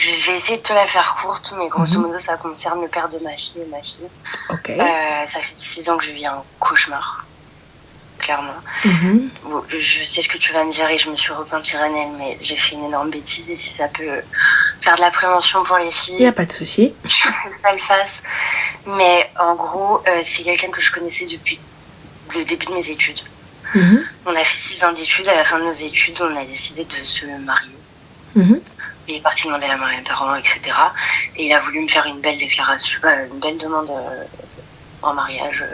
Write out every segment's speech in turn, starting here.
je vais essayer de te la faire courte, mais grosso modo, ça concerne le père de ma fille et ma fille. Ok. Ça fait 6 ans que je vis un cauchemar, clairement. Bon, je sais ce que tu vas me dire et je me suis repentie Ranel, mais j'ai fait une énorme bêtise et si ça peut faire de la prévention pour les filles... Il n'y a pas de souci. Je veux que ça le fasse. Mais en gros, c'est quelqu'un que je connaissais depuis le début de mes études. On a fait 6 ans d'études. À la fin de nos études, on a décidé de se marier. Il est parti demander la main à mes parents, etc. Et il a voulu me faire une belle déclaration, une belle demande en mariage.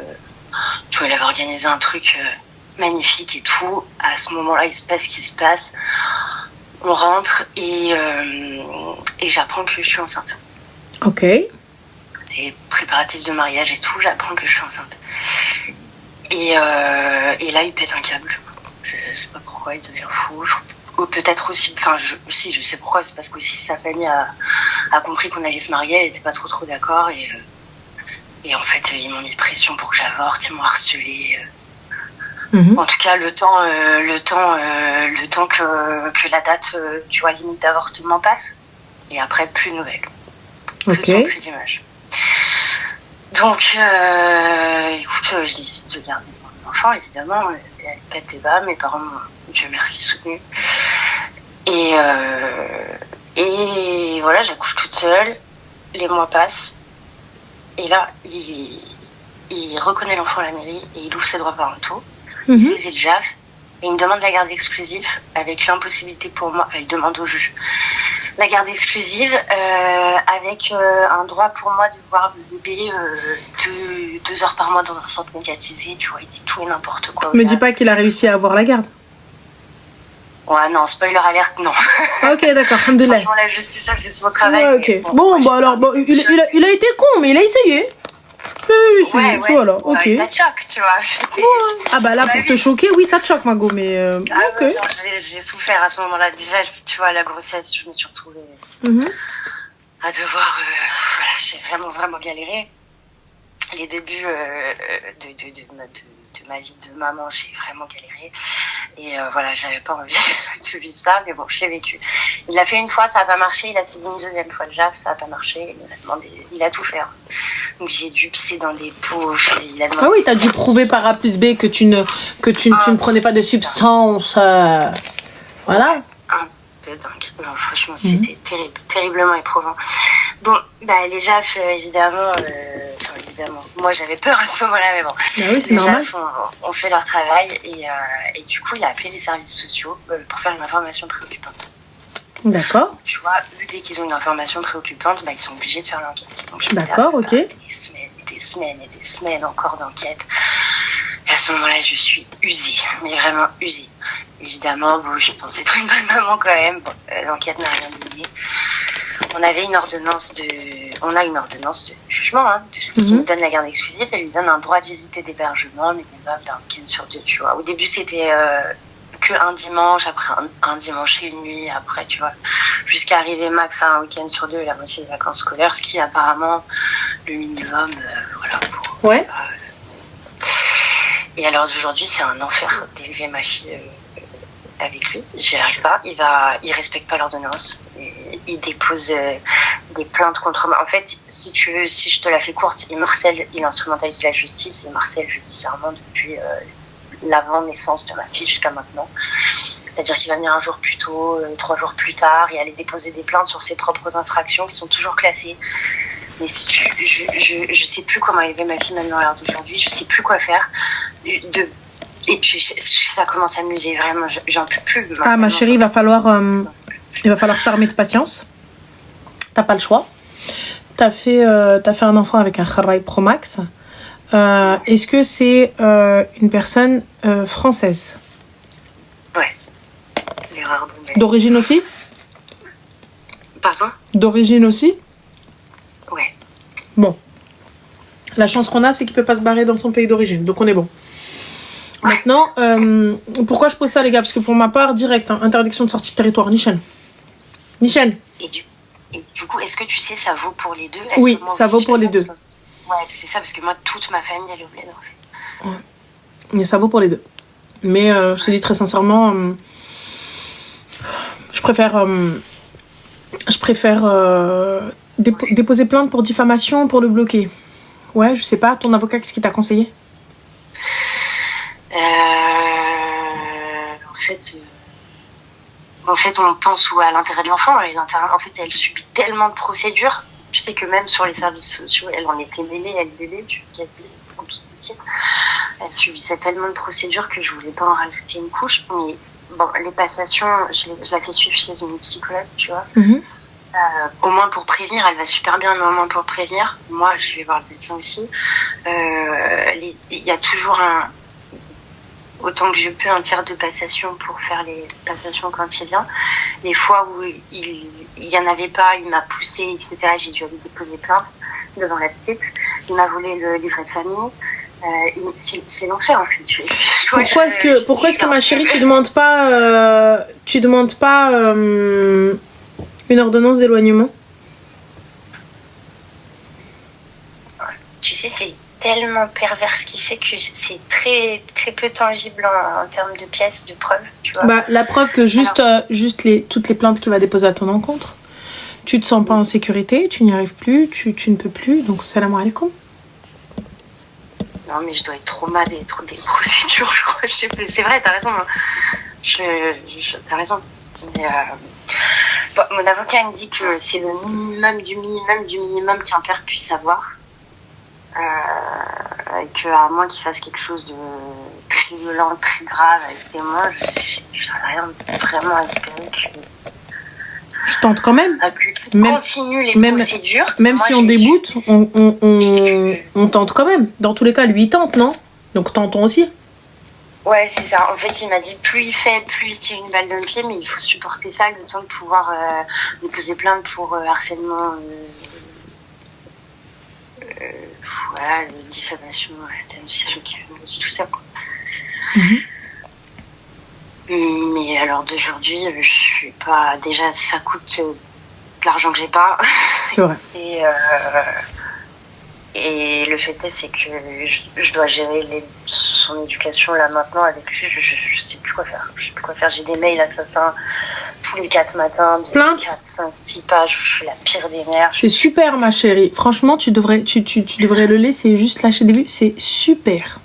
Tu vois, il avait organisé un truc magnifique et tout. À ce moment-là, il se passe ce qui se passe. On rentre et j'apprends que je suis enceinte. Ok. Des préparatifs de mariage et tout, j'apprends que je suis enceinte. Et là, il pète un câble. Je sais pas pourquoi, il devient fou. Peut-être aussi, je sais pourquoi, c'est parce que aussi sa famille a compris qu'on allait se marier, elle était pas trop d'accord et en fait, ils m'ont mis pression pour que j'avorte, ils m'ont harcelée. En tout cas, le temps que la date, tu vois, limite d'avortement passe. Et après, plus de nouvelles. Plus d'images. Donc, écoute, je décide de garder mon enfant, évidemment. Elle pète des bas, mes parents m'ont, Dieu merci, soutenu. Et voilà, j'accouche toute seule. Les mois passent. Et là, il reconnaît l'enfant à la mairie et il ouvre ses droits parentaux. Il saisit le JAF et il me demande la garde exclusive avec l'impossibilité pour moi, il demande au juge la garde exclusive avec un droit pour moi de voir le bébé 2 heures par mois dans un centre médiatisé, tu vois, il dit tout et n'importe quoi. Me dis pas qu'il a réussi à avoir la garde. Ouais, non, spoiler alerte, non. Ok, d'accord, alhamdoulilah. Franchement, la justice a fait son travail. Ouais, ok. Bon, il a été con, mais il a essayé. Voilà, ok. Ça te choque, tu vois. Ah bah là, pour te choquer, oui, ça te choque, Margot, mais ok. Ouais, non, j'ai souffert à ce moment-là. Déjà, tu vois, la grossesse, je me suis retrouvée à devoir... voilà, j'ai vraiment galéré. Les débuts de ma vie de maman, j'ai vraiment galéré. Et voilà, j'avais pas envie de vivre ça, mais bon, je l'ai vécu. Il l'a fait une fois, ça a pas marché. Il a saisi une deuxième fois le JAF, ça a pas marché. Il a tout fait. Hein. Donc j'ai dû pisser dans des poches. Ah oui, t'as dû prouver par A plus B que tu ne prenais pas de substances. Voilà. C'était dingue. Non, franchement, c'était terriblement éprouvant. Bon, les JAF, évidemment, moi j'avais peur à ce moment-là, mais bon. Bah oui, c'est normal. Les JAF ont fait leur travail et du coup, il a appelé les services sociaux pour faire une information préoccupante. D'accord. Tu vois, eux, dès qu'ils ont une information préoccupante, ils sont obligés de faire l'enquête. Donc, d'accord, ok. Des semaines encore d'enquête. Et à ce moment-là, je suis usée, mais vraiment usée. Évidemment, je pensais être une bonne maman quand même. Bon, l'enquête n'a rien donné. On a une ordonnance de jugement, qui nous donne la garde exclusive. Elle lui donne un droit de visite et d'hébergement minimum d'un week-end sur 2, tu vois. Au début, c'était que un dimanche, après un dimanche et une nuit, après, tu vois, jusqu'à arriver max à un week-end sur 2 et la moitié des vacances scolaires, ce qui est apparemment le minimum, voilà. Ouais. Et alors d'aujourd'hui, c'est un enfer d'élever ma fille avec lui. J'y arrive pas. Il respecte pas l'ordonnance. Il dépose des plaintes contre moi. En fait, si tu veux, si je te la fais courte, il instrumentalise la justice, il m'harcèle judiciairement depuis l'avant-naissance de ma fille jusqu'à maintenant. C'est-à-dire qu'il va venir un jour plus tôt, 3 jours plus tard, et aller déposer des plaintes sur ses propres infractions qui sont toujours classées. Mais je sais plus comment élever ma fille maintenant à l'heure d'aujourd'hui, je sais plus quoi faire. Et puis ça commence à m'amuser, vraiment, j'en peux plus. Ah ma chérie, il va falloir s'armer de patience. T'as pas le choix. T'as fait un enfant avec un Kharraï Pro Max. Est-ce que c'est une personne française? Ouais. L'erreur de... D'origine aussi? Pardon? D'origine aussi? Ouais. Bon. La chance qu'on a, c'est qu'il peut pas se barrer dans son pays d'origine. Donc on est bon. Maintenant, pourquoi je pose ça, les gars? Parce que pour ma part, direct, interdiction de sortie de territoire. Nichen. Et du coup, est-ce que tu sais, ça vaut pour les deux? Oui, ça vaut pour les deux. Ouais, c'est ça, parce que moi, toute ma famille, elle est au bled, en fait. Ouais. Mais ça vaut pour les deux. Mais je te dis très sincèrement, je préfère Je préfère déposer plainte pour diffamation, pour le bloquer. Ouais, je sais pas. Ton avocat, qu'est-ce qu'il t'a conseillé? En fait, on pense à l'intérêt de l'enfant. Et en fait, elle subit tellement de procédures. Tu sais que même sur les services sociaux, elle en était mêlée, elle délai, tu quasi en toute métier. Elle subissait tellement de procédures que je voulais pas en rajouter une couche. Mais bon, les passations, je la fais suivre chez une psychologue, tu vois. Au moins pour prévenir, elle va super bien, mais au moins pour prévenir. Moi, je vais voir le médecin aussi. Il y a toujours autant que je peux, un tiers de passation pour faire les passations quand il vient. Les fois où il y en avait pas, il m'a poussé, etc. J'ai dû aller déposer plainte devant la petite. Il m'a volé le livret de famille. C'est l'enfer en fait. Pourquoi est-ce que ma chérie, tu demandes pas une ordonnance d'éloignement? Tu sais, c'est tellement pervers ce qui fait que c'est très très peu tangible en termes de pièces, de preuves, tu vois. Bah, la preuve que toutes les plaintes qu'il va déposer à ton encontre, tu te sens pas en sécurité, tu n'y arrives plus, tu ne peux plus, donc salam alaikum. Non mais je dois être trauma des procédures, je crois. Je sais plus. C'est vrai, t'as raison. Hein. T'as raison. Mais, bon, mon avocat me dit que c'est le minimum du minimum qu'un père puisse avoir. Qu'à moins qu'il fasse quelque chose de très violent, très grave avec des mots, j'aurais rien vraiment espéré que... Je tente quand même. Continue les procédures. Même si on déboute, on tente quand même. Dans tous les cas, lui, il tente, non? Donc tentons aussi. Ouais, c'est ça. En fait, il m'a dit plus il fait, plus il se tire une balle dans le pied, mais il faut supporter ça le temps de pouvoir déposer plainte pour harcèlement... voilà, diffamation, dénonciation, tout ça, quoi. Mais alors d'aujourd'hui, je suis pas... Déjà, ça coûte de l'argent que j'ai pas. C'est vrai. Et le fait est, c'est que je dois gérer son éducation là maintenant avec lui. Je sais plus quoi faire. J'ai des mails assassins tous les 4 matins. Plainte. 4, 5, 6 pages. Je suis la pire des mères. C'est super, ma chérie. Franchement, tu devrais le laisser juste lâcher le début. C'est super.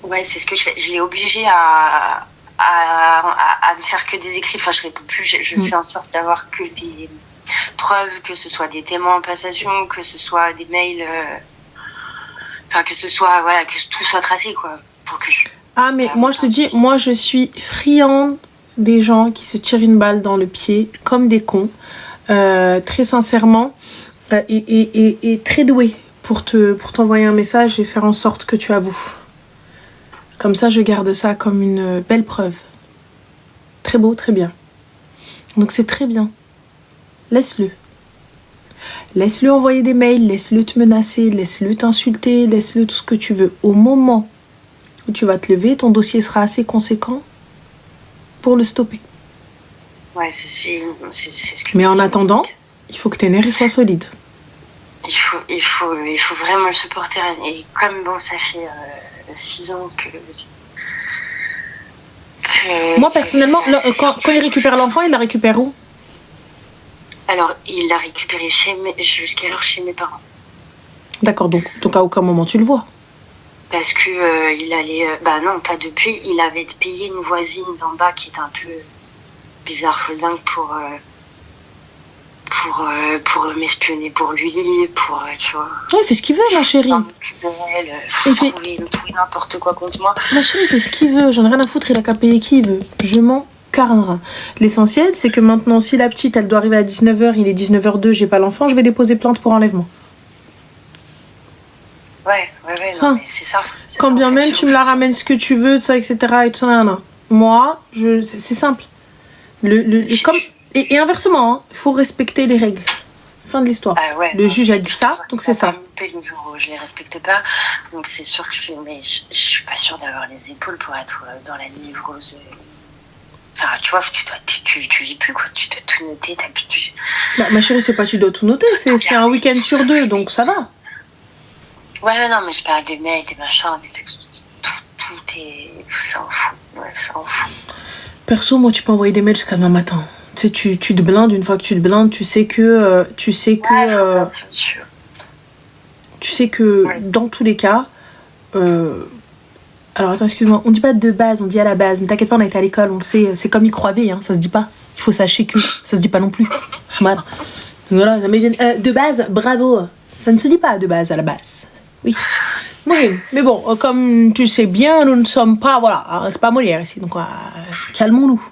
Ouais, c'est ce que je fais. Je l'ai obligé à ne faire que des écrits. Enfin, je réponds plus. Je fais en sorte d'avoir que des preuves, que ce soit des témoins en passation, que ce soit des mails... que ce soit, voilà, que tout soit tracé, quoi. Pour que mais moi, je te dis, moi, je suis friande des gens qui se tirent une balle dans le pied comme des cons. Très sincèrement. Et très douée pour t'envoyer un message et faire en sorte que tu avoues. Comme ça, je garde ça comme une belle preuve. Très beau, très bien. Donc, c'est très bien. Laisse-le. Laisse-le envoyer des mails, laisse-le te menacer, laisse-le t'insulter, laisse-le tout ce que tu veux. Au moment où tu vas te lever, ton dossier sera assez conséquent pour le stopper. Ouais, c'est ce que... Mais en attendant, il faut que tes nerfs soient solides. Il faut vraiment le supporter. Et comme, bon, ça fait 6 ans que... Moi, personnellement, quand il récupère l'enfant, il la récupère où? Alors, il l'a récupéré jusqu'alors chez mes parents. D'accord, donc à aucun moment tu le vois. Parce que il allait... bah non, pas depuis. Il avait payé une voisine d'en bas qui est un peu bizarre, dingue, pour m'espionner pour lui, tu vois... Ouais, il fait ce qu'il veut, ma chérie. Il fait tout n'importe quoi contre moi. Ma chérie, il fait ce qu'il veut. J'en ai rien à foutre, il a qu'à payer qui il veut. Je m'en carnera. L'essentiel, c'est que maintenant, si la petite, elle doit arriver à 19h, il est 19h02, j'ai pas l'enfant, je vais déposer plainte pour enlèvement. Ouais, non, mais c'est ça. Quand bien même tu me la ramènes ce que tu veux, ça, etc. et tout ça, non. Moi, c'est simple. Et inversement, il faut respecter les règles. Fin de l'histoire. Le juge a dit ça, donc c'est ça. Je les respecte pas, donc c'est sûr que je suis pas sûre d'avoir les épaules pour être dans la névrose. Enfin, tu vois, tu vis plus, quoi. Tu dois tout noter, t'habitues. Bah, ma chérie, c'est pas tu dois tout noter, c'est un week-end sur 2, donc ça va. Ouais, non, mais je parle des mails, des machins, des textes, tout est... Ça en fout. Ouais, ça en fout. Perso, moi, tu peux envoyer des mails jusqu'à demain matin. Tu te blindes, une fois que tu te blindes, tu sais que Ouais. dans tous les cas, alors attends, excuse-moi, on dit pas de base, on dit à la base. Mais t'inquiète pas, on a été à l'école, on le sait, c'est comme y croiver, hein, ça se dit pas. Il faut sachez que, ça se dit pas non plus. Voilà. Donc voilà, de base, bravo. Ça ne se dit pas de base à la base. Oui. Oui, mais bon, comme tu sais bien, nous ne sommes pas, voilà, hein, c'est pas Molière ici, donc calmons-nous.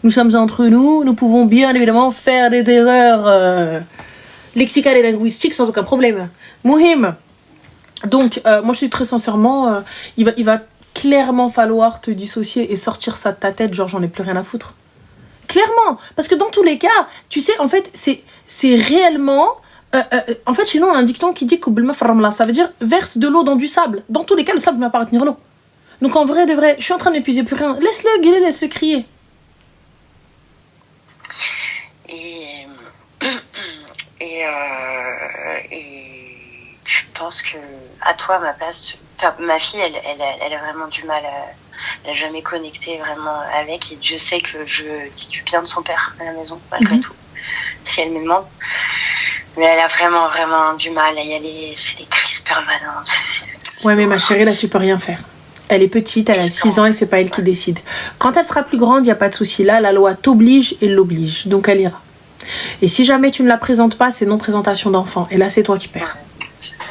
Nous sommes entre nous, nous pouvons bien évidemment faire des erreurs lexicales et linguistiques sans aucun problème. Mohim. Donc, moi je suis très sincèrement, il va clairement falloir te dissocier et sortir ça de ta tête, genre j'en ai plus rien à foutre. Clairement, parce que dans tous les cas, tu sais, en fait, c'est réellement... en fait, chez nous, on a un dicton qui dit que ça veut dire verse de l'eau dans du sable. Dans tous les cas, le sable ne va pas retenir l'eau. Donc en vrai, de vrai, je suis en train de m'épuiser plus rien. Laisse-le gueuler, laisse-le crier. Et, je pense que à toi, ma place, ma fille, elle a vraiment du mal elle a jamais connecté vraiment avec, et Dieu sait que je dis du bien de son père à la maison, malgré tout, si elle me demande. Mais elle a vraiment, vraiment du mal à y aller, c'est des crises permanentes. Ouais, mais ma chérie, là, tu peux rien faire. Elle est petite, elle a 6 ans et c'est pas elle qui décide. Quand elle sera plus grande, il n'y a pas de souci. Là, la loi t'oblige et l'oblige, donc elle ira. Et si jamais tu ne la présentes pas, c'est non-présentation d'enfant. Et là, c'est toi qui perds.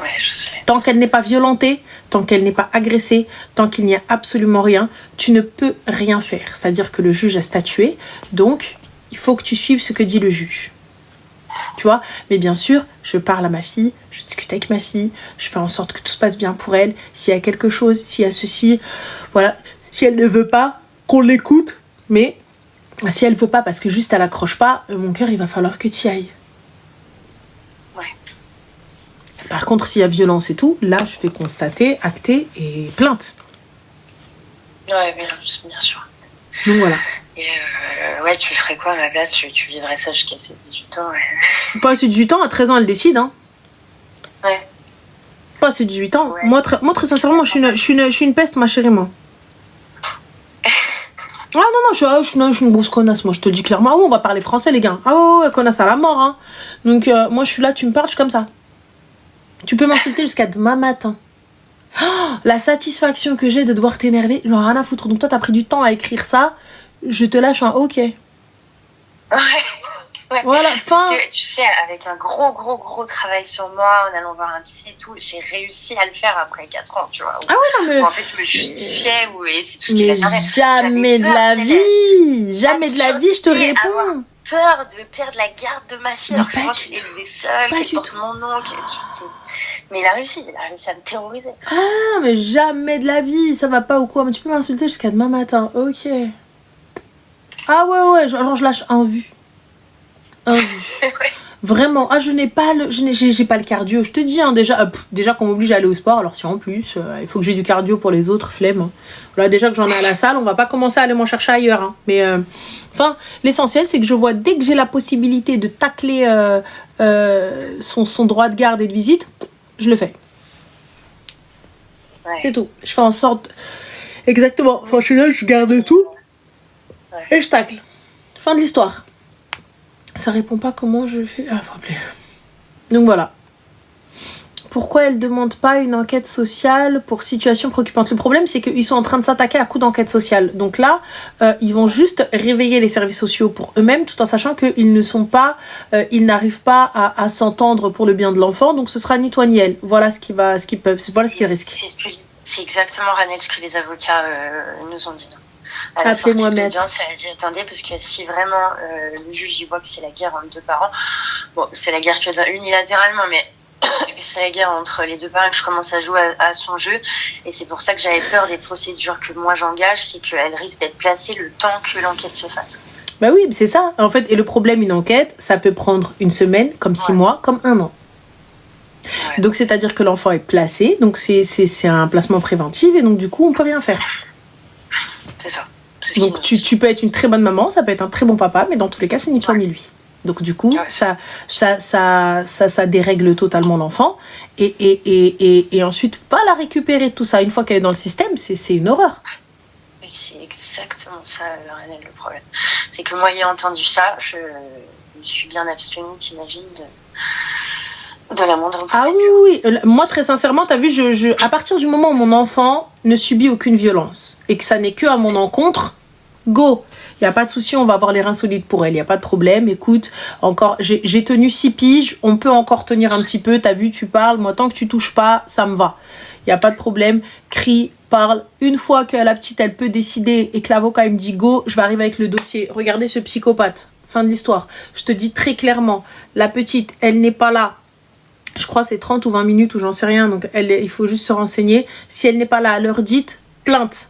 Ouais, je sais. Tant qu'elle n'est pas violentée, tant qu'elle n'est pas agressée, tant qu'il n'y a absolument rien, tu ne peux rien faire. C'est-à-dire que le juge a statué, donc il faut que tu suives ce que dit le juge. Tu vois, mais bien sûr, je parle à ma fille, je discute avec ma fille, je fais en sorte que tout se passe bien pour elle. S'il y a quelque chose, s'il y a ceci, voilà. Si elle ne veut pas, qu'on l'écoute, mais si elle ne veut pas parce que juste elle accroche pas, mon cœur, il va falloir que tu y ailles. Ouais. Par contre, s'il y a violence et tout, là, je fais constater, acter et plainte. Ouais, bien sûr. Donc voilà. Et ouais, tu ferais quoi à ma place? Tu vivrais ça jusqu'à ses 18 ans? Ouais. Pas à ses 18 ans, à 13 ans, elle décide. Hein. Ouais. Pas à ses 18 ans. Ouais. Moi, très sincèrement, je suis une peste, ma chérie, moi. Ah non, je suis une grosse connasse, moi, je te le dis clairement. Ah ouais, on va parler français, les gars. Ah ouais, connasse à la mort. Hein. Donc, moi, je suis là, tu me parles, je suis comme ça. Tu peux m'insulter jusqu'à demain matin. Oh, la satisfaction que j'ai de devoir t'énerver, j'en ai rien à foutre. Donc, toi, t'as pris du temps à écrire ça. Je te lâche un OK. Ouais. Voilà, fin. Parce que, tu sais, avec un gros travail sur moi, en allant voir un psy et tout, j'ai réussi à le faire après 4 ans, tu vois. Ah ouais, non, mais... En fait, je me justifiais, et c'est tout ce qui Mais m'énervait. jamais de la vie. Jamais de la vie, je te réponds. Peur de perdre la garde de ma fille, Mais alors que c'est pas moi du qui l'ai tout. élevée seule, Pas qui du porte tout. mon nom, mais il a réussi à me terroriser. Ah, mais jamais de la vie, ça va pas ou quoi? Mais tu peux m'insulter jusqu'à demain matin, OK. Ah ouais, genre je lâche un vu. Un vu. Ouais. Vraiment, j'ai pas le cardio. Je te dis, hein, déjà qu'on m'oblige à aller au sport, alors si en plus, il faut que j'ai du cardio pour les autres, flemme. Hein. Voilà, déjà que j'en ai à la salle, on va pas commencer à aller m'en chercher ailleurs. Hein. Mais enfin, l'essentiel, c'est que je vois dès que j'ai la possibilité de tacler son droit de garde et de visite, je le fais. Ouais. C'est tout. Je fais en sorte... Exactement. Enfin, je suis là, je garde tout. Ouais. Et je tacle. Fin de l'histoire. Ça répond pas comment je fais... Ah, faut appeler. Donc voilà. Pourquoi elle demande pas une enquête sociale pour situation préoccupante? Le problème, c'est qu'ils sont en train de s'attaquer à coup d'enquête sociale. Donc là, ils vont juste réveiller les services sociaux pour eux-mêmes, tout en sachant qu'ils ne sont pas... ils n'arrivent pas à s'entendre pour le bien de l'enfant. Donc ce sera ni toi ni elle. Voilà ce qu'ils risquent. C'est exactement, Ranel, ce que les avocats nous ont dit. Appelez-moi maître. Elle a dit, attendez, parce que si vraiment le juge y voit que c'est la guerre entre deux parents, bon, c'est la guerre que unilatéralement, mais c'est la guerre entre les deux parents, que je commence à jouer à son jeu, et c'est pour ça que j'avais peur des procédures que moi j'engage, c'est qu'elle risque d'être placée le temps que l'enquête se fasse. Bah oui, c'est ça. En fait, et le problème, une enquête, ça peut prendre une semaine, comme 6 mois, comme 1 an. Ouais. Donc, c'est-à-dire que l'enfant est placé, donc c'est un placement préventif, et donc du coup, on peut rien faire. C'est ça. Donc tu peux être une très bonne maman, ça peut être un très bon papa, mais dans tous les cas, c'est ni toi ni lui. Donc du coup, ça dérègle totalement l'enfant. Et ensuite, va la récupérer tout ça. Une fois qu'elle est dans le système, c'est une horreur. C'est exactement ça, Renel, le problème. C'est que moi, ayant entendu ça, je suis bien abstenue, t'imagines, de la moindre Ah oui. Moi, très sincèrement, t'as vu, à partir du moment où mon enfant ne subit aucune violence et que ça n'est que à mon encontre, go. Il n'y a pas de souci, on va avoir les reins solides pour elle. Il n'y a pas de problème. Écoute, encore, j'ai tenu 6 piges. On peut encore tenir un petit peu. T'as vu, tu parles. Moi, tant que tu touches pas, ça me va. Il n'y a pas de problème. Crie, parle. Une fois que la petite, elle peut décider et que l'avocat, il me dit go, je vais arriver avec le dossier. Regardez ce psychopathe. Fin de l'histoire. Je te dis très clairement, la petite, elle n'est pas là. Je crois que c'est 30 ou 20 minutes ou j'en sais rien. Donc, il faut juste se renseigner. Si elle n'est pas là à l'heure dite, plainte.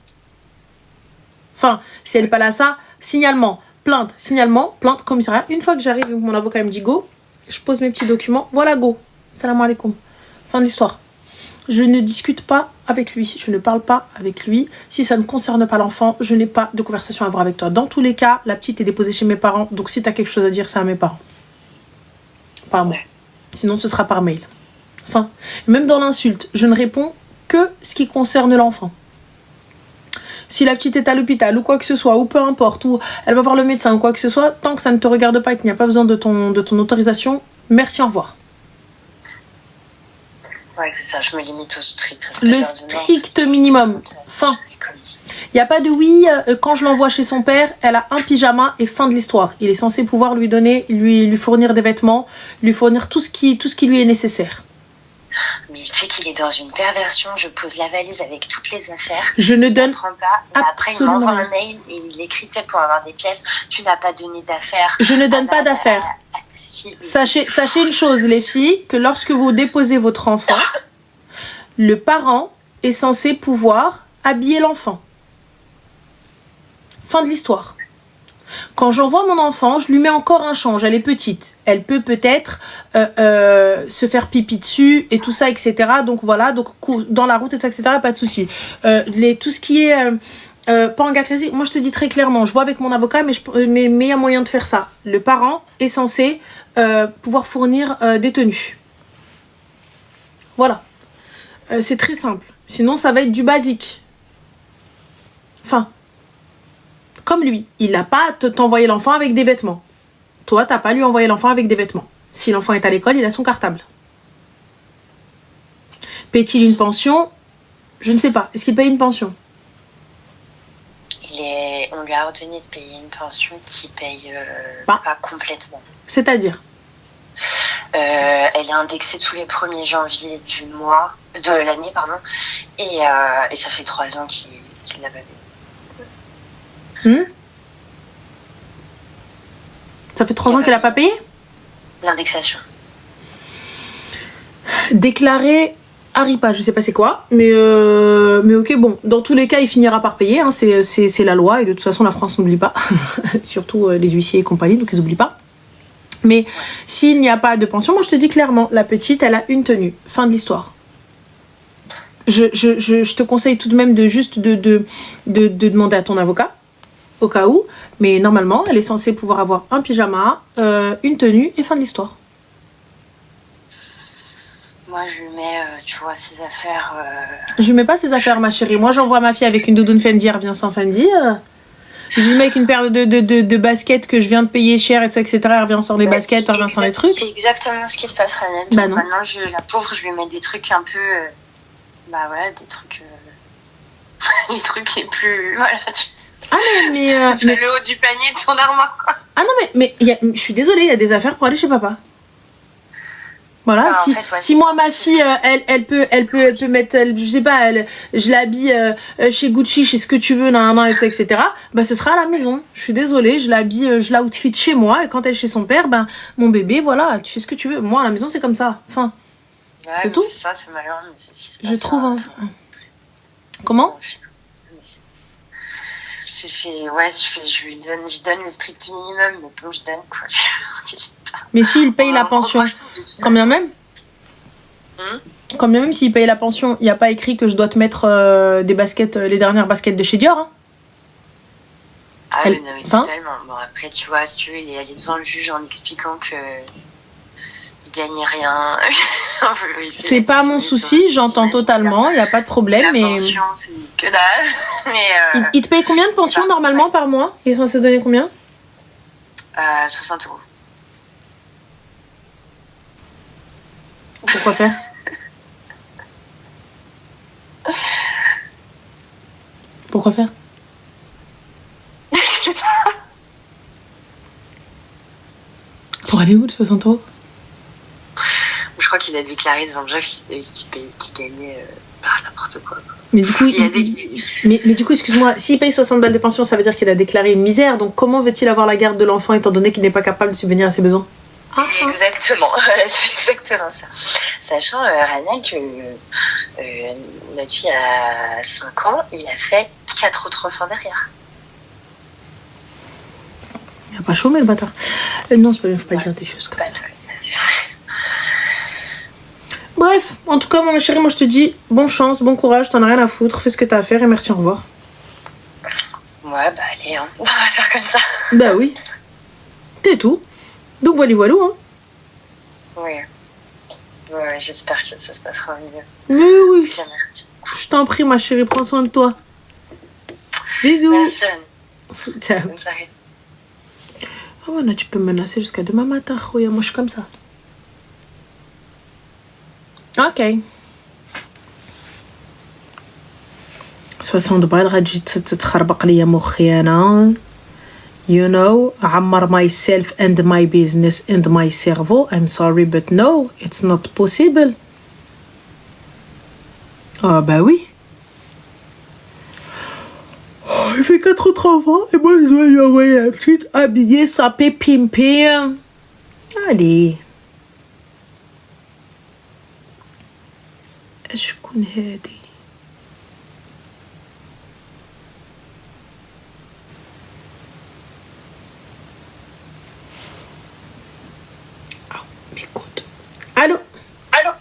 Enfin, si elle n'est pas là, ça, signalement, plainte, commissariat. Une fois que j'arrive, mon avocat me dit go, je pose mes petits documents. Voilà, go. Salam alaikum. Fin de l'histoire. Je ne discute pas avec lui. Je ne parle pas avec lui. Si ça ne concerne pas l'enfant, je n'ai pas de conversation à avoir avec toi. Dans tous les cas, la petite est déposée chez mes parents. Donc, si tu as quelque chose à dire, c'est à mes parents. Pas à moi. Sinon, ce sera par mail. Enfin, même dans l'insulte, je ne réponds que ce qui concerne l'enfant. Si la petite est à l'hôpital ou quoi que ce soit, ou peu importe, ou elle va voir le médecin ou quoi que ce soit, tant que ça ne te regarde pas et qu'il n'y a pas besoin de ton autorisation, merci, au revoir. Ouais, c'est ça, je me limite au strict. Le strict minimum. Fin. Il n'y a pas de oui, quand je l'envoie chez son père, elle a un pyjama et fin de l'histoire. Il est censé pouvoir lui donner, lui fournir des vêtements, lui fournir tout ce qui lui est nécessaire. Mais tu sais qu'il est dans une perversion, je pose la valise avec toutes les affaires. Je ne donne pas. Après, il m'envoie un mail et il écrit pour avoir des pièces. Tu n'as pas donné d'affaires. Je ne donne pas d'affaires. Sachez une chose, les filles, que lorsque vous déposez votre enfant, le parent est censé pouvoir habiller l'enfant. Fin de l'histoire. Quand j'envoie mon enfant, je lui mets encore un change. Elle est petite. Elle peut peut-être se faire pipi dessus et tout ça, etc. Donc voilà, donc dans la route, etc. Pas de souci. Tout ce qui est pas en gâterie, moi je te dis très clairement, je vois avec mon avocat, mais il y a moyen de faire ça. Le parent est censé pouvoir fournir des tenues. Voilà. C'est très simple. Sinon, ça va être du basique. Enfin. Comme lui, il n'a pas à t'envoyer l'enfant avec des vêtements. Toi, tu n'as pas à lui envoyer l'enfant avec des vêtements. Si l'enfant est à l'école, il a son cartable. Paye-t-il une pension? Je ne sais pas. Est-ce qu'il paye une pension? On lui a ordonné de payer une pension qui paye pas complètement. C'est-à-dire elle est indexée tous les 1er janvier de l'année, pardon. Et ça fait 3 ans qu'il l'a pas payé. Ça fait 3 ans qu'elle n'a pas payé? L'indexation. Déclaré Aripa, je sais pas c'est quoi, mais ok, bon, dans tous les cas, il finira par payer, hein, c'est la loi, et de toute façon, la France n'oublie pas, surtout les huissiers et compagnie, donc ils n'oublient pas. Mais s'il n'y a pas de pension, moi je te dis clairement, la petite, elle a une tenue, fin de l'histoire. Je te conseille tout de même de demander à ton avocat, au cas où, mais normalement, elle est censée pouvoir avoir un pyjama, une tenue et fin de l'histoire. Moi, je lui mets, tu vois, ses affaires... Je lui mets pas ses affaires, ma chérie. Moi, j'envoie ma fille avec une doudoune Fendi, elle revient sans Fendi. Je lui mets avec une paire de baskets que je viens de payer cher, etc. Elle revient sans les baskets, elle revient sans les trucs. C'est exactement ce qui se passe, Renel. Bah non. Maintenant, la pauvre, je lui mets des trucs un peu... des trucs... les trucs les plus... Voilà, Ah mais le haut du panier de son armoire, quoi. Ah non mais je suis désolée, il y a des affaires pour aller chez papa. Voilà, si moi ma fille elle peut mettre, je sais pas, je l'habille chez Gucci, chez ce que tu veux, etc. Bah ce sera à la maison. Je suis désolée, je l'habille, je l'outfit chez moi, et quand elle est chez son père, ben mon bébé, voilà, tu fais ce que tu veux. Moi à la maison c'est comme ça. Enfin, c'est tout. C'est ça, c'est malheureux, mais je trouve. Comment? Je donne le strict minimum, mais bon, je donne quoi. Mais s'il paye la pension, quand bien même, s'il paye la pension, il n'y a pas écrit que je dois te mettre des baskets, les dernières baskets de chez Dior. Hein. Ah oui, non, mais totalement. Bon, après, tu vois, si tu veux, il est allé devant le juge en expliquant que il gagnait rien. Oui, C'est pas mon souci, j'entends totalement, il n'y a pas de problème. La Mais pension, c'est que dalle. Mais il te paye combien de pension normalement par mois? Il est censé donner combien? 60 euros. Pourquoi faire? Pourquoi faire? Je sais pas. Pour aller où de 60 euros? Je crois qu'il a déclaré devant le juge qu'il gagnait n'importe quoi. Mais du coup, Il y a des- mais du coup, excuse-moi, s'il paye 60 balles de pension, ça veut dire qu'il a déclaré une misère. Donc comment veut-il avoir la garde de l'enfant étant donné qu'il n'est pas capable de subvenir à ses besoins? Exactement, c'est exactement ça. Sachant, Rania, que notre fille a 5 ans, il a fait 4 autres enfants derrière. Il a pas chômé le bâtard. Non, c'est pas bien, faut pas dire des choses comme Pas ça. toi, c'est Bref, en tout cas, ma chérie, moi je te dis bonne chance, bon courage, t'en as rien à foutre, fais ce que t'as à faire et merci, au revoir. vrai. Ouais, bah allez, hein. On va faire comme ça. Bah oui. C'est tout. Donc voilà, voilà, hein. Ouais. Ouais, j'espère que ça se passera mieux. Mais oui. Bien, merci. Je t'en prie, ma chérie, prends soin de toi. Bisous. Merci, Anne. Ciao. Bonne soirée. Ah ouais, là, tu peux me menacer jusqu'à demain matin, Khoya. Moi, je suis comme ça. Ok. 60 balles غتجي تتخربق ليا مخي انا. You know, عمر myself and my business and my cerveau. I'm sorry, but no, it's not possible. Ah bah oui. Oh, il fait 4 autres enfants et moi je dois lui envoyer la petite habillée, sapée, pimpée. Allez. شكون هادي؟ Écoute. Allô? Allô?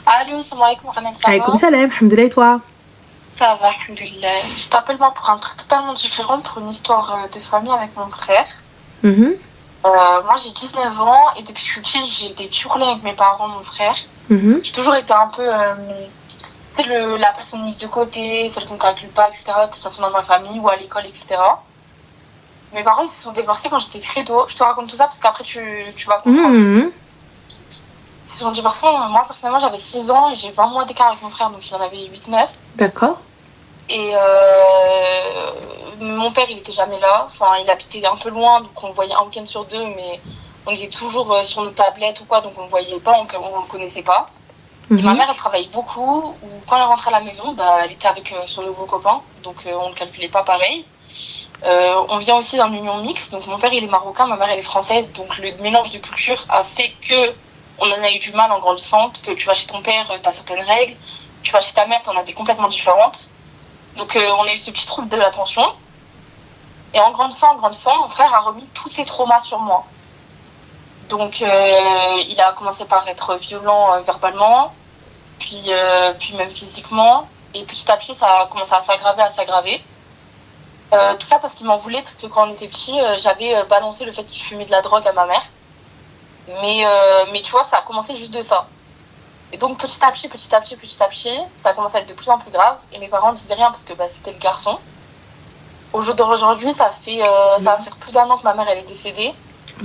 Allô, salam alaikum, Rana, ça Alaykoum va? salam, alhamdoulilah, et toi? Ça va, alhamdoulilah. Je t'appelle moi pour un truc totalement différent, pour une histoire de famille avec mon frère. Mhm, Moi, j'ai 19 ans et depuis que je suis petite, j'ai des petits problèmes avec mes parents, mon frère. mhm. J'ai toujours été un peu, tu sais, la personne mise de côté, celle qu'on ne calcule pas, etc., que ce soit dans ma famille ou à l'école, etc. Mes parents, ils se sont divorcés quand j'étais très tôt. Je te raconte tout ça parce qu'après, tu vas comprendre. Mhm. Ils se sont divorcés, moi, personnellement, j'avais 6 ans et j'ai 20 mois d'écart avec mon frère, donc il en avait 8-9. D'accord. Et mon père, il était jamais là. Enfin, il habitait un peu loin, donc on le voyait un week-end sur deux, mais on était toujours sur nos tablettes ou quoi, donc on le voyait pas, on le connaissait pas. Et ma Mhm. mère, elle travaillait beaucoup, ou quand elle rentrait à la maison, bah, elle était avec son nouveau copain, donc on ne calculait pas pareil. On vient aussi d'une union mixte, donc mon père, il est marocain, ma mère, elle est française, donc le mélange de culture a fait que on en a eu du mal en grandissant, parce que tu vas chez ton père, t'as certaines règles, tu vas chez ta mère, t'en as des complètement différentes. Donc on a eu ce petit trouble de l'attention. Et en grandissant, mon frère a remis tous ses traumas sur moi. Donc il a commencé par être violent verbalement, puis même physiquement. Et petit à petit, ça a commencé à s'aggraver. Tout ça parce qu'il m'en voulait, parce que quand on était petit, j'avais balancé le fait qu'il fumait de la drogue à ma mère. Mais tu vois, ça a commencé juste de ça. Et donc petit à petit, ça a commencé à être de plus en plus grave. Et mes parents ne disaient rien parce que c'était le garçon. Au jour d'aujourd'hui, ça va faire plus d'1 an que ma mère elle est décédée.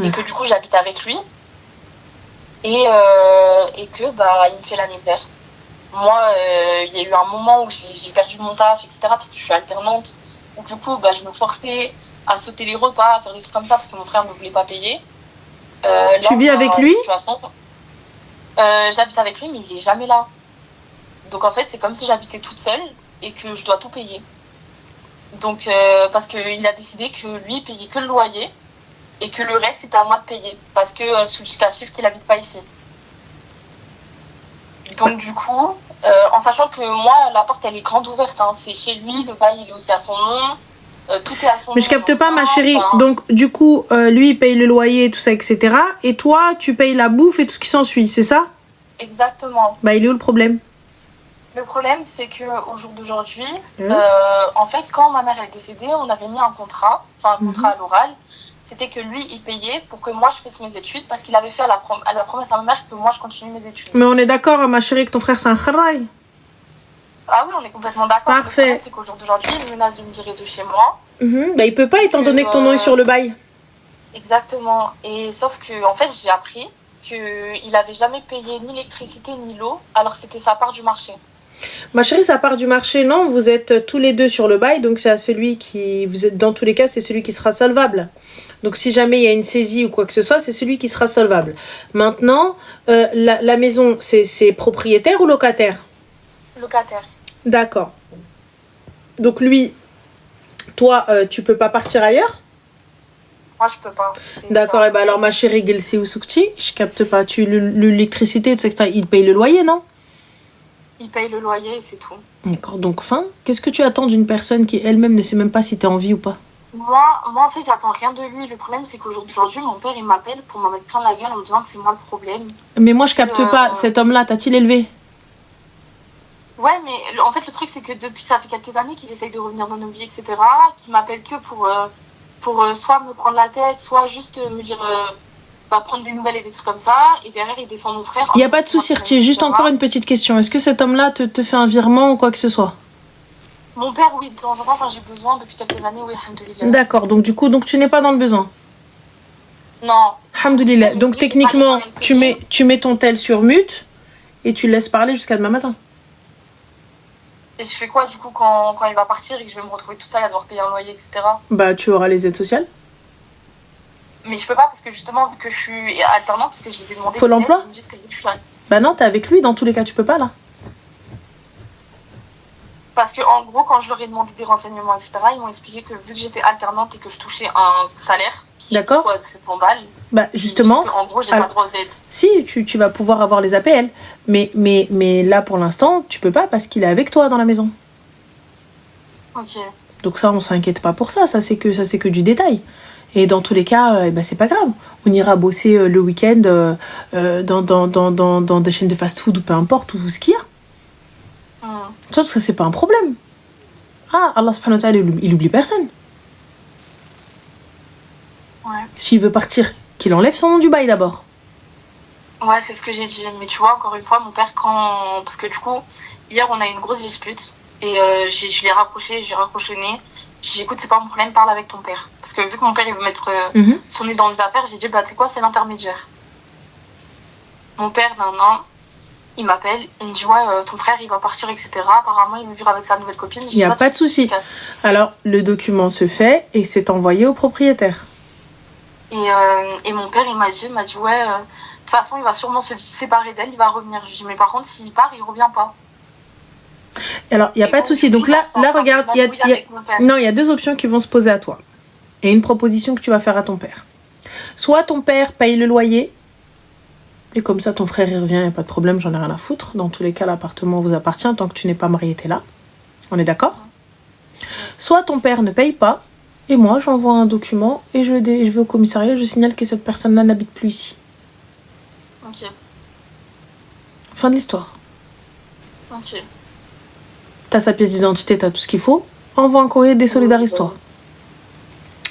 Et que du coup j'habite avec lui. Et que il me fait la misère. Moi, il y a eu un moment où j'ai perdu mon taf, etc. parce que je suis alternante. Donc du coup, je me forçais à sauter les repas, à faire des trucs comme ça parce que mon frère ne voulait pas payer. Tu vis avec lui? J'habite avec lui, mais il est jamais là. Donc en fait, c'est comme si j'habitais toute seule et que je dois tout payer. Donc parce qu'il a décidé que lui il payait que le loyer et que le reste c'était à moi de payer parce que sous justificatif qu'il habite pas ici. Donc du coup, en sachant que moi la porte elle est grande ouverte, hein, c'est chez lui, le bail il est aussi à son nom. Tout est à son nom. Mais je capte pas, ma chérie. Enfin, Donc, du coup, lui, il paye le loyer, tout ça, etc. Et toi, tu payes la bouffe et tout ce qui s'ensuit, c'est ça? exactement. Bah, il est où le problème? Le problème, c'est que au jour d'aujourd'hui, en fait, quand ma mère elle est décédée, on avait mis un contrat à l'oral. c'était que lui, il payait pour que moi, je fasse mes études parce qu'il avait fait la promesse à ma mère que moi, je continue mes études. Mais on est d'accord, ma chérie, que ton frère, c'est un kharraï. Ah oui, on est complètement d'accord. Parfait. Le problème, c'est qu'au jour d'aujourd'hui, il menace de me virer de chez moi. Bah, il peut pas, étant donné que ton nom est sur le bail. Exactement. Et sauf que, en fait, j'ai appris qu'il avait jamais payé ni l'électricité ni l'eau, alors que c'était sa part du marché. Ma chérie, ça part du marché, non? Vous êtes tous les deux sur le bail, donc c'est à celui qui... Vous êtes, dans tous les cas, c'est celui qui sera solvable. Donc si jamais il y a une saisie ou quoi que ce soit, c'est celui qui sera solvable. Maintenant, la maison, c'est propriétaire ou locataire? Locataire. D'accord. Donc lui, toi, tu peux pas partir ailleurs? Moi, je peux pas. D'accord, et ben alors ma chérie, Gelsi ou Soukti, je capte pas. L'électricité, tout ça, il paye le loyer, non? Il paye le loyer et c'est tout. D'accord, donc fin. Qu'est-ce que tu attends d'une personne qui elle-même ne sait même pas si t'es en vie ou pas? Moi, en fait, j'attends rien de lui. Le problème, c'est qu'aujourd'hui, mon père, il m'appelle pour m'en mettre plein la gueule en me disant que c'est moi le problème. Mais moi, je capte pas. Cet homme-là, t'as-t-il élevé? Ouais, mais en fait, le truc, c'est que depuis, ça fait quelques années qu'il essaye de revenir dans nos vies, etc. Qu'il m'appelle que pour soit me prendre la tête, soit juste me dire... prendre des nouvelles et des trucs comme ça, et derrière il défend mon frère. Il n'y a pas de souci, Rti. Juste encore une petite question. Est-ce que cet homme-là te fait un virement ou quoi que ce soit? Mon père, oui, de temps en temps, quand j'ai besoin, depuis quelques années, oui, alhamdoulilah. D'accord, donc du coup, tu n'es pas dans le besoin? Non. Alhamdoulilah. Donc techniquement, tu mets ton tel sur mute et tu le laisses parler jusqu'à demain matin. Et je fais quoi, du coup, quand il va partir et que je vais me retrouver toute seule à devoir payer un loyer, etc. Bah, tu auras les aides sociales. Mais je peux pas parce que justement, vu que je suis alternante, parce que je les ai demandé... Pôle emploi? Ils me disent que je suis là. Bah non, t'es avec lui, dans tous les cas, tu peux pas, là. Parce que en gros, quand je leur ai demandé des renseignements, etc., ils m'ont expliqué que vu que j'étais alternante et que je touchais un salaire qui est quoi, 700 balles... Bah justement... En gros, j'ai pas droit aux aides. Si, tu vas pouvoir avoir les APL. Mais là, pour l'instant, tu peux pas parce qu'il est avec toi dans la maison. Ok. Donc ça, on s'inquiète pas pour ça. Ça, c'est que du détail. Et dans tous les cas, c'est pas grave. On ira bosser le week-end dans des chaînes de fast-food ou peu importe, ou ce qu'il y a. Ça, c'est pas un problème. Ah, Allah subhanahu wa ta'ala, il oublie personne. Ouais. S'il veut partir, qu'il enlève son nom du bail d'abord. Ouais, c'est ce que j'ai dit. Mais tu vois, encore une fois, mon père, parce que du coup, hier, on a eu une grosse dispute. Et je l'ai rapproché, j'ai raccrochonné. J'ai dit, écoute, c'est pas mon problème, parle avec ton père. Parce que vu que mon père, il veut mettre son nez dans les affaires, j'ai dit, tu sais quoi, c'est l'intermédiaire. Mon père, d'un an, il m'appelle, il me dit, ouais, ton frère, il va partir, etc. Apparemment, il veut vivre avec sa nouvelle copine. Il n'y a pas de souci. Alors, le document se fait et c'est envoyé au propriétaire. Et mon père, il m'a dit, ouais, de toute façon, il va sûrement se séparer d'elle, il va revenir. Je dis, mais par contre, s'il part, il revient pas. Alors, il n'y a pas de souci. Donc là regarde, il y a deux options qui vont se poser à toi. Et une proposition que tu vas faire à ton père. Soit ton père paye le loyer, et comme ça, ton frère, il revient, il n'y a pas de problème, j'en ai rien à foutre. Dans tous les cas, l'appartement vous appartient, tant que tu n'es pas marié, t'es là. On est d'accord? Soit ton père ne paye pas, et moi, j'envoie un document, et je vais au commissariat, je signale que cette personne-là n'habite plus ici. Ok. Fin de l'histoire. Ok. T'as sa pièce d'identité, t'as tout ce qu'il faut. Envoie un courrier, désolidarise-toi.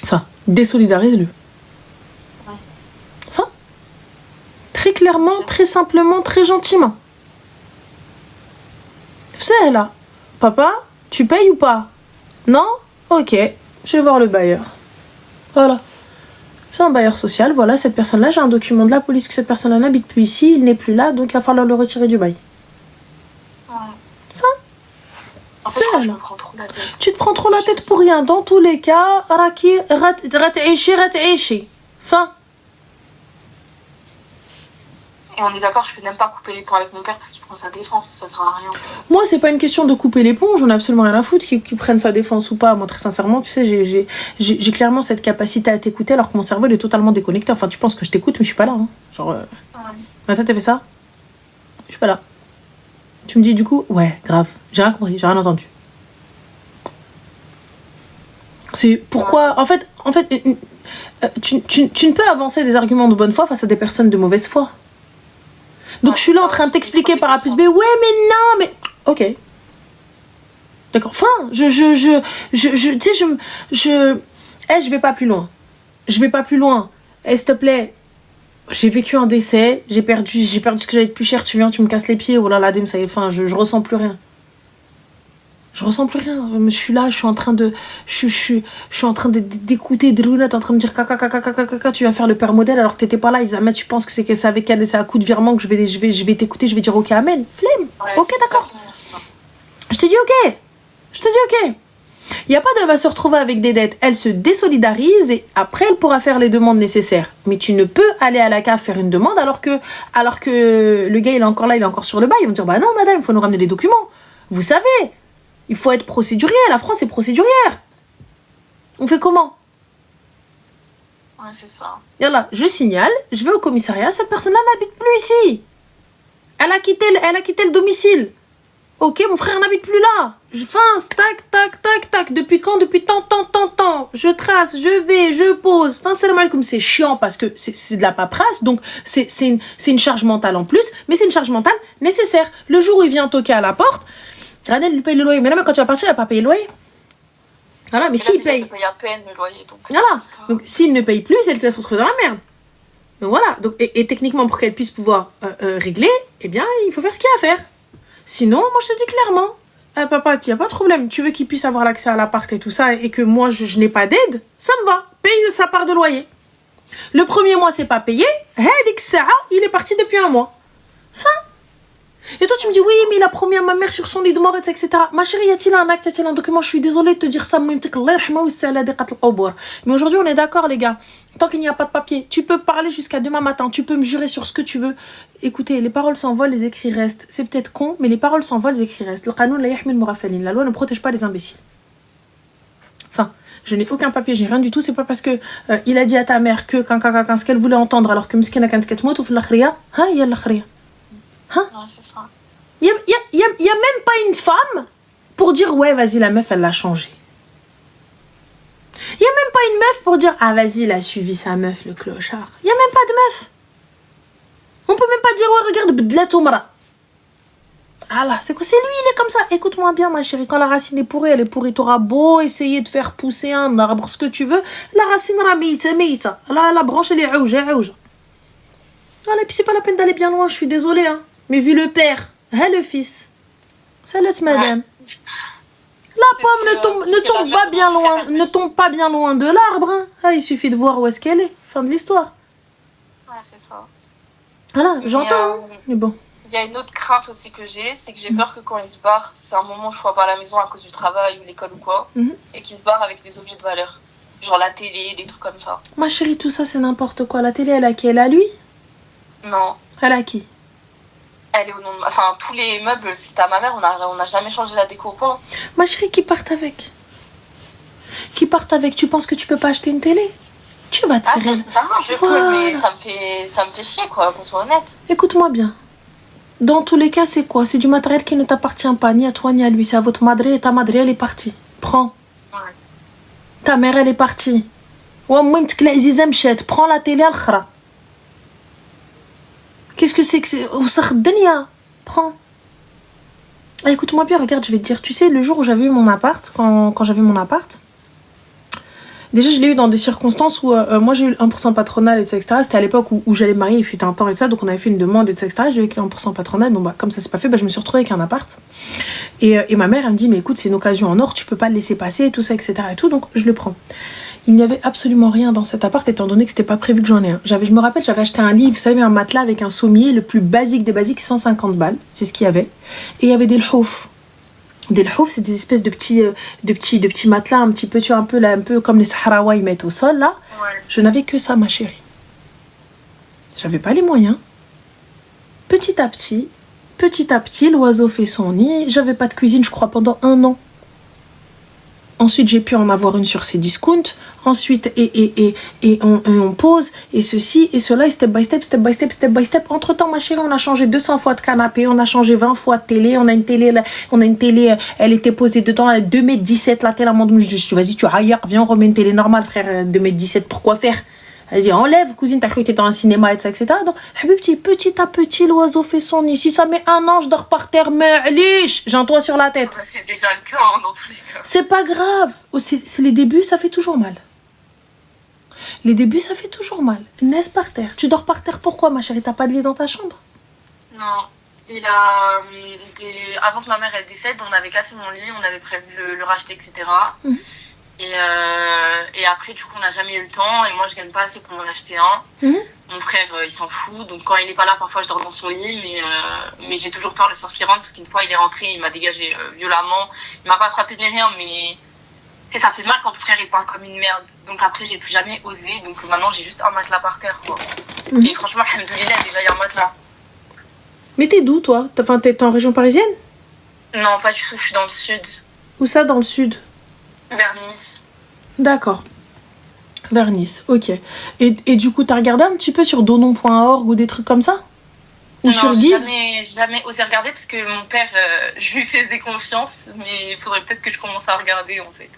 Enfin, désolidarise-le. Ouais. Enfin, très clairement, très simplement, très gentiment. C'est là. Papa, tu payes ou pas? Non? Ok, je vais voir le bailleur. Voilà. C'est un bailleur social. Voilà, cette personne-là, j'ai un document de la police que cette personne-là n'habite plus ici, il n'est plus là, donc il va falloir le retirer du bail. En fait, je me prends trop la tête. Tu te prends trop la tête pour rien. Dans tous les cas, Raki, rateishi. Fin. Et on est d'accord, je peux même pas couper les ponts avec mon père parce qu'il prend sa défense, ça sert à rien. Moi, c'est pas une question de couper les ponts, j'en ai absolument rien à foutre qu'il prenne sa défense ou pas. Moi, très sincèrement, tu sais, j'ai clairement cette capacité à t'écouter alors que mon cerveau il est totalement déconnecté. Enfin, tu penses que je t'écoute, mais je suis pas là. Hein. Genre, maintenant, t'as fait ça? Je suis pas là. Tu me dis du coup, ouais, grave, j'ai rien compris, j'ai rien entendu. C'est pourquoi, en fait, tu ne peux avancer des arguments de bonne foi face à des personnes de mauvaise foi. Donc je suis là en train de t'expliquer par A plus B, ouais, mais non, mais ok. D'accord. Enfin, tu sais, je vais pas plus loin. je vais pas plus loin. Eh, s'il te plaît, j'ai vécu un décès, j'ai perdu ce que j'avais de plus cher, tu viens, tu me casses les pieds, oh là là, ça y est, enfin, je ressens plus rien. Je ressens plus rien. Je suis là, je suis en train d'écouter Drouna, t'es en train de me dire caca, tu vas faire le père modèle alors que t'étais pas là. Ils disent, tu penses que c'est avec elle, c'est à coup de virement que je vais t'écouter, je vais dire ok, amen. Flemme. Ouais, ok, d'accord. Je te dis ok. Il n'y a pas de va se retrouver avec des dettes. Elle se désolidarise et après elle pourra faire les demandes nécessaires. Mais tu ne peux aller à la CAF faire une demande alors que le gars il est encore là, il est encore sur le bail. Ils vont dire bah non madame, il faut nous ramener les documents. Vous savez. Il faut être procédurier. La France est procédurière. On fait comment? Ouais, c'est ça. Yallah, je signale, je vais au commissariat. Cette personne-là n'habite plus ici. Elle a quitté le domicile. Ok, mon frère n'habite plus là. Je fince, tac. Depuis quand? Depuis tant. Je trace, je vais, je pose. Enfin, c'est normal comme c'est chiant parce que c'est de la paperasse. Donc, c'est une charge mentale en plus. Mais c'est une charge mentale nécessaire. Le jour où il vient toquer à la porte, Radel lui paye le loyer. Mais là, quand tu vas partir, il va pas payer le loyer. Voilà, mais s'il paye. Il paye à peine le loyer. Donc, s'il ne paye plus, c'est elle qui va se retrouver dans la merde. Donc voilà. Donc, et techniquement, pour qu'elle puisse pouvoir régler, eh bien, il faut faire ce qu'il y a à faire. Sinon, moi, je te dis clairement, papa, il n'y a pas de problème. Tu veux qu'il puisse avoir l'accès à l'appart et tout ça, et que moi, je n'ai pas d'aide, ça me va. Paye sa part de loyer. Le premier mois, c'est pas payé. Il est parti depuis un mois. Fin. Et toi, tu me dis, oui, mais il a promis à ma mère sur son lit de mort, etc. Ma chérie, y a-t-il un acte, y a-t-il un document? Je suis désolée de te dire ça, mais aujourd'hui, on est d'accord, les gars. Tant qu'il n'y a pas de papier, tu peux parler jusqu'à demain matin, tu peux me jurer sur ce que tu veux. Écoutez, les paroles s'envolent, les écrits restent. C'est peut-être con, mais les paroles s'envolent, les écrits restent. La loi ne protège pas les imbéciles. Enfin, je n'ai aucun papier, j'ai rien du tout. C'est pas parce que il a dit à ta mère que ce qu'elle voulait entendre, alors que miskina quand qu'elle moute ou fait l'akhriya, il y a l'akhriya. Hein? Ouais, c'est ça. Il y a même pas une femme pour dire ouais vas-y la meuf elle l'a changé. Il y a même pas une meuf pour dire ah vas-y il a suivi sa meuf le clochard. Il y a même pas de meuf. On peut même pas dire ouais regarde bdlat umra. Ah là, c'est quoi? C'est lui, il est comme ça. Écoute-moi bien ma chérie, quand la racine est pourrie, elle est pourrie. T'auras beau essayer de faire pousser un arbre, ce que tu veux, la racine meita. La branche elle est ouja. Voilà, et puis c'est pas la peine d'aller bien loin, je suis désolée hein. Mais vu le père, le fils, ça laisse madame. Ouais. La pomme ne tombe pas bien loin de l'arbre. Hein. Ah, il suffit de voir où est-ce qu'elle est. Fin de l'histoire. Ouais, c'est ça. Voilà, j'entends. Mais bon. Il y a une autre crainte aussi que j'ai, c'est que j'ai peur que quand il se barre, c'est un moment où je sois pas à la maison à cause du travail ou l'école ou quoi, et qu'il se barre avec des objets de valeur. Genre la télé, des trucs comme ça. Ma chérie, tout ça c'est n'importe quoi. La télé, elle a qui? Elle a lui? Non. Elle a qui? Elle est au nom de... Enfin, tous les meubles, c'est à ma mère, on n'a jamais changé la déco au point. Ma chérie, qui partent avec? Tu penses que tu peux pas acheter une télé? Tu vas tirer. Je peux, mais ça me fait chier, quoi, qu'on soit honnête. Écoute-moi bien. Dans tous les cas, c'est quoi? C'est du matériel qui ne t'appartient pas, ni à toi, ni à lui. C'est à votre madre et ta madre, elle est partie. Prends. Ouais. Ta mère, elle est partie. Prends la télé, al-khra. Qu'est-ce que c'est que c'est? Prends. Ah, écoute-moi bien, regarde, je vais te dire. Tu sais, le jour où j'avais eu mon appart, quand j'avais mon appart, déjà, je l'ai eu dans des circonstances où moi j'ai eu le 1% patronal, etc. C'était à l'époque où j'allais me marier, il fut un temps et ça, donc on avait fait une demande, etc. J'ai eu avec le 1% patronal, bon bah comme ça c'est pas fait, bah, je me suis retrouvée avec un appart. Et ma mère, elle me dit, mais écoute, c'est une occasion en or, tu peux pas le laisser passer, tout ça, etc. et tout, donc je le prends. Il n'y avait absolument rien dans cet appart, étant donné que c'était pas prévu que j'en ai un. Je me rappelle, j'avais acheté un lit, vous savez, un matelas avec un sommier, le plus basique des basiques, 150 balles, c'est ce qu'il y avait. Et il y avait des lhouf. Des lhouf, c'est des espèces de petits matelas, un petit peu, tu vois, un peu comme les Sahraouis ils mettent au sol, là. Ouais. Je n'avais que ça, ma chérie. J'avais pas les moyens. Petit à petit, l'oiseau fait son nid. J'avais pas de cuisine, je crois, pendant 1 an. Ensuite, j'ai pu en avoir une sur ces discounts. Ensuite, on pose, et ceci, et cela, et step by step. Entre-temps, ma chérie, on a changé 200 fois de canapé, on a changé 20 fois de télé, on a une télé, elle était posée dedans, à 2,17 m, la télé, je dis, vas-y, tu ailleurs, viens, on remet une télé normale, frère, 2,17 m, pourquoi faire? Elle dit, enlève, cousine, t'as cru que t'étais dans un cinéma, etc. Donc, petit à petit, l'oiseau fait son nid. Si ça met 1 an, je dors par terre, mais liche, j'ai un toit sur la tête. C'est déjà le cas, dans tous les cas. C'est pas grave. C'est les débuts, ça fait toujours mal. Les débuts, ça fait toujours mal. Laisse par terre. Tu dors par terre pourquoi, ma chérie? T'as pas de lit dans ta chambre? Non, il a avant que ma mère elle décède, on avait cassé mon lit, on avait prévu le racheter, etc. Mhm. Et après, du coup, on n'a jamais eu le temps. Et moi, je gagne pas assez pour m'en acheter un. Mhm. Mon frère, il s'en fout. Donc, quand il est pas là, parfois, je dors dans son lit. Mais j'ai toujours peur le soir qu'il rentre. Parce qu'une fois, il est rentré, il m'a dégagé violemment. Il m'a pas frappé ni rien, mais ça fait mal quand ton frère, il parle comme une merde. Donc, après, j'ai plus jamais osé. Donc, maintenant, j'ai juste un matelas par terre, quoi. Mhm. Et franchement, alhamdoulilah, déjà, il y a un matelas. Mais t'es d'où, toi? Enfin, t'es en région parisienne? Non, pas du tout, je suis dans le sud, Où ça, dans le sud? vers Nice. D'accord. Vers Nice, ok. Et du coup, t'as regardé un petit peu sur donon.org ou des trucs comme ça? Ou Non, sur j'ai Give? jamais osé regarder parce que mon père, je lui faisais confiance, mais il faudrait peut-être que je commence à regarder en fait.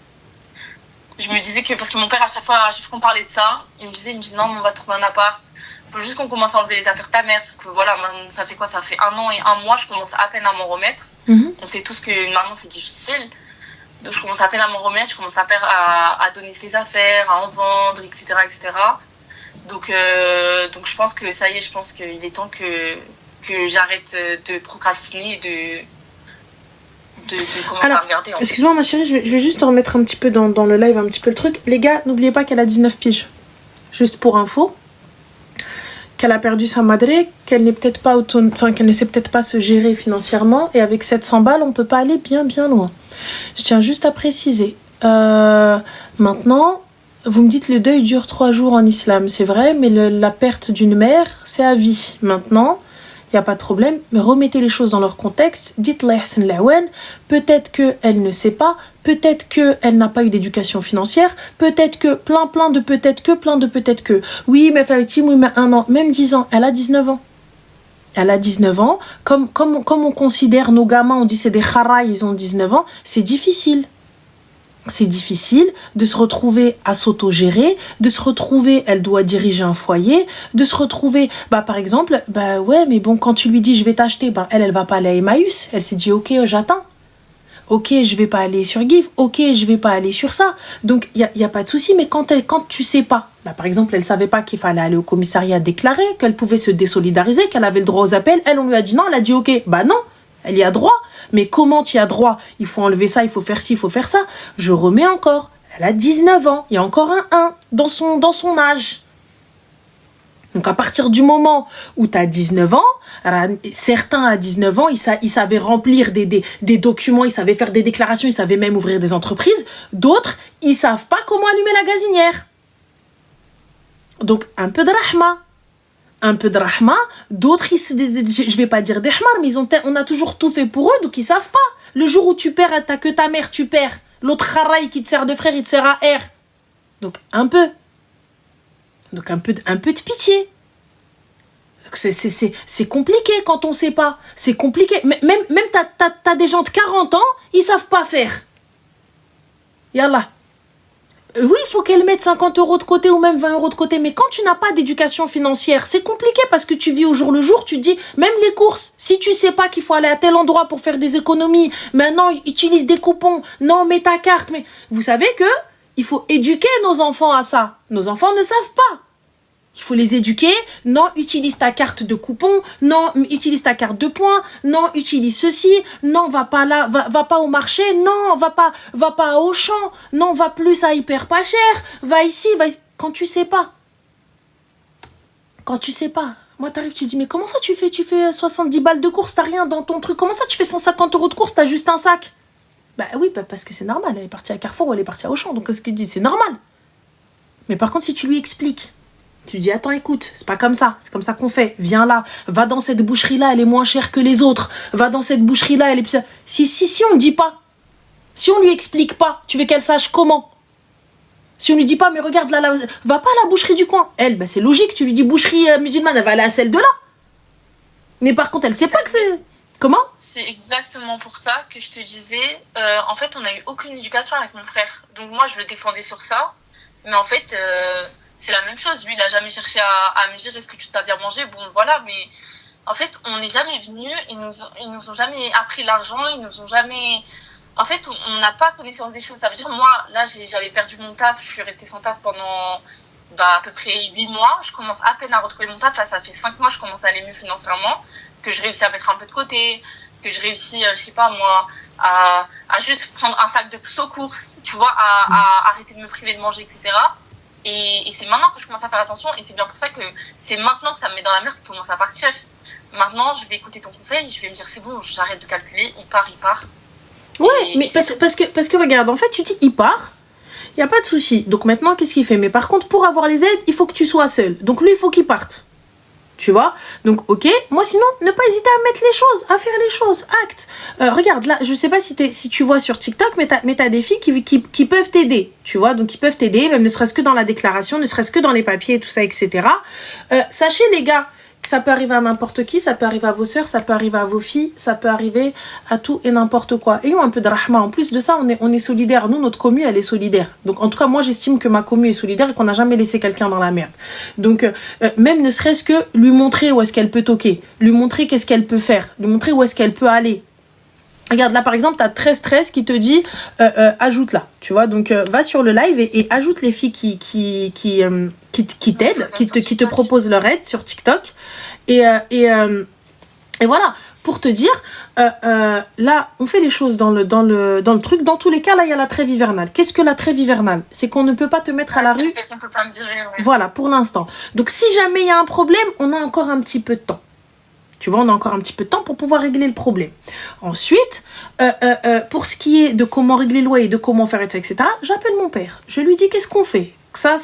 Je me disais que, parce que mon père, à chaque fois qu'on parlait de ça, il me disait non, mais on va trouver un appart. Faut juste qu'on commence à enlever les affaires de ta mère, parce que voilà, maintenant, ça fait quoi? Ça fait 1 an et 1 mois, je commence à peine à m'en remettre. Mhm. On sait tous que maintenant c'est difficile. Donc je commence à peine à m'en remettre, je commence à donner ses affaires, à en vendre, etc., etc. Donc je pense que ça y est, je pense qu'il est temps que j'arrête de procrastiner et de commencer Alors, à regarder. En fait. excuse-moi, ma chérie, je vais juste te remettre un petit peu dans le live, un petit peu le truc. Les gars, n'oubliez pas qu'elle a 19 piges. Juste pour info. Qu'elle a perdu sa madre, qu'elle n'est peut-être pas qu'elle ne sait peut-être pas se gérer financièrement. Et avec 700 balles, on peut pas aller bien, bien loin. Je tiens juste à préciser. Maintenant, vous me dites le deuil dure 3 jours en islam, c'est vrai, mais la perte d'une mère, c'est à vie. Maintenant, il n'y a pas de problème, mais remettez les choses dans leur contexte. Dites-la Hassan Lawen, peut-être qu'elle ne sait pas, peut-être qu'elle n'a pas eu d'éducation financière, peut-être que plein de peut-être que. Oui, mais Fatima, oui, mais 1 an, même 10 ans, elle a 19 ans. Elle a 19 ans, comme on considère nos gamins, on dit c'est des kharas, ils ont 19 ans, c'est difficile. C'est difficile de se retrouver à s'autogérer, de se retrouver, elle doit diriger un foyer, de se retrouver, par exemple, ouais, mais bon, quand tu lui dis je vais t'acheter, elle va pas aller à Emmaüs, elle s'est dit ok, j'attends. Ok, je vais pas aller sur Give, ok, je vais pas aller sur ça. Donc, il y a pas de souci, mais quand tu sais pas, par exemple, elle savait pas qu'il fallait aller au commissariat déclarer, qu'elle pouvait se désolidariser, qu'elle avait le droit aux appels, on lui a dit non, elle a dit ok, non, elle y a droit. Mais comment tu y as droit? Il faut enlever ça, il faut faire ci, il faut faire ça. Je remets encore. Elle a 19 ans. Il y a encore un 1 dans son âge. Donc, à partir du moment où tu as 19 ans, certains à 19 ans, ils savaient remplir des documents, ils savaient faire des déclarations, ils savaient même ouvrir des entreprises. D'autres, ils savent pas comment allumer la gazinière. Donc, un peu de rahma. Un peu de rahma, d'autres, je vais pas dire des hmar, mais on a toujours tout fait pour eux, donc ils savent pas. Le jour où tu perds, t'as que ta mère, tu perds. L'autre haraï qui te sert de frère, il te sert à R. Donc un peu de pitié. C'est compliqué quand on sait pas. C'est compliqué. Même t'as des gens de 40 ans, ils savent pas faire. Yallah. Oui, il faut qu'elle mette 50 € de côté ou même 20 € de côté. Mais quand tu n'as pas d'éducation financière, c'est compliqué parce que tu vis au jour le jour. Tu te dis, même les courses, si tu sais pas qu'il faut aller à tel endroit pour faire des économies, maintenant, utilise des coupons. Non, mets ta carte. Mais vous savez que il faut éduquer nos enfants à ça. Nos enfants ne savent pas. Il faut les éduquer. Non, utilise ta carte de coupon. Non, utilise ta carte de points. Non, utilise ceci. Non, va pas là, va pas au marché. Non, va pas à Auchan. Non, va plus à Hyper pas cher. Va ici. Quand tu sais pas. Moi, t'arrives, tu dis, mais comment ça tu fais 70 balles de course, t'as rien dans ton truc. Comment ça tu fais 150 € de course, t'as juste un sac? Oui, parce que c'est normal. Elle est partie à Carrefour ou elle est partie à Auchan. Donc, ce qu'il dit, c'est normal. Mais par contre, si tu lui expliques, tu dis, attends, écoute, c'est pas comme ça. C'est comme ça qu'on fait. Viens là. Va dans cette boucherie-là, elle est moins chère que les autres. Va dans cette boucherie-là, elle est plus... Si on ne dit pas, si on lui explique pas, tu veux qu'elle sache comment? Si on lui dit pas, mais regarde là, va pas à la boucherie du coin. Elle, c'est logique, tu lui dis boucherie musulmane, elle va aller à celle de là. Mais par contre, elle sait pas que c'est... Comment? C'est exactement pour ça que je te disais, en fait, on n'a eu aucune éducation avec mon frère. Donc moi, je le défendais sur ça. Mais en fait... c'est la même chose. Lui, il a jamais cherché à me dire est-ce que tu t'as bien mangé. Bon, voilà, mais en fait, on n'est jamais venus. Ils nous ont jamais appris l'argent. Ils nous ont jamais. En fait, on n'a pas connaissance des choses. Ça veut dire, moi, là, j'avais perdu mon taf. Je suis restée sans taf pendant à peu près 8 mois, je commence à peine à retrouver mon taf. Là, ça fait 5 mois, je commence à aller mieux financièrement, que je réussis à mettre un peu de côté, que je réussis, je sais pas moi, à juste prendre un sac de plus aux courses, tu vois, à arrêter de me priver de manger, etc. Et c'est maintenant que je commence à faire attention, et c'est bien pour ça que c'est maintenant que ça me met dans la merde, qui commence à partir. Maintenant, je vais écouter ton conseil, je vais me dire c'est bon, j'arrête de calculer, il part. Ouais, mais parce que regarde, en fait, tu dis il part, il n'y a pas de souci. Donc maintenant, qu'est-ce qu'il fait? Mais par contre, pour avoir les aides, il faut que tu sois seul. Donc lui, il faut qu'il parte. Tu vois? Donc, ok. Moi, sinon, ne pas hésiter à mettre les choses, à faire les choses. Acte. Regarde, là, je sais pas si tu vois sur TikTok, mais t'as des filles qui peuvent t'aider. Tu vois? Donc, ils peuvent t'aider, même ne serait-ce que dans la déclaration, ne serait-ce que dans les papiers et tout ça, etc. Sachez, les gars, que ça peut arriver à n'importe qui, ça peut arriver à vos sœurs, ça peut arriver à vos filles, ça peut arriver à tout et n'importe quoi. Ayons un peu de rahma. En plus de ça, on est solidaires. Nous, notre commu, elle est solidaire. Donc, en tout cas, moi, j'estime que ma commu est solidaire et qu'on n'a jamais laissé quelqu'un dans la merde. Donc, même ne serait-ce que lui montrer où est-ce qu'elle peut toquer, lui montrer qu'est-ce qu'elle peut faire, lui montrer où est-ce qu'elle peut aller. Regarde, là, par exemple, t'as 13 qui te dit ajoute-la, tu vois. Donc, va sur le live et ajoute les filles qui t'aident, qui te proposent leur aide sur TikTok. Et voilà, pour te dire, là, on fait les choses dans le truc. Dans tous les cas, là, il y a la trêve hivernale. Qu'est-ce que la trêve hivernale? C'est qu'on ne peut pas te mettre à la rue. On peut pas me virer, ouais. Voilà, pour l'instant. Donc, si jamais il y a un problème, on a encore un petit peu de temps. Tu vois, on a encore un petit peu de temps pour pouvoir régler le problème. Ensuite, pour ce qui est de comment régler le loyer, de comment faire, etc., j'appelle mon père. Je lui dis, qu'est-ce qu'on fait? Ça.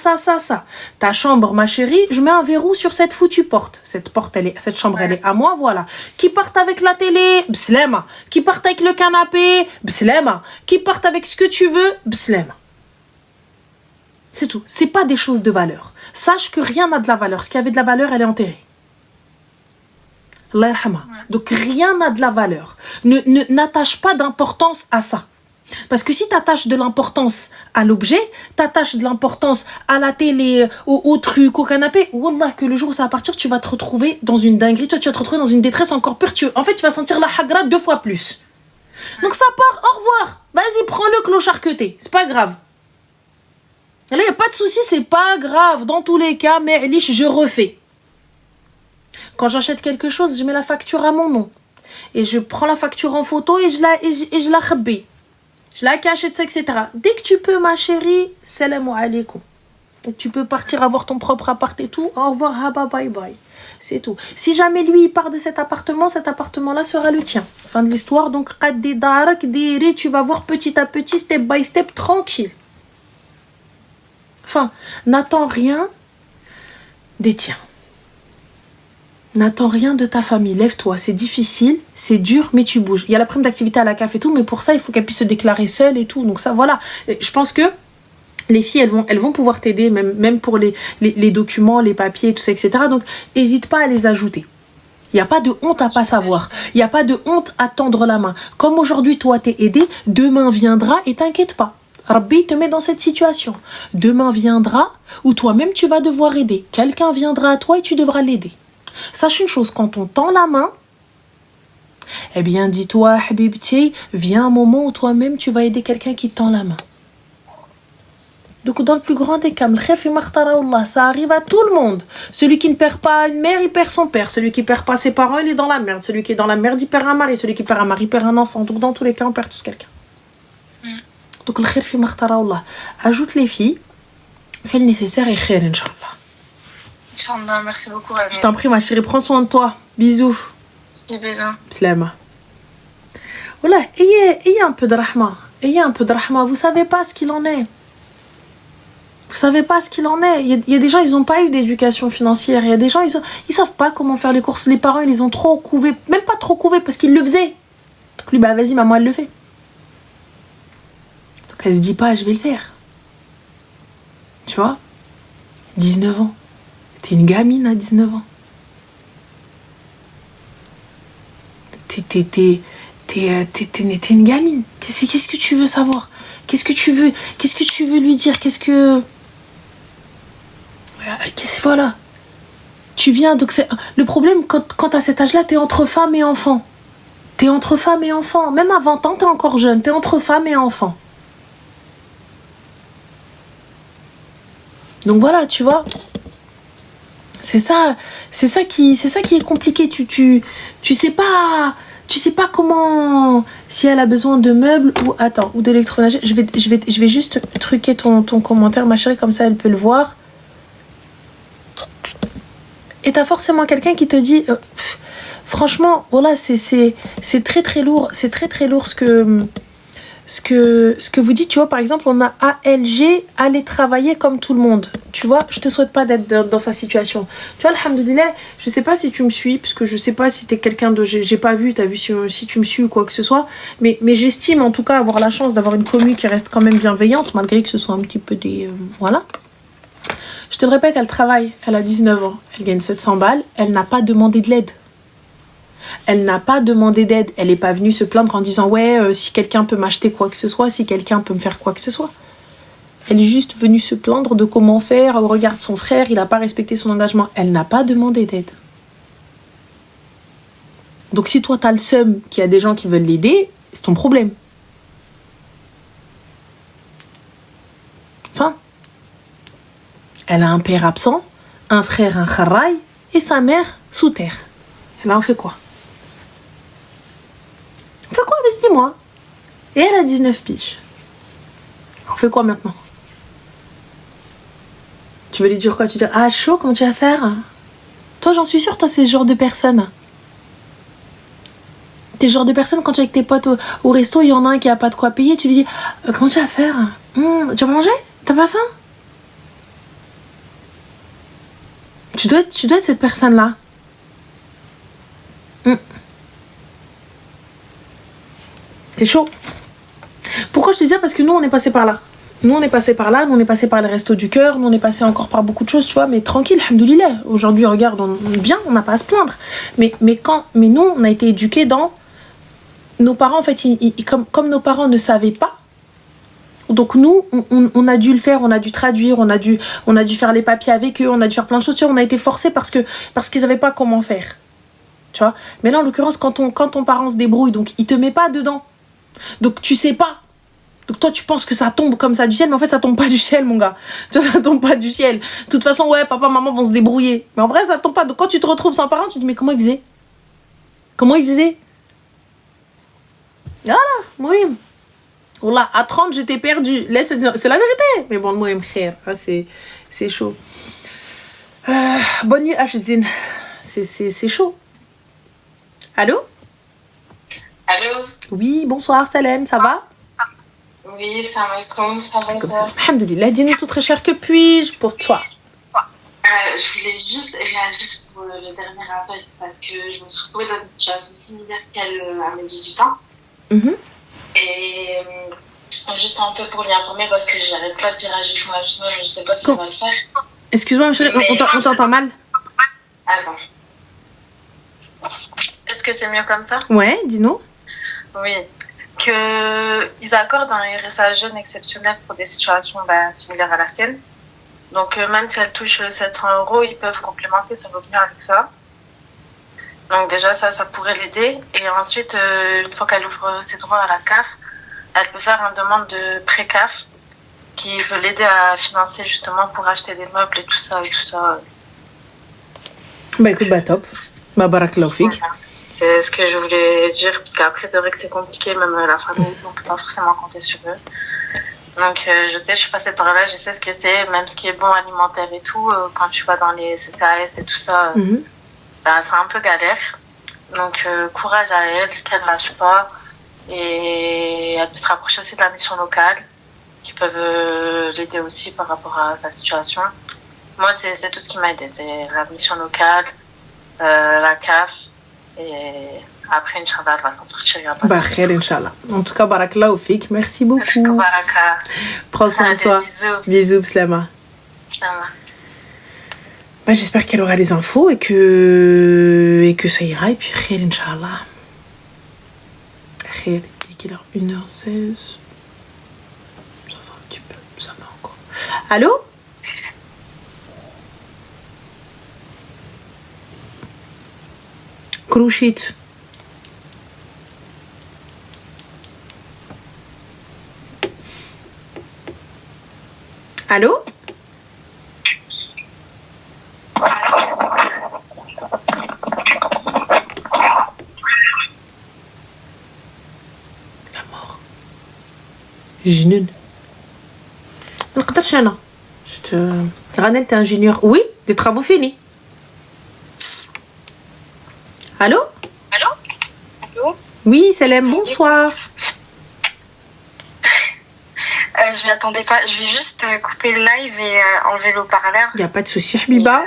Ta chambre, ma chérie, je mets un verrou sur cette foutue porte. Cette chambre, elle est à moi, voilà. Qui partent avec la télé, bslema. Qui partent avec le canapé, bslema. Qui partent avec ce que tu veux, bslema. C'est tout. C'est pas des choses de valeur. Sache que rien n'a de la valeur. Ce qui avait de la valeur, elle est enterrée. Allah yarhama. Donc rien n'a de la valeur. N'attache pas d'importance à ça. Parce que si tu attaches de l'importance à l'objet, tu attaches de l'importance à la télé, au truc, au canapé, wallah, que le jour où ça va partir, tu vas te retrouver dans une dinguerie, toi tu vas te retrouver dans une détresse encore pire. En fait, tu vas sentir la hagra 2 fois plus. Donc ça part, au revoir. Vas-y, prends-le clochard que t'es. C'est pas grave. Là, il n'y a pas de souci, c'est pas grave. Dans tous les cas, mais Elish, je refais. Quand j'achète quelque chose, je mets la facture à mon nom. Et je prends la facture en photo et je la khabbi. Je la cache, etc. Dès que tu peux, ma chérie, salam alaikum. Tu peux partir avoir ton propre appart et tout. Au revoir, haba, bye bye. C'est tout. Si jamais lui, il part de cet appartement-là sera le tien. Fin de l'histoire. Donc, tu vas voir petit à petit, step by step, tranquille. Enfin, n'attends rien des tiens. N'attends rien de ta famille, lève-toi, c'est difficile, c'est dur, mais tu bouges. Il y a la prime d'activité à la CAF et tout, mais pour ça, il faut qu'elle puisse se déclarer seule et tout. Donc ça, voilà. Et je pense que les filles, elles vont pouvoir t'aider, même pour les documents, les papiers, tout ça, etc. Donc, n'hésite pas à les ajouter. Il n'y a pas de honte à pas savoir. Il n'y a pas de honte à tendre la main. Comme aujourd'hui, toi, t'es aidé, demain viendra et t'inquiète pas. Rabbi te met dans cette situation. Demain viendra où toi-même, tu vas devoir aider. Quelqu'un viendra à toi et tu devras l'aider. Sache une chose, quand on tend la main, eh bien, dis-toi, Habibti, vient un moment où toi-même, tu vas aider quelqu'un qui tend la main. Donc, dans le plus grand des cas, ça arrive à tout le monde. Celui qui ne perd pas une mère, il perd son père. Celui qui ne perd pas ses parents, il est dans la merde. Celui qui est dans la merde, il perd un mari. Celui qui perd un mari, il perd un enfant. Donc, dans tous les cas, on perd tous quelqu'un. Donc, le khir fi makhtarallah. Ajoute les filles, fais le nécessaire et khir, Inch'Allah. Inch'Allah, merci beaucoup, Amine. Je t'en prie, ma chérie, prends soin de toi. Bisous. Des bisous. Slama. Voilà, ayez un peu de rahma. Ayez un peu de rahma. Vous savez pas ce qu'il en est. Vous savez pas ce qu'il en est. Il y a des gens, ils n'ont pas eu d'éducation financière. Il y a des gens, ils savent pas comment faire les courses. Les parents, ils les ont trop couvés. Même pas trop couvés parce qu'ils le faisaient. Donc lui, bah vas-y, maman, elle le fait. Donc elle se dit pas, je vais le faire. Tu vois 19 ans. T'es une gamine à 19 ans. T'es une gamine. Qu'est-ce que tu veux savoir? Qu'est-ce que tu veux lui dire? Voilà. Tu viens, donc c'est... Le problème, quand à cet âge-là, t'es entre femme et enfant. Même à 20 ans, t'es encore jeune. T'es entre femme et enfant. Donc voilà, tu vois. C'est ça qui est compliqué. Tu sais pas comment, si elle a besoin de meubles ou d'électroménager. Je vais juste truquer ton commentaire, ma chérie, comme ça elle peut le voir. Et t'as forcément quelqu'un qui te dit, franchement, voilà, c'est très très lourd, ce que vous dites, tu vois, par exemple, on a ALG, aller travailler comme tout le monde. Tu vois, je te souhaite pas d'être dans sa situation. Tu vois, alhamdoulilah, je sais pas si tu me suis, parce que je sais pas si t'es quelqu'un de... J'ai pas vu, t'as vu si tu me suis ou quoi que ce soit, mais j'estime en tout cas avoir la chance d'avoir une commu qui reste quand même bienveillante, malgré que ce soit un petit peu des... voilà. Je te le répète, elle travaille, elle a 19 ans, elle gagne 700 balles, elle n'a pas demandé de l'aide. Elle n'a pas demandé d'aide. Elle n'est pas venue se plaindre en disant ouais, si quelqu'un peut m'acheter quoi que ce soit, si quelqu'un peut me faire quoi que ce soit. Elle est juste venue se plaindre de comment faire. Regarde son frère, il n'a pas respecté son engagement. Elle n'a pas demandé d'aide. Donc si toi t'as le seum qu'il y a des gens qui veulent l'aider, c'est ton problème. Enfin, elle a un père absent, un frère un kharraï et sa mère sous terre. Elle en fait quoi? On fait quoi, vas-y, dis-moi. Et elle a 19 piges. On fait quoi maintenant? Tu veux lui dire quoi? Tu veux dire, ah, chaud, comment tu vas faire? Toi, j'en suis sûre, toi, c'est ce genre de personne. T'es le genre de personne, quand tu es avec tes potes au resto, il y en a un qui a pas de quoi payer, tu lui dis, comment tu vas faire? Tu vas manger? T'as pas faim? Tu dois être cette personne-là. C'est chaud. Pourquoi je te dis ça? Parce que nous, on est passé par là. Nous, on est passé par les restos du cœur, nous, on est passé encore par beaucoup de choses, tu vois, mais tranquille, alhamdoulilah. Aujourd'hui, regarde, on est bien, on n'a pas à se plaindre. Mais nous, on a été éduqués dans... Nos parents, en fait, comme nos parents ne savaient pas, donc nous, on a dû le faire, on a dû traduire, on a dû faire les papiers avec eux, on a dû faire plein de choses, tu vois, on a été forcés parce qu'ils savaient pas comment faire. Tu vois. Mais là, en l'occurrence, quand ton parent se débrouille, donc il te met pas dedans. Donc tu sais pas. Donc toi tu penses que ça tombe comme ça du ciel, mais en fait ça tombe pas du ciel, mon gars. Tu vois, ça tombe pas du ciel. De toute façon, ouais, papa, maman vont se débrouiller. Mais en vrai, ça tombe pas. Donc quand tu te retrouves sans parents, tu te dis mais comment ils faisaient? Voilà, oui. Voilà, à 30, j'étais perdue. C'est la vérité. Mais bon, moi, frère, c'est chaud. Bonne nuit, Ashzine. C'est chaud. Allô? Allô? Oui, bonsoir, Salem, ça va? Oui, salam alaikum, ça va toi? Alhamdoulilah, dis-nous tout très cher, que puis-je pour toi? Je voulais juste réagir pour le dernier appel parce que je me suis retrouvée dans une situation similaire qu'elle à mes 18 ans. Et juste un peu pour lui informer parce que j'arrête pas de dire à Gilles je sais pas si on va le faire. Excuse-moi, ma chérie, on t'entend mal. Attends. Est-ce que c'est mieux comme ça? Ouais, dis-nous. Oui. Qu'ils accordent un RSA jeune exceptionnel pour des situations similaires à la sienne. Donc, même si elle touche 700 €, ils peuvent complémenter son revenu avec ça. Donc, déjà, ça pourrait l'aider. Et ensuite, une fois qu'elle ouvre ses droits à la CAF, elle peut faire une demande de pré-CAF qui veut l'aider à financer justement pour acheter des meubles et tout ça. Bah, écoute, top. Bah, barakallahu fik. Voilà. C'est ce que je voulais dire, parce qu'après, c'est vrai que c'est compliqué, même la famille, on peut pas forcément compter sur eux. Donc, je suis passée par là, je sais ce que c'est, même ce qui est bon alimentaire et tout, quand tu vas dans les CCAS et tout ça, c'est un peu galère. Donc, courage à elle, qu'elle ne lâche pas, et elle peut se rapprocher aussi de la mission locale, qui peuvent l'aider aussi par rapport à sa situation. Moi, c'est tout ce qui m'a aidé, c'est la mission locale, la CAF, et après, Inch'Allah, elle va s'en sortir. Bah, khair, Inch'Allah. En tout cas, barakallahu fik. Merci beaucoup. Baraka. Prends soin de toi. Bisous, Slama. Bah, j'espère qu'elle aura les infos et que ça ira. Et puis, khair, Inch'Allah. Khair, il est quelle heure? 1h16. Ça va un petit peu. Ça va encore. Allô? Krouchit. Allô? جنون. ما نقدرش انا. Ranel, t'es ingénieur. Oui, des travaux finis. Allô? Allô? Oui, Salem, bonsoir. Je m'y attendais pas. Je vais juste couper le live et enlever le haut-parleur. Y a pas de souci, Habiba.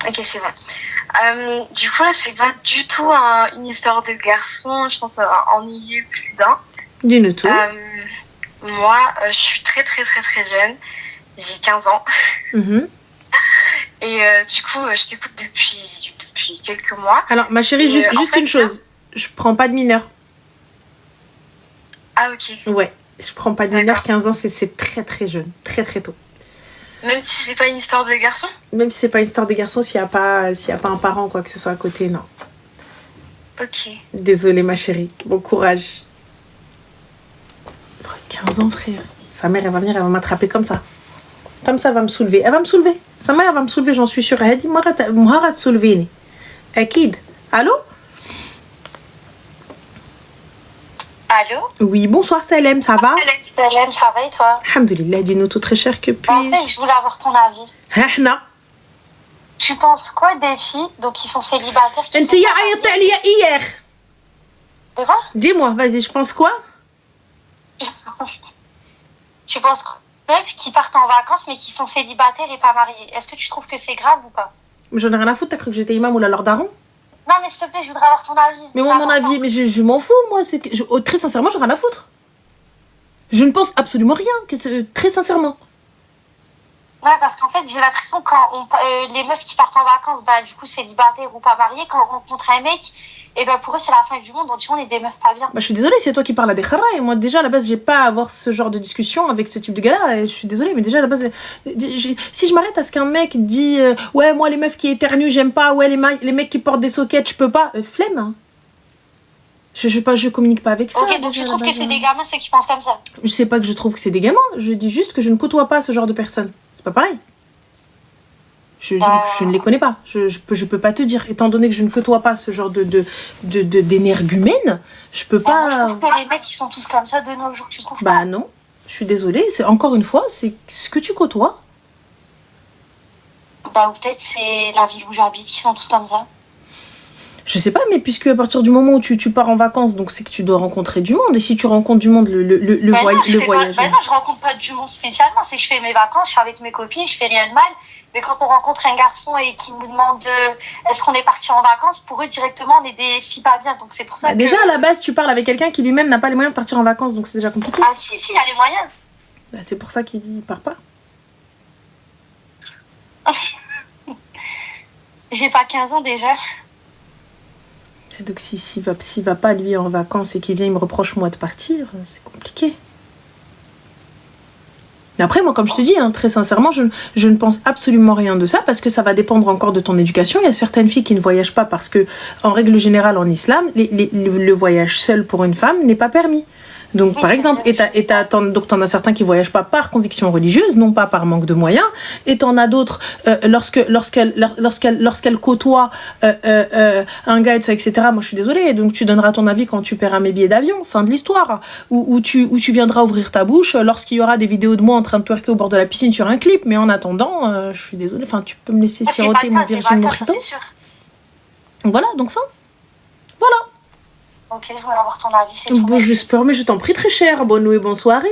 Ok, c'est bon. Du coup, là, c'est pas du tout une histoire de garçon. Je pense que ça va ennuyer plus d'un. Dis-nous tout. Moi, je suis très, très, très, très jeune. J'ai 15 ans. Et du coup, je t'écoute depuis quelques mois. Alors, ma chérie, juste une chose. Je prends pas de mineur. Ah, ok. Ouais, je prends pas de mineur. 15 ans, c'est très, très jeune. Très, très tôt. Même si c'est pas une histoire de garçon? Même si c'est pas une histoire de garçon, s'il y a pas un parent, quoi que ce soit à côté, non. Ok. Désolée, ma chérie. Bon courage. 15 ans, frère. Sa mère, elle va venir, elle va m'attraper comme ça. Comme ça, elle va me soulever. Elle va me soulever. Sa mère, elle va me soulever, j'en suis sûre. Elle dit, moi, te soulever. Akid. Allô? Allô? Oui, bonsoir, Salem, ça va? Salem, ça va et toi? Alhamdoulilah, dis-nous tout très cher que puis. En fait, je voulais avoir ton avis. Hahna. Tu penses quoi des filles donc qui sont célibataires qui انت sont يا عيطت عليا hier. De quoi? Dis-moi, vas-y, je pense quoi? Tu penses quoi des meufs qui partent en vacances mais qui sont célibataires et pas mariés? Est-ce que tu trouves que c'est grave ou pas? J'en ai rien à foutre, t'as cru que j'étais imam ou la Lord Daron? Non mais s'il te plaît, je voudrais avoir ton avis. Mais moi, mon avis, mais je m'en fous, moi. Très sincèrement, j'en ai rien à foutre. Je ne pense absolument rien, très sincèrement. Ouais, parce qu'en fait, j'ai l'impression quand les meufs qui partent en vacances, bah du coup célibataires ou pas mariés, quand on rencontre un mec, et ben pour eux c'est la fin du monde, donc on est des meufs pas bien. Bah je suis désolée, c'est toi qui parles à des kharas, et moi déjà à la base j'ai pas à avoir ce genre de discussion avec ce type de gars-là, et je suis désolée, mais déjà à la base, si je m'arrête à ce qu'un mec dit ouais moi les meufs qui éternuent j'aime pas, ouais les mecs qui portent des sockets je peux pas, flemme hein. Je communique pas avec ça. Ok, donc tu trouves que c'est des gamins ceux qui pensent comme ça? Je sais pas que je trouve que c'est des gamins, je dis juste que je ne côtoie pas ce genre de personnes. C'est pas pareil. Je ne les connais pas. Je peux pas te dire. Étant donné que je ne côtoie pas ce genre d'énergumène, je peux pas... Moi, je trouve que les mecs, ils sont tous comme ça de nos jours, tu trouves pas? Bah non. Je suis désolée. C'est, encore une fois, c'est ce que tu côtoies. Bah ou peut-être c'est la ville où j'habite qui sont tous comme ça. Je sais pas, mais puisque à partir du moment où tu pars en vacances, donc c'est que tu dois rencontrer du monde. Et si tu rencontres du monde, le voyage... Bah non, je rencontre pas du monde spécialement. C'est que je fais mes vacances, je suis avec mes copines, je fais rien de mal. Mais quand on rencontre un garçon et qu'il nous demande est-ce qu'on est parti en vacances, pour eux directement on est des filles pas bien. Donc c'est pour ça que... Déjà à la base tu parles avec quelqu'un qui lui-même n'a pas les moyens de partir en vacances, donc c'est déjà compliqué. Ah si, il y a les moyens. Bah, c'est pour ça qu'il part pas. J'ai pas 15 ans déjà. Et donc s'il va pas lui en vacances et qu'il vient il me reproche moi de partir, c'est compliqué. Après, moi, comme je te dis, hein, très sincèrement, je ne pense absolument rien de ça parce que ça va dépendre encore de ton éducation. Il y a certaines filles qui ne voyagent pas parce que, en règle générale, en islam, le voyage seul pour une femme n'est pas permis. Donc, oui, par exemple, donc t'en as certains qui voyagent pas par conviction religieuse, non pas par manque de moyens, et t'en as d'autres lorsqu'elle côtoie un gars, etc. Moi, je suis désolée. Donc, tu donneras ton avis quand tu paieras mes billets d'avion. Fin de l'histoire. Où tu viendras ouvrir ta bouche lorsqu'il y aura des vidéos de moi en train de twerker au bord de la piscine sur un clip. Mais en attendant, je suis désolée. Enfin, tu peux me laisser siroter mon Virgin Mojito. Voilà. Donc, fin. Voilà. Ok, je voulais avoir ton avis, c'est tout. Bon, j'espère, mais je t'en prie très cher. Bonne nuit, bonne soirée.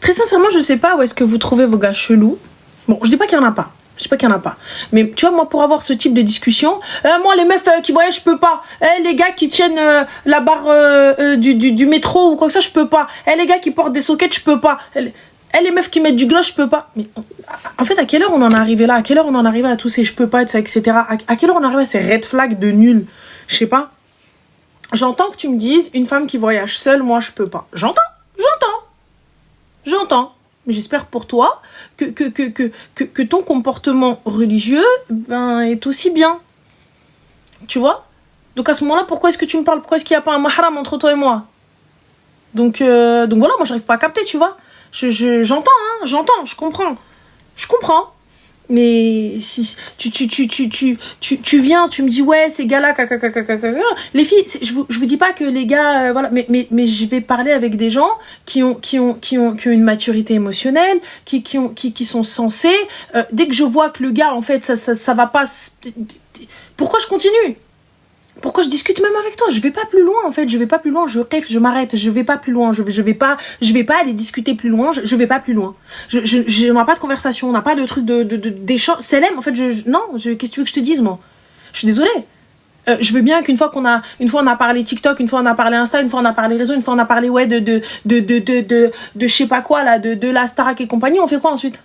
Très sincèrement, je sais pas où est-ce que vous trouvez vos gars chelous. Bon, je dis pas qu'il y en a pas. Je sais pas qu'il y en a pas. Mais tu vois, moi, pour avoir ce type de discussion, moi, les meufs qui voyagent, je peux pas. Les gars qui tiennent la barre du métro ou quoi que ça, je peux pas. Les gars qui portent des sockets, je peux pas. Les meufs qui mettent du gloss, je peux pas. Mais en fait, à quelle heure on en est arrivé là? À quelle heure on en est arrivé à tous ces je peux pas, etc. À quelle heure on est arrivé à ces red flags de nul? Je sais pas. J'entends que tu me dises, une femme qui voyage seule, moi, je peux pas. J'entends. Mais j'espère pour toi que ton comportement religieux est aussi bien. Tu vois? Donc à ce moment-là, pourquoi est-ce que tu me parles? Pourquoi est-ce qu'il n'y a pas un mahram entre toi et moi? Donc voilà, moi, j'arrive pas à capter, tu vois? J'entends, je comprends. Mais si tu viens, tu me dis ouais ces gars-là, les filles, je vous dis pas que les gars, voilà, mais je vais parler avec des gens qui ont une maturité émotionnelle, qui sont sensés. Dès que je vois que le gars en fait ça va pas, pourquoi je continue? Pourquoi je discute même avec toi? Je vais pas plus loin en fait, je vais pas plus loin, je rêve, je m'arrête, je vais pas plus loin, je vais pas aller discuter plus loin, je vais pas plus loin. On n'a pas de conversation, on n'a pas de truc d'échange. Célèbre en fait, non, qu'est-ce que tu veux que je te dise moi? Je suis désolée. Je veux bien qu'une fois on a parlé TikTok, une fois on a parlé Insta, une fois on a parlé réseau, une fois on a parlé ouais de je sais pas quoi là, de la Starac et compagnie, on fait quoi ensuite?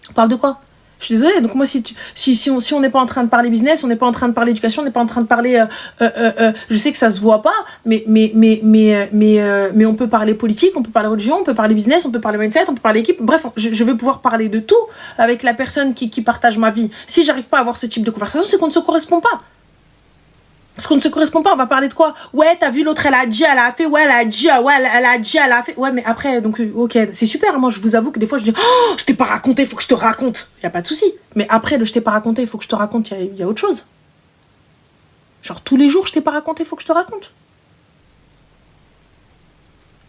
On parle de quoi? Je suis désolée. Donc moi, si on n'est pas en train de parler business, on n'est pas en train de parler éducation, on n'est pas en train de parler. Je sais que ça se voit pas, mais on peut parler politique, on peut parler religion, on peut parler business, on peut parler mindset, on peut parler équipe. Bref, je vais pouvoir parler de tout avec la personne qui partage ma vie. Si j'arrive pas à avoir ce type de conversation, c'est qu'on ne se correspond pas. Parce qu'on ne se correspond pas, on va parler de quoi? Ouais, t'as vu l'autre, elle a dit, elle a fait, ouais, elle a dit, ouais, elle a dit, elle a fait. Ouais, mais après, donc, ok, c'est super. Moi, je vous avoue que des fois, je dis, oh, je t'ai pas raconté, faut que je te raconte. Y a pas de souci. Mais après, je t'ai pas raconté, faut que je te raconte, y a autre chose. Genre, tous les jours, je t'ai pas raconté, faut que je te raconte.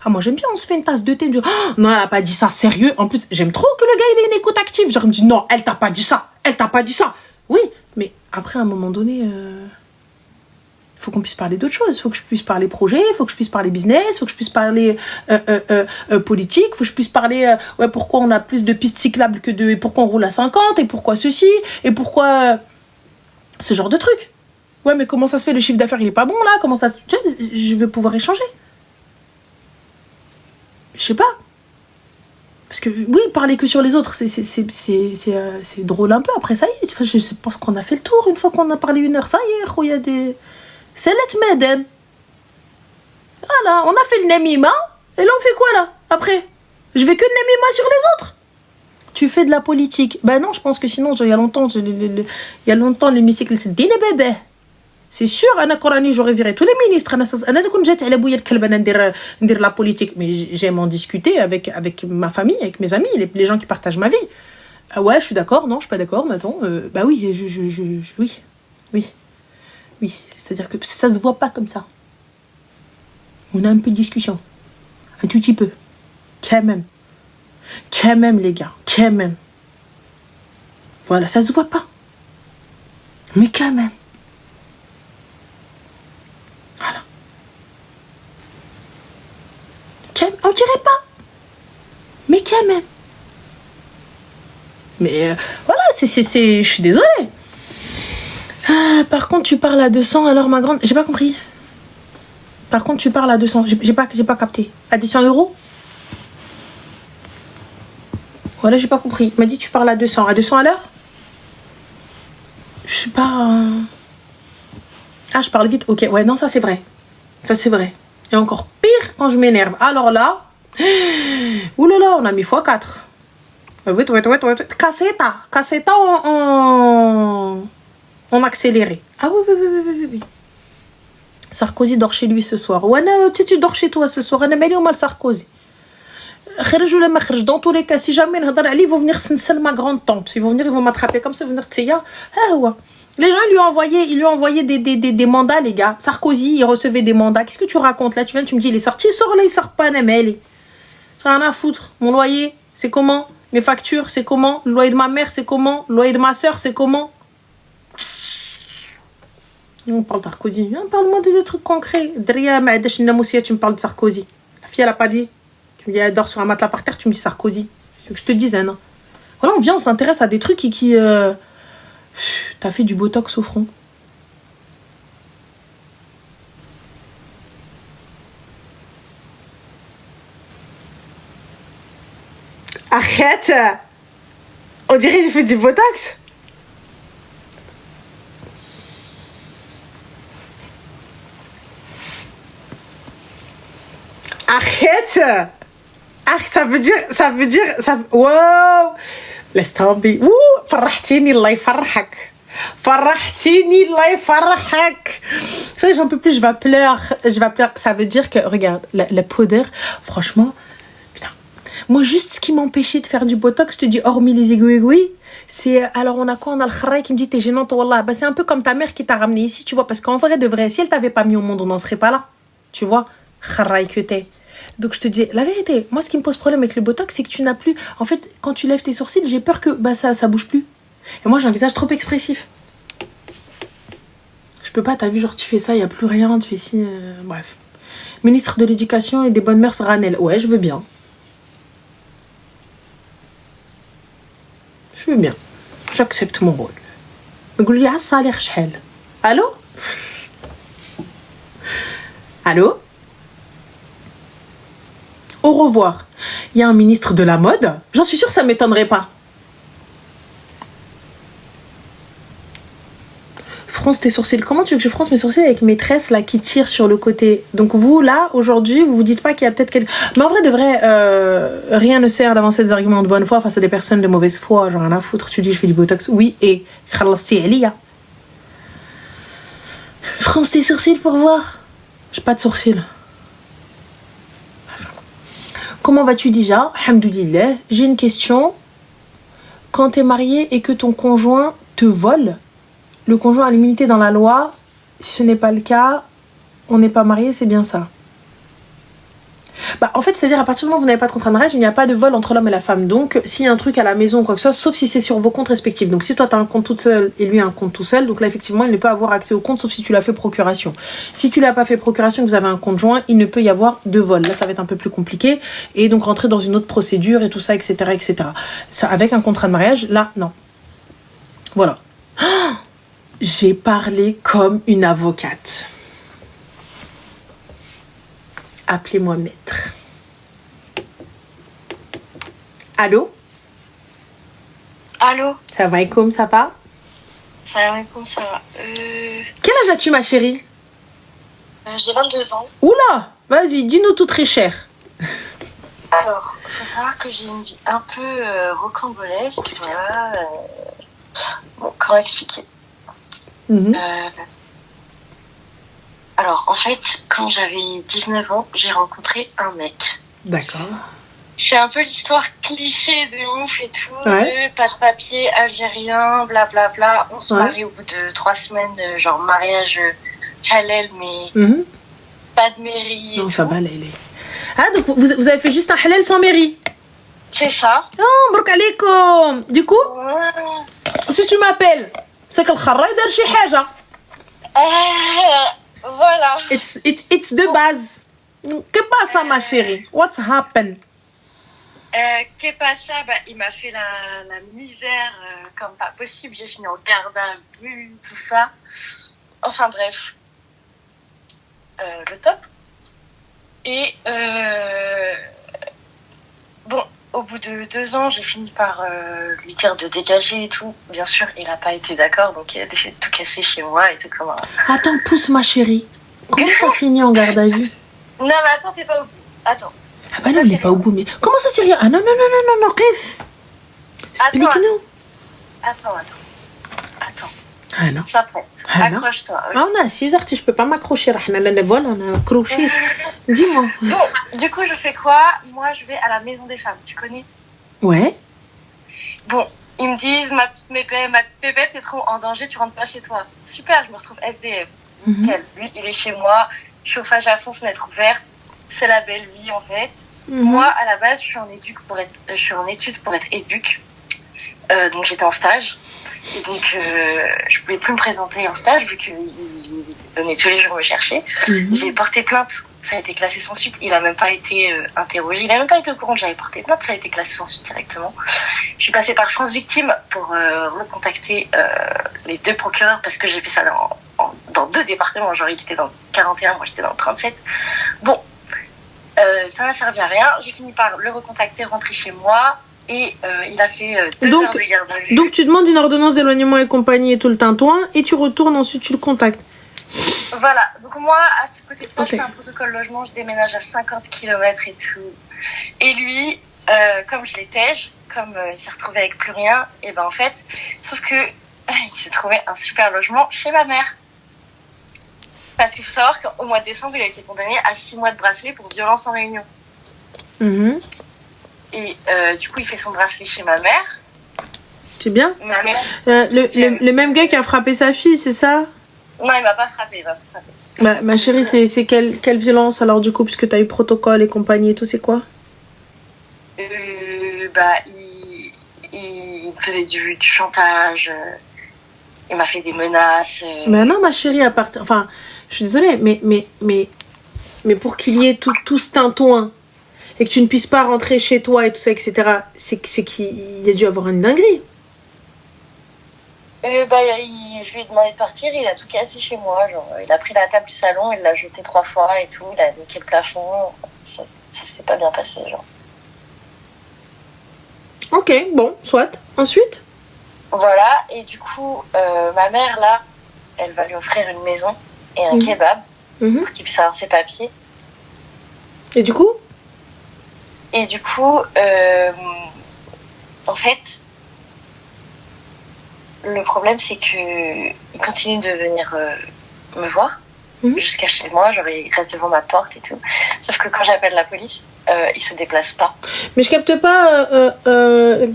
Ah, moi, j'aime bien, on se fait une tasse de thé, on dit, oh, non, elle a pas dit ça, sérieux. En plus, j'aime trop que le gars, il ait une écoute active. Genre, il me dit, non, elle t'a pas dit ça, elle t'a pas dit ça. Oui, mais après, à un moment donné, faut qu'on puisse parler d'autres choses. Faut que je puisse parler projet, faut que je puisse parler business, faut que je puisse parler politique, faut que je puisse parler ouais, pourquoi on a plus de pistes cyclables que et pourquoi on roule à 50, et pourquoi ceci, et pourquoi ce genre de trucs. Ouais, mais comment ça se fait, le chiffre d'affaires il est pas bon là? Comment ça, tu vois, je vais pouvoir échanger. Je sais pas. Parce que oui, parler que sur les autres, c'est drôle un peu. Après ça y est, enfin, je pense qu'on a fait le tour une fois qu'on a parlé 1 heure. Ça y est, il y a des c'est let madame. Voilà, on a fait le namima. Et là, on fait quoi, là, après? Je vais que le namima sur les autres. Tu fais de la politique. Ben non, je pense que sinon, il y a longtemps, l'hémicycle, c'est des bébés. C'est sûr, j'aurais viré tous les ministres. La politique. Mais j'aime en discuter avec ma famille, avec mes amis, les gens qui partagent ma vie. Ah ouais, je suis d'accord, non, je suis pas d'accord, mais attends. Bah oui, oui, c'est-à-dire que ça se voit pas comme ça. On a un peu de discussion. Un tout petit peu. Quand même, les gars. Quand même. Voilà, ça se voit pas. Mais quand même. Voilà. On dirait pas. Mais quand même. Mais voilà, je suis désolée. Ah, par contre, tu parles à 200, alors ma grande... J'ai pas compris. Par contre, tu parles à 200. J'ai pas capté. À 200 €? Voilà, j'ai pas compris. Il m'a dit tu parles à 200. À 200 à l'heure? Je suis pas... Ah, je parle vite. Ok, ouais, non, ça c'est vrai. Ça c'est vrai. Et encore pire quand je m'énerve. Alors là... Oulala, on a mis x4. Ouais. Cassetta en accéléré. Ah oui. Sarkozy dort chez lui ce soir. Ouais, tu dors chez toi ce soir. Elle est mal Sarkozy. Dans tous les cas, si jamais ils vont venir c'est ma grande tante. Ils vont m'attraper comme ça, ils vont venir Tia. Les gens lui ont envoyé des mandats, les gars. Sarkozy, il recevait des mandats. Qu'est-ce que tu racontes là? Tu me dis, il est sorti, il sort là, il sort pas, J'ai rien à foutre. Mon loyer, c'est comment? Mes factures, c'est comment? Le loyer de ma mère, c'est comment? Le loyer de ma soeur, c'est comment? On parle de Sarkozy. Parle-moi de trucs concrets. Derrière, tu me parles de Sarkozy. La fille, elle a pas dit. Tu me dis, elle dort sur un matelas par terre, tu me dis Sarkozy. C'est ce que je te disais, non? Voilà, on vient, on s'intéresse à des trucs qui t'as fait du botox au front. Arrête! On dirait que j'ai fait du botox. Arrête! Ça veut dire, wow! Laisse tomber. Ouh! فرحتيني الله يفرحك. Ça, j'en peux plus, je vais pleurer. Ça veut dire que, regarde, la poudre, franchement, putain. Moi, juste ce qui m'empêchait de faire du botox, je te dis, hormis les aiguilles, Alors, on a quoi? On a le kharraï qui me dit, t'es gênante, wallah. Bah, c'est un peu comme ta mère qui t'a ramené ici, tu vois. Parce qu'en vrai, de vrai, si elle t'avait pas mis au monde, on n'en serait pas là. Tu vois? Kharraï que t'es. Donc, je te dis, la vérité, moi, ce qui me pose problème avec le botox, c'est que tu n'as plus. En fait, quand tu lèves tes sourcils, j'ai peur que ça bouge plus. Et moi, j'ai un visage trop expressif. Je peux pas, t'as vu, genre, tu fais ça, y a plus rien, tu fais ci. Bref. Ministre de l'Éducation et des Bonnes Mœurs, Ranel. Ouais, je veux bien. Je veux bien. J'accepte mon rôle. نقول لي على الصالير شحال. Allô? Allô? Au revoir. Il y a un ministre de la mode? J'en suis sûre, ça m'étonnerait pas. Fronce tes sourcils. Comment tu veux que je fronce mes sourcils avec mes tresses là qui tirent sur le côté? Donc vous là aujourd'hui vous vous dites pas qu'il y a peut-être quelque... Mais en vrai de vrai rien ne sert d'avancer des arguments de bonne foi face à des personnes de mauvaise foi. Genre rien à foutre. Tu dis je fais du botox. Oui et khalasti Elia. Fronce tes sourcils pour voir. J'ai pas de sourcils. Comment vas-tu déjà? Alhamdoulilah. J'ai une question. Quand t'es marié et que ton conjoint te vole, le conjoint a l'immunité dans la loi. Si ce n'est pas le cas, on n'est pas marié, c'est bien ça. Bah, en fait, c'est-à-dire à partir du moment où vous n'avez pas de contrat de mariage, il n'y a pas de vol entre l'homme et la femme. Donc, s'il y a un truc à la maison ou quoi que ce soit, sauf si c'est sur vos comptes respectifs. Donc, si toi, tu as un compte toute seule et lui un compte tout seul, donc là, effectivement, il ne peut avoir accès au compte sauf si tu l'as fait procuration. Si tu l'as pas fait procuration, que vous avez un compte joint, il ne peut y avoir de vol. Là, ça va être un peu plus compliqué. Et donc, rentrer dans une autre procédure et tout ça, etc., etc. Ça, avec un contrat de mariage, là, non. Voilà. J'ai parlé comme une avocate. Appelez-moi maître. Allô? Allô? Salam alaikum, ça va? Salam alaikum, ça va. Quel âge as-tu, ma chérie? J'ai 22 ans. Oula! Vas-y, dis-nous tout très cher. Alors, il faut savoir que j'ai une vie un peu rocambolesque. Voilà. Bon, comment expliquer? Alors, en fait, quand j'avais 19 ans, j'ai rencontré un mec. D'accord. C'est un peu l'histoire cliché de ouf et tout, Ouais. de pas de papier, algérien, blablabla. On se marie au bout de 3 semaines, genre mariage halal, mais pas de mairie. Non, ça va, là, il est... Ah, donc vous avez fait juste un halal sans mairie? C'est ça. Oh, brok alaikum. Du coup, si tu m'appelles, c'est que le kharraï dar chi haja. Voilà. It's de base. Que pasa, ma chérie? What's happened? Qu'est pas ça? Bah, il m'a fait la misère comme pas possible. J'ai fini en garde à vue, tout ça. Enfin bref. Le top. Et bon, au bout de 2 ans, j'ai fini par lui dire de dégager et tout. Bien sûr, il n'a pas été d'accord, donc il a décidé de tout casser chez moi et tout comme un... Attends, pousse ma chérie. Comment t'as fini en garde à vue? Non, mais attends, t'es pas au bout. Attends. Ah bah non, il n'est pas au bout, mais... Comment ça, c'est rien? Ah non, Kif. Explique-nous. Attends. Ah non. Sois prête. Ah non. Accroche-toi. Ah, on a 6 heures, je peux pas m'accrocher. On a accroché. Dis-moi. Bon, du coup, je fais quoi? Moi, je vais à la maison des femmes. Tu connais? Ouais. Bon, ils me disent, ma petite pépette, t'es trop en danger, tu rentres pas chez toi. Super, je me retrouve SDF. Nickel. Lui, il est chez moi, chauffage à fond, fenêtre ouverte. C'est la belle vie, en fait. Moi, à la base, je suis en études pour être éduc. Donc, j'étais en stage. Et donc, je pouvais plus me présenter en stage vu qu'il venait tous les jours me chercher. J'ai porté plainte. Ça a été classé sans suite. Il a même pas été interrogé. Il a même pas été au courant que j'avais porté plainte. Ça a été classé sans suite directement. Je suis passée par France Victime pour recontacter les 2 procureurs parce que j'ai fait ça dans 2 départements. Genre, il était dans le 41, moi j'étais dans le 37. Bon, ça n'a servi à rien. J'ai fini par le recontacter, rentrer chez moi. Et il a fait 2 heures de garde à vue. Donc tu demandes une ordonnance d'éloignement et compagnie et tout le tintouin, et tu retournes, ensuite tu le contactes. Voilà, donc moi, à ce côté de ça, je fais un protocole logement, je déménage à 50 km et tout. Et lui, comme je l'étais, comme il s'est retrouvé avec plus rien, et ben en fait, sauf que il s'est trouvé un super logement chez ma mère. Parce qu'il faut savoir qu'au mois de décembre, il a été condamné à 6 mois de bracelet pour violence en réunion. Et du coup, il fait son bracelet chez ma mère. C'est bien. Ma mère... Le même gars qui a frappé sa fille, c'est ça? Non, il m'a pas frappé, il m'a pas frappé. Ma chérie, c'est quelle violence alors du coup, puisque t'as eu protocole et compagnie et tout, c'est quoi? Bah, il faisait du chantage, il m'a fait des menaces. Mais non, ma chérie, à partir... Enfin, je suis désolée, mais pour qu'il y ait tout ce tintouin et que tu ne puisses pas rentrer chez toi et tout ça, etc., c'est qu'il y a dû avoir une dinguerie. Bah, je lui ai demandé de partir, il a tout cassé chez moi. Genre, il a pris la table du salon, il l'a jetée 3 fois et tout, il a niqué le plafond. Ça s'est pas bien passé, genre. Ok, bon, soit. Ensuite? Voilà, et du coup, ma mère, là, elle va lui offrir une maison et un kebab pour qu'il puisse avoir ses papiers. Et du coup? En fait, le problème, c'est que il continue de venir me voir jusqu'à chez moi. Genre, il reste devant ma porte et tout. Sauf que quand j'appelle la police, il se déplace pas. Mais je capte pas,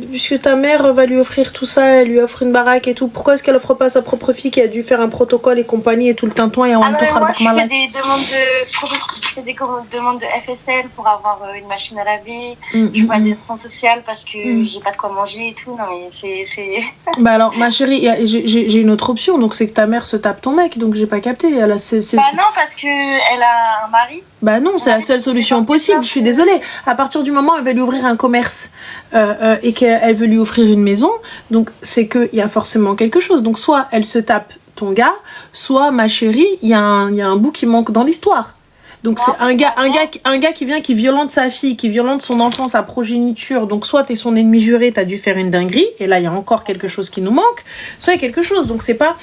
puisque ta mère va lui offrir tout ça, elle lui offre une baraque et tout, pourquoi est-ce qu'elle offre pas à sa propre fille qui a dû faire un protocole et compagnie et tout le tintouin et en même temps moi, je fais des demandes de FSL pour avoir une machine à laver. Je vois des assistants sociales parce que j'ai pas de quoi manger et tout. Non, mais c'est... Bah alors, ma chérie, j'ai une autre option, donc c'est que ta mère se tape ton mec, donc j'ai pas capté. Non, parce que elle a un mari. Bah non, c'est la seule solution possible, je suis désolée. À partir du moment où elle veut lui ouvrir un commerce et qu'elle veut lui offrir une maison, donc c'est qu'il y a forcément quelque chose. Donc soit elle se tape ton gars, soit ma chérie, il y a un bout qui manque dans l'histoire. Donc c'est un gars qui vient, qui violente sa fille, qui violente son enfant, sa progéniture. Donc soit t'es son ennemi juré, t'as dû faire une dinguerie, et là il y a encore quelque chose qui nous manque, soit il y a quelque chose. Donc c'est pas...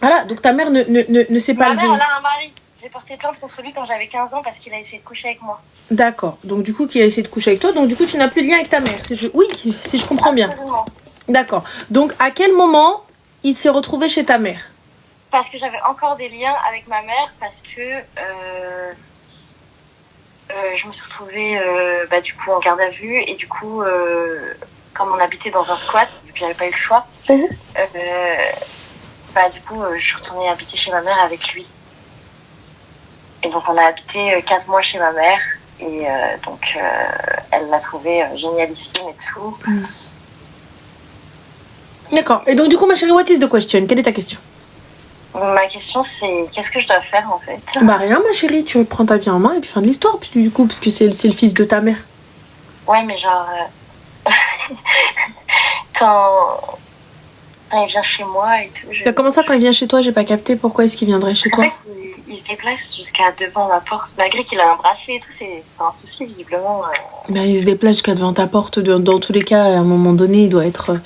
Voilà, donc ta mère ne sait pas lever. Ma mère, elle a un mari. J'ai porté plainte contre lui quand j'avais 15 ans parce qu'il a essayé de coucher avec moi. D'accord. Donc du coup, qui a essayé de coucher avec toi, donc du coup, tu n'as plus de lien avec ta mère. Oui, si je comprends bien. Absolument. D'accord. Donc à quel moment il s'est retrouvé chez ta mère? Parce que j'avais encore des liens avec ma mère, parce que je me suis retrouvée du coup en garde à vue, et du coup, comme on habitait dans un squat, vu que j'avais pas eu le choix, du coup, je suis retournée habiter chez ma mère avec lui. Et donc on a habité 4 mois chez ma mère, et elle l'a trouvé génialissime et tout. D'accord. Et donc du coup, ma chérie, what is the question? Quelle est ta question? Ma question, c'est qu'est-ce que je dois faire en fait? Bah rien, ma chérie, tu prends ta vie en main et puis fin de l'histoire, parce que c'est le fils de ta mère. Ouais, mais genre quand il vient chez moi et tout. Comment ça, quand il vient chez toi? J'ai pas capté. Pourquoi est-ce qu'il viendrait chez toi? En fait, il se déplace jusqu'à devant ma porte, malgré qu'il a un bracelet et tout. C'est pas un souci visiblement. Ben, il se déplace jusqu'à devant ta porte. Dans tous les cas, à un moment donné, il doit être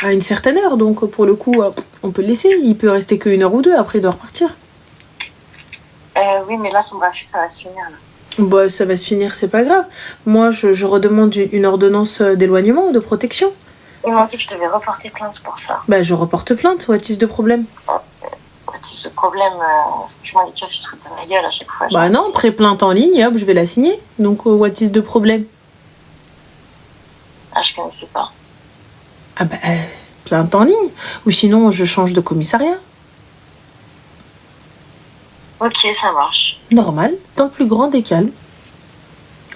à une certaine heure. Donc pour le coup, on peut le laisser. Il peut rester que 1 heure ou 2. Après, il doit repartir. Oui, mais là, son bracelet, ça va se finir là. Bah, ça va se finir, c'est pas grave. Moi, je redemande une ordonnance d'éloignement, de protection. Ils m'ont dit que je devais reporter plainte pour ça. Bah, je reporte plainte. What is the problème? What is the problème? Franchement, les keufs, ils se foutent de ma gueule à chaque fois. Bah non, pré-plainte en ligne, hop, je vais la signer. Donc, what is the problème? Ah, je connaissais pas. Ah bah, plainte en ligne. Ou sinon, je change de commissariat. Ok, ça marche. Normal, dans le plus grand des calmes.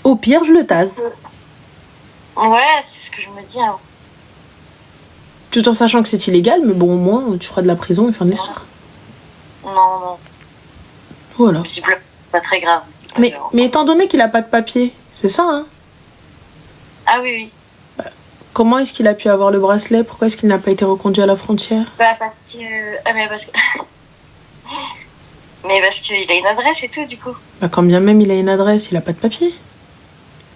Au pire, je le tase. Ouais, c'est ce que je me dis. Hein. Tout en sachant que c'est illégal, mais bon, au moins, tu feras de la prison et fin de l'histoire. Non. Voilà. Visiblement, pas très grave. Mais étant donné qu'il a pas de papier, c'est ça, hein? Ah oui. Bah, comment est-ce qu'il a pu avoir le bracelet? Pourquoi est-ce qu'il n'a pas été reconduit à la frontière? Bah parce que... mais parce qu'il a une adresse et tout, du coup. Bah quand bien même il a une adresse, il a pas de papier.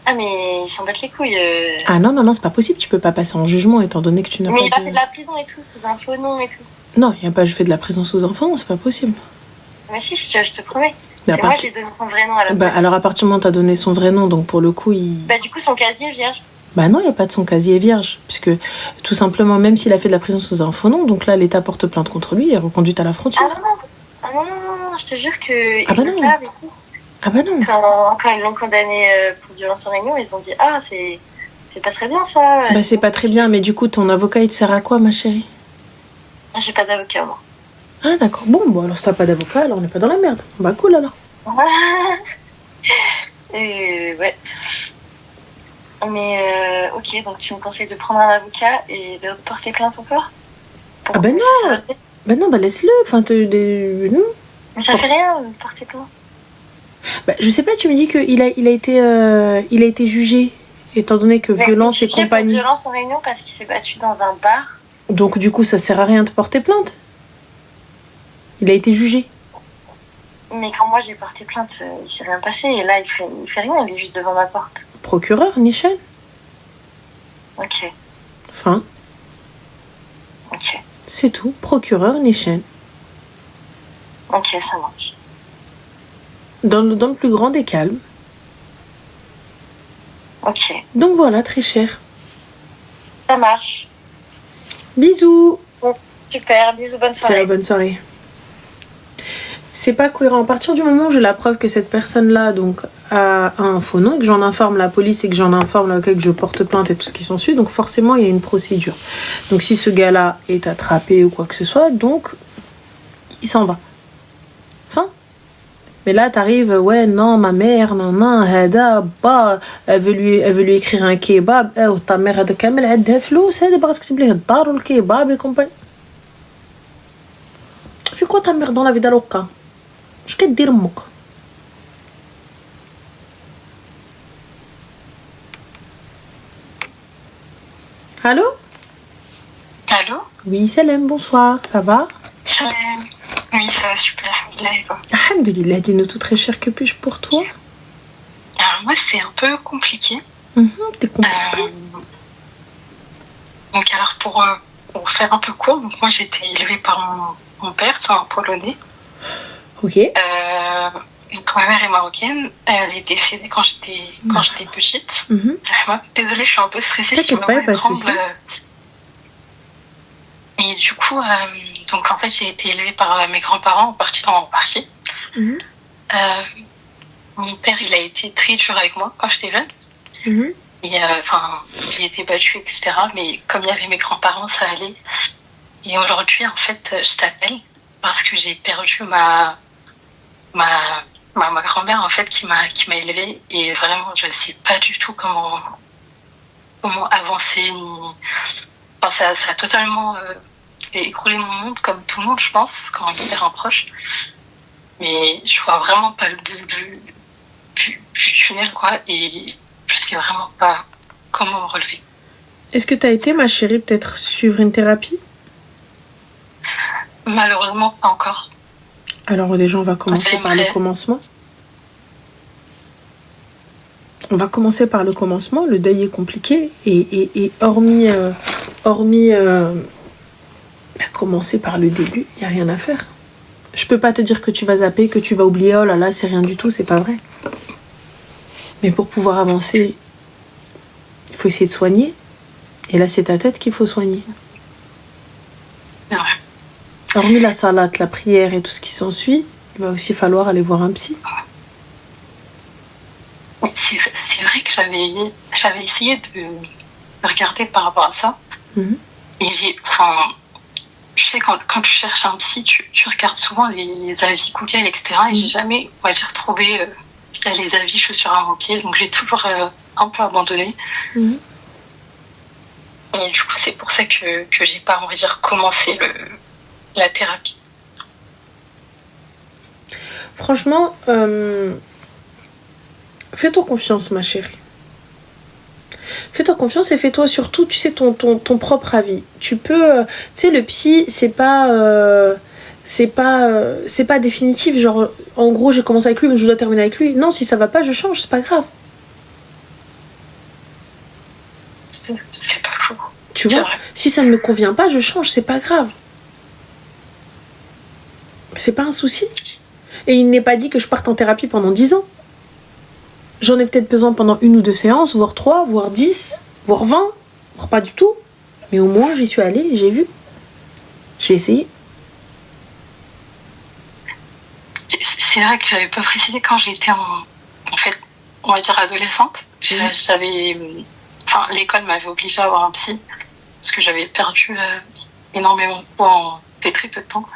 Ah mais ils s'en battent les couilles. Ah non, c'est pas possible, tu peux pas passer en jugement étant donné que tu n'as pas... Mais il a fait de la prison et tout, sous un faux nom et tout. Non, il a pas fait de la prison sous un faux nom, c'est pas possible. Mais si, je te promets. Mais moi, j'ai donné son vrai nom à la Bah alors à partir du moment où t'as donné son vrai nom, donc pour le coup, Bah du coup, son casier est vierge. Bah non, il n'y a pas de son casier vierge, puisque tout simplement, même s'il a fait de la prison sous un faux nom, donc là, l'État porte plainte contre lui et est reconduite à la frontière. Ah non, je te jure que... Ah bah non. Ah bah non. Quand ils l'ont condamné pour violence en réunion, ils ont dit ah c'est pas très bien ça. Bah c'est pas très bien, mais du coup ton avocat il te sert à quoi ma chérie? J'ai pas d'avocat moi. Ah d'accord, bon alors si t'as pas d'avocat, alors on n'est pas dans la merde. Bah cool alors. Ouais. Mais ok, donc tu me conseilles de prendre un avocat et de porter plainte encore? Ah bah non. Bah non, bah laisse-le, enfin non. Mais ça fait rien de porter plainte. Bah je sais pas, tu me dis qu'il a été jugé, étant donné que violence et compagnie. Violence en réunion parce qu'il s'est battu dans un bar. Donc du coup ça sert à rien de porter plainte. Il a été jugé. Mais quand moi j'ai porté plainte, il s'est rien passé. Et là, il fait rien, il est juste devant ma porte. Procureur, Nichel. Ok. Enfin. Ok. C'est tout. Procureur, Nichel. Ok, ça marche. Dans le plus grand des calmes. Ok. Donc voilà, très cher. Ça marche. Bisous. Super, bisous, bonne soirée. Ciao, bonne soirée. C'est pas cohérent. À partir du moment où j'ai la preuve que cette personne-là donc a un faux nom et que j'en informe la police et que j'en informe l'avocat, que je porte plainte et tout ce qui s'ensuit, donc forcément il y a une procédure. Donc si ce gars-là est attrapé ou quoi que ce soit, donc il s'en va. Fin. Mais là t'arrives, ouais non ma mère, non, hada, bah, elle veut lui écrire un kebab, ta mère hada kamel عندها فلوس هذا باغا تكتب ليه الدار والكيباب et compagnie. Fais quoi ta mère dans la vie d'Aloca? Je vais te dire moi. Allô? Allô? Oui, Salem, bonsoir, ça va? Oui, ça va super. Là et toi? Alhamdulillah, dis-nous tout très cher, que puis-je pour toi? Alors moi, c'est un peu compliqué. T'es compliqué. Donc alors, pour faire un peu court, donc moi j'ai été élevée par mon père, c'est un Polonais. Ok. Donc ma mère est marocaine, elle est décédée quand j'étais petite. Désolée, je suis un peu stressée. T'inquiète pas, pas de souci. Et du coup, donc en fait, j'ai été élevée par mes grands-parents en partie. Mon père, il a été très dur avec moi quand j'étais jeune. Et j'ai été battue, etc. Mais comme il y avait mes grands-parents, ça allait. Et aujourd'hui, en fait, je t'appelle parce que j'ai perdu ma grand-mère, en fait, qui m'a élevée. Et vraiment, je ne sais pas du tout comment avancer. Enfin, ça a totalement fait écrouler mon monde, comme tout le monde, je pense, quand on perd un proche. Mais je vois vraiment pas le bout du tunnel, quoi. Et je sais vraiment pas comment me relever. Est-ce que tu as été, ma chérie, peut-être suivre une thérapie? Malheureusement, pas encore. Alors déjà, on va commencer par le commencement. On va commencer par le commencement. Le deuil est compliqué. Et hormis commencer par le début, il n'y a rien à faire. Je peux pas te dire que tu vas zapper, que tu vas oublier, oh là là, c'est rien du tout, c'est pas vrai. Mais pour pouvoir avancer, il faut essayer de soigner. Et là, c'est ta tête qu'il faut soigner. C'est vrai. Hormis la salate, la prière et tout ce qui s'ensuit, il va aussi falloir aller voir un psy. C'est vrai que j'avais essayé de regarder par rapport à ça. Et je sais, quand tu cherches un psy, tu regardes souvent les avis Google, etc. Et j'ai jamais, on va dire, trouvé les avis chaussures à mon pied. Donc j'ai toujours un peu abandonné. Et du coup, c'est pour ça que j'ai pas, on va dire, commencé la thérapie. Franchement, fais-toi confiance, ma chérie. Fais-toi confiance et fais-toi surtout, tu sais, ton propre avis. Tu peux, tu sais, le psy, c'est pas définitif. Genre, en gros, j'ai commencé avec lui, mais je dois terminer avec lui. Non, si ça va pas, je change, c'est pas grave. C'est pas faux. Tu vois, si ça ne me convient pas, je change, c'est pas grave. C'est pas un souci. Et il n'est pas dit que je parte en thérapie pendant 10 ans. J'en ai peut-être besoin pendant 1 ou 2 séances, voire 3, voire 10, voire 20, voire pas du tout. Mais au moins, j'y suis allée et j'ai vu. J'ai essayé. c'est vrai que j'avais pas précisé quand j'étais en fait, on va dire adolescente. L'école m'avait obligée à avoir un psy parce que j'avais perdu énormément de poids en très peu de temps.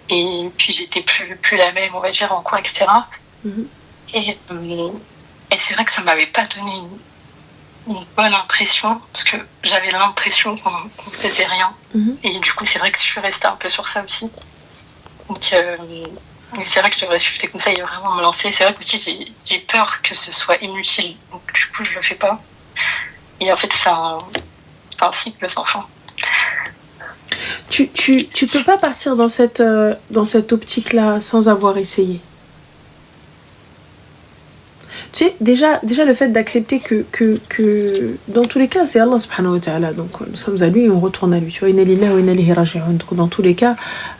Et puis j'étais plus la même, on va dire, en cours, etc. Et c'est vrai que ça m'avait pas donné une bonne impression, parce que j'avais l'impression qu'on faisait rien. Et du coup, c'est vrai que je suis restée un peu sur ça aussi. Donc, c'est vrai que je devrais suivre tes conseils et vraiment me lancer. C'est vrai que aussi, j'ai peur que ce soit inutile. Donc, du coup, je le fais pas. Et en fait, c'est un cycle sans fin. Tu peux pas partir dans cette optique-là sans avoir essayé. Tu sais, déjà le fait d'accepter que dans tous les cas, c'est Allah subhanahu wa ta'ala. Donc, nous sommes à lui et on retourne à lui. Tu vois, inna lillahi wa inna ilayhi raji'un. Donc, dans tous les cas,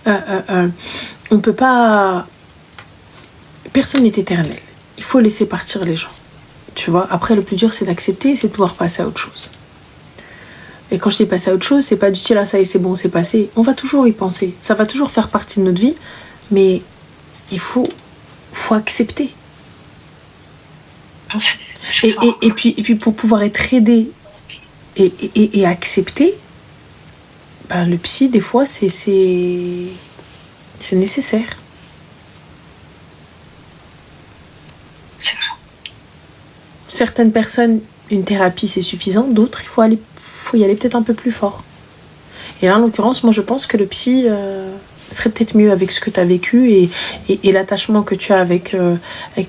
on peut pas... Personne n'est éternel. Il faut laisser partir les gens. Tu vois, après, le plus dur, c'est d'accepter et c'est de pouvoir passer à autre chose. Et quand je dis passer à autre chose, c'est pas du style, là, ça y est, c'est bon, c'est passé. On va toujours y penser. Ça va toujours faire partie de notre vie. Mais il faut accepter. Et puis pour pouvoir être aidé et accepter, ben, le psy, des fois, c'est nécessaire. C'est vrai. Certaines personnes, une thérapie, c'est suffisant. D'autres, il faut y aller peut-être un peu plus fort. Et là, en l'occurrence, moi, je pense que le psy serait peut-être mieux avec ce que tu as vécu et l'attachement que tu as avec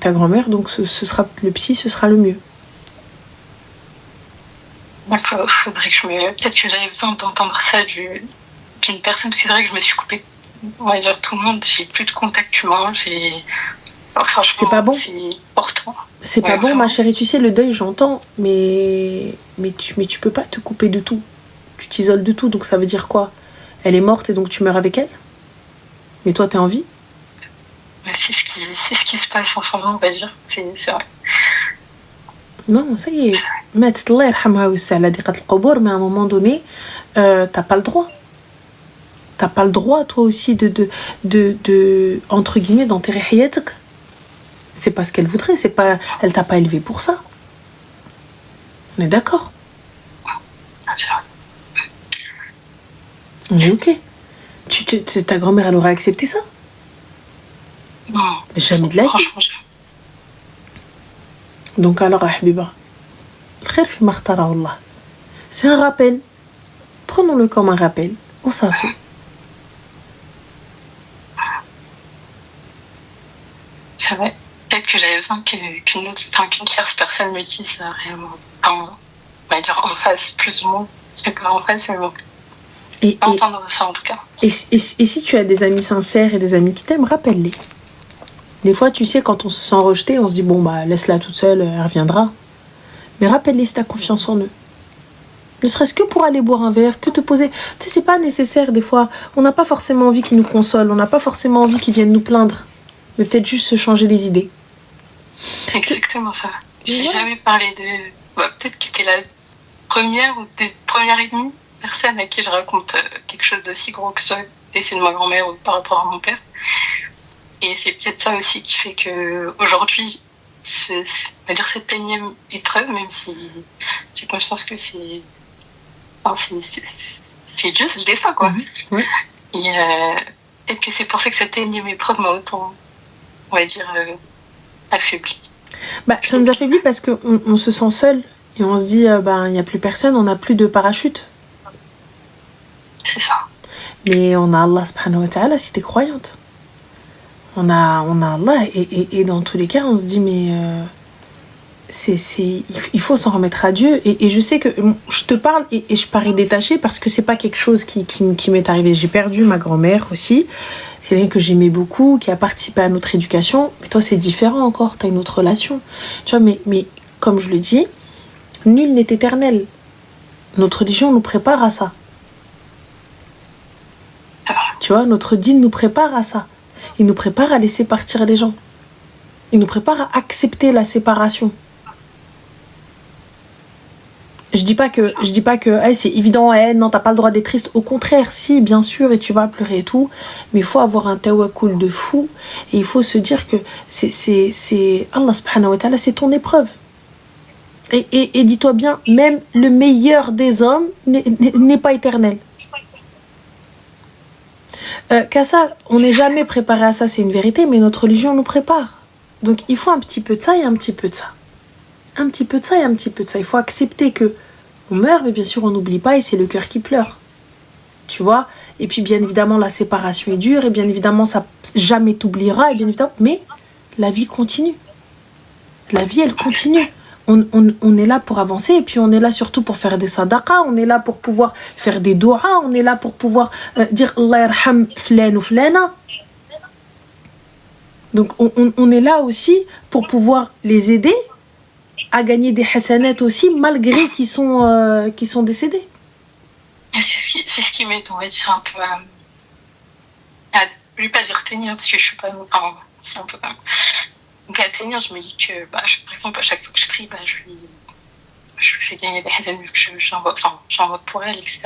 ta grand-mère. Donc, le psy, ce sera le mieux. Faudrait que peut-être que j'avais besoin d'entendre ça d'une personne, parce que c'est vrai que je me suis coupée, on va dire, tout le monde. J'ai plus de contact humain. Franchement, c'est pas bon. C'est important. C'est pas bon, ma chérie. Tu sais, le deuil, j'entends, mais tu peux pas te couper de tout. Tu t'isoles de tout, donc ça veut dire quoi? Elle est morte et donc tu meurs avec elle? Mais toi, t'es en vie? C'est ce qui se passe en ce moment, on va dire. C'est vrai. Non, ça y est. Mais à un moment donné, t'as pas le droit. T'as pas le droit, toi aussi, de entre guillemets, d'enterrer hayatek. C'est pas ce qu'elle voudrait. Elle t'a pas élevé pour ça. On est d'accord? C'est vrai. On est ok. Ta grand-mère, elle aurait accepté ça? Non. Mais jamais de la vie. Donc alors, Habiba, c'est un rappel. Prenons-le comme un rappel. On s'en fait. C'est vrai. Peut-être que j'avais besoin qu'une tierce personne me dise réellement. On va dire en face, plus ou moins. C'est pas en face, mais bon. Entendre ça en tout cas. Et si tu as des amis sincères et des amis qui t'aiment, rappelle-les. Des fois, tu sais, quand on se sent rejeté, on se dit, bon, bah, laisse-la toute seule, elle reviendra. Mais rappelle-les si t'as confiance en eux. Ne serait-ce que pour aller boire un verre, que te poser. Tu sais, c'est pas nécessaire, des fois. On n'a pas forcément envie qu'ils nous consolent, on n'a pas forcément envie qu'ils viennent nous plaindre. Mais peut-être juste se changer les idées. Exactement ça. J'ai jamais parlé de... peut-être que t'es la première ou première et demie personne à qui je raconte quelque chose d'aussi gros que ce décès de ma grand-mère ou par rapport à mon père. Et c'est peut-être ça aussi qui fait que aujourd'hui, on va dire cette énième épreuve, même si j'ai conscience que c'est juste le destin, quoi. Ouais. Et peut-être que c'est pour ça que cette énième épreuve m'a autant, on va dire, affaibli. Bah, ça nous affaiblit parce qu'on se sent seul et on se dit, il n'y a plus personne, on n'a plus de parachute. C'est ça. Mais on a Allah subhanahu wa ta'ala si t'es croyante. On a Allah et dans tous les cas, on se dit, mais il faut s'en remettre à Dieu. Et je sais que je te parle et je parais détachée parce que c'est pas quelque chose qui m'est arrivé. J'ai perdu ma grand-mère aussi. C'est quelqu'un que j'aimais beaucoup, qui a participé à notre éducation. Mais toi, c'est différent encore, t'as une autre relation. Tu vois, mais comme je le dis, nul n'est éternel. Notre religion nous prépare à ça. Tu vois, notre dîne nous prépare à ça. Il nous prépare à laisser partir les gens. Il nous prépare à accepter la séparation. Je dis pas que hey, c'est évident, hey, non, t'as pas le droit d'être triste. Au contraire, si, bien sûr, et tu vas pleurer et tout. Mais il faut avoir un tawakkul de fou. Et il faut se dire que c'est Allah subhanahu wa ta'ala, c'est ton épreuve. Et dis-toi bien, même le meilleur des hommes n'est pas éternel. Qu'à ça, on n'est jamais préparé à ça, c'est une vérité, mais notre religion nous prépare. Donc il faut un petit peu de ça et un petit peu de ça. Un petit peu de ça et un petit peu de ça. Il faut accepter que on meurt, mais bien sûr on n'oublie pas et c'est le cœur qui pleure. Tu vois? Et puis bien évidemment la séparation est dure et bien évidemment ça jamais t'oubliera et bien évidemment, mais la vie continue. La vie elle continue. On est là pour avancer et puis on est là surtout pour faire des sadaqas, on est là pour pouvoir faire des doigts, on est là pour pouvoir dire Allah yarham flan ou flana. Donc on est là aussi pour pouvoir les aider à gagner des hasanats aussi malgré qu'ils sont décédés. C'est ce qui m'aide, on va dire, un peu à ne pas dire tenir parce que je suis pas... Enfin, c'est un peu quand même... Donc à tenir, je me dis que, par exemple, à chaque fois que je prie, je fais gagner des hasanats vu que j'invoque pour elle, etc.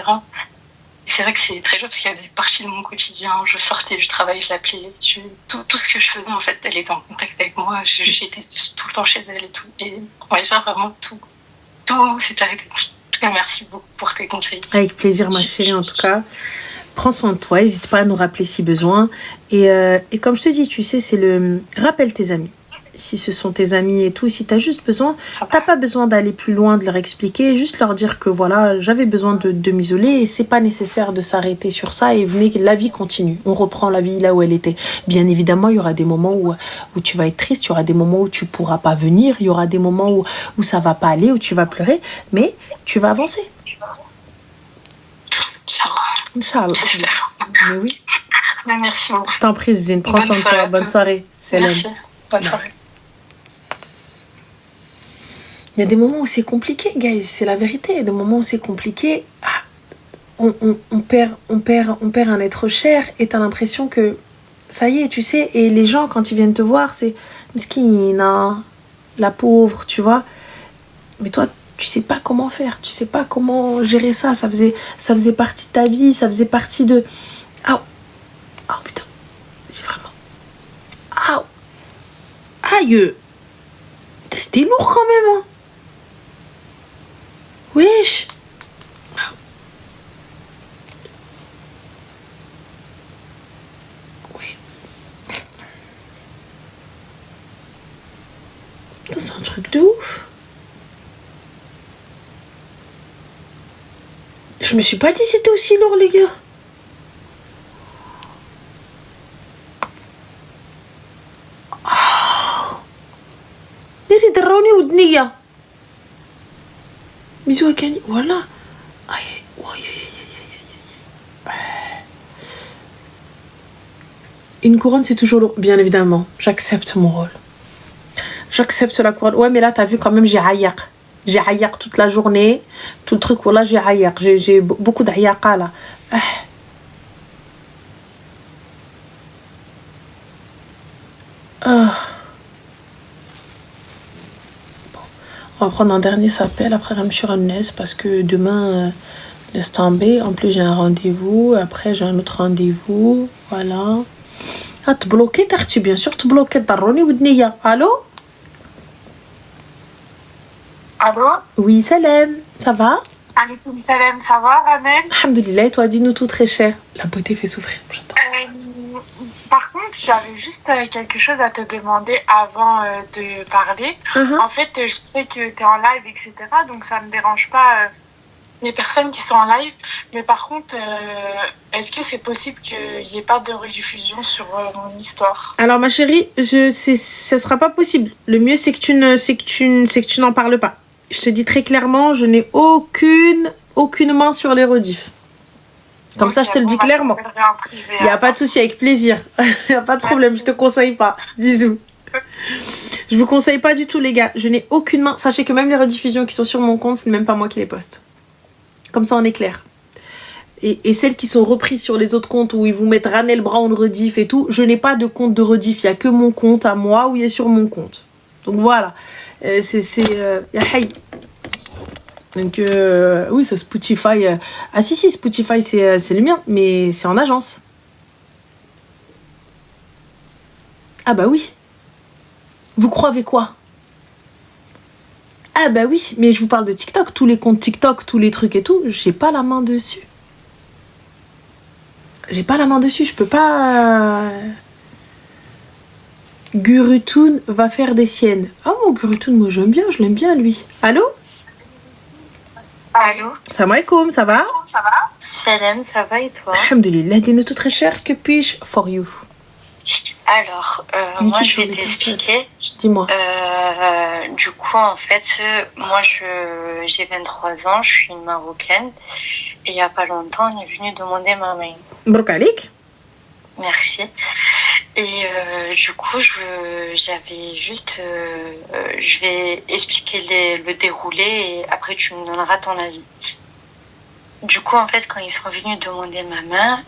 C'est vrai que c'est très dur parce qu'il y a des parties de mon quotidien. Je sortais du travail, je l'appelais. Tout ce que je faisais, en fait, elle était en contact avec moi. J'étais tout le temps chez elle et tout. Et ouais, genre vraiment tout s'est arrêté. En tout cas, merci beaucoup pour tes conseils. Avec plaisir, ma chérie, en tout cas. Prends soin de toi, n'hésite pas à nous rappeler si besoin. Et comme je te dis, tu sais, rappelle tes amis. Si ce sont tes amis et tout, si tu as juste besoin, t'as pas besoin d'aller plus loin, de leur expliquer, juste leur dire que voilà, j'avais besoin de m'isoler et c'est pas nécessaire de s'arrêter sur ça et venez, la vie continue. On reprend la vie là où elle était. Bien évidemment, il y aura des moments où tu vas être triste, il y aura des moments où tu pourras pas venir, il y aura des moments où ça va pas aller, où tu vas pleurer, mais tu vas avancer. Inch'Allah. Mais oui. Mais merci beaucoup. Je t'en prie, Zine, prends soin de toi. Bonne soirée. Merci. Bonne soirée. Il y a des moments où c'est compliqué, guys, c'est la vérité. Il y a des moments où c'est compliqué. On perd un être cher et t'as l'impression que ça y est, tu sais. Et les gens, quand ils viennent te voir, c'est Miskina, la pauvre, tu vois. Mais toi, tu sais pas comment faire, tu sais pas comment gérer ça. Ça faisait partie de ta vie, ça faisait partie de. Ah putain, j'ai vraiment. Aïe, c'était lourd quand même. Hein. Wesh. Oui. C'est un truc de ouf. Je me suis pas dit c'était aussi lourd, les gars. ديري دروني ودنيا bisous à Kanye, voilà. Une couronne, c'est toujours lourd. Bien évidemment, j'accepte mon rôle. J'accepte la couronne. Ouais, mais là, t'as vu quand même, j'ai hayak. J'ai hayak toute la journée. Tout le truc, voilà, j'ai hayak. J'ai beaucoup d'hayaka, là. On va prendre un dernier appel après Ramchir Annès parce que demain, laisse tomber. En plus, j'ai un rendez-vous. Après, j'ai un autre rendez-vous. Voilà. Ah, te bloquer, t'as bien sûr, te bloquer. Daroni ou Dnia. Allô? Allô? Oui, salam. Ça va? Alaykoum salam, ça va, Ramel? Alhamdoulilah, toi, dis-nous tout très cher. La beauté fait souffrir. J'attends. Par contre, j'avais juste quelque chose à te demander avant de parler. En fait, je sais que tu es en live, etc. Donc, ça ne me dérange pas les personnes qui sont en live. Mais par contre, est-ce que c'est possible qu'il n'y ait pas de rediffusion sur mon histoire? Alors, ma chérie, ce sera pas possible. Le mieux, c'est que tu n'en parles pas. Je te dis très clairement, je n'ai aucune main sur les rediffs. Comme ça, je te le dis clairement. Il n'y a pas de souci, avec plaisir. Il n'y a pas de problème, je te conseille pas. Bisous. Je vous conseille pas du tout, les gars. Je n'ai aucune main. Sachez que même les rediffusions qui sont sur mon compte, ce n'est même pas moi qui les poste. Comme ça, on est clair. Et celles qui sont reprises sur les autres comptes où ils vous mettent Ranel Brown rediff et tout, je n'ai pas de compte de rediff. Il n'y a que mon compte à moi où il est sur mon compte. Donc voilà. Donc, oui, ça Spotify. Ah, si, Spotify, c'est le mien, mais c'est en agence. Ah, bah oui. Vous croyez quoi? Ah, bah oui, mais je vous parle de TikTok. Tous les comptes TikTok, tous les trucs et tout, j'ai pas la main dessus. Je peux pas. Gurutoun va faire des siennes. Ah, mon Gurutoun, moi j'aime bien, je l'aime bien lui. Allô? Allô? Salam alaikum, ça va? Salam, ça va et toi? Alhamdulillah, dis-nous tout très cher, que puis-je for you? Alors, moi je vais t'expliquer. Dis-moi. Du coup, en fait, moi j'ai 23 ans, je suis une Marocaine. Et il n'y a pas longtemps, on est venu demander ma main. Brokalik? Merci. Et du coup, j'avais juste... je vais expliquer le déroulé et après tu me donneras ton avis. Du coup, en fait, quand ils sont venus demander ma main,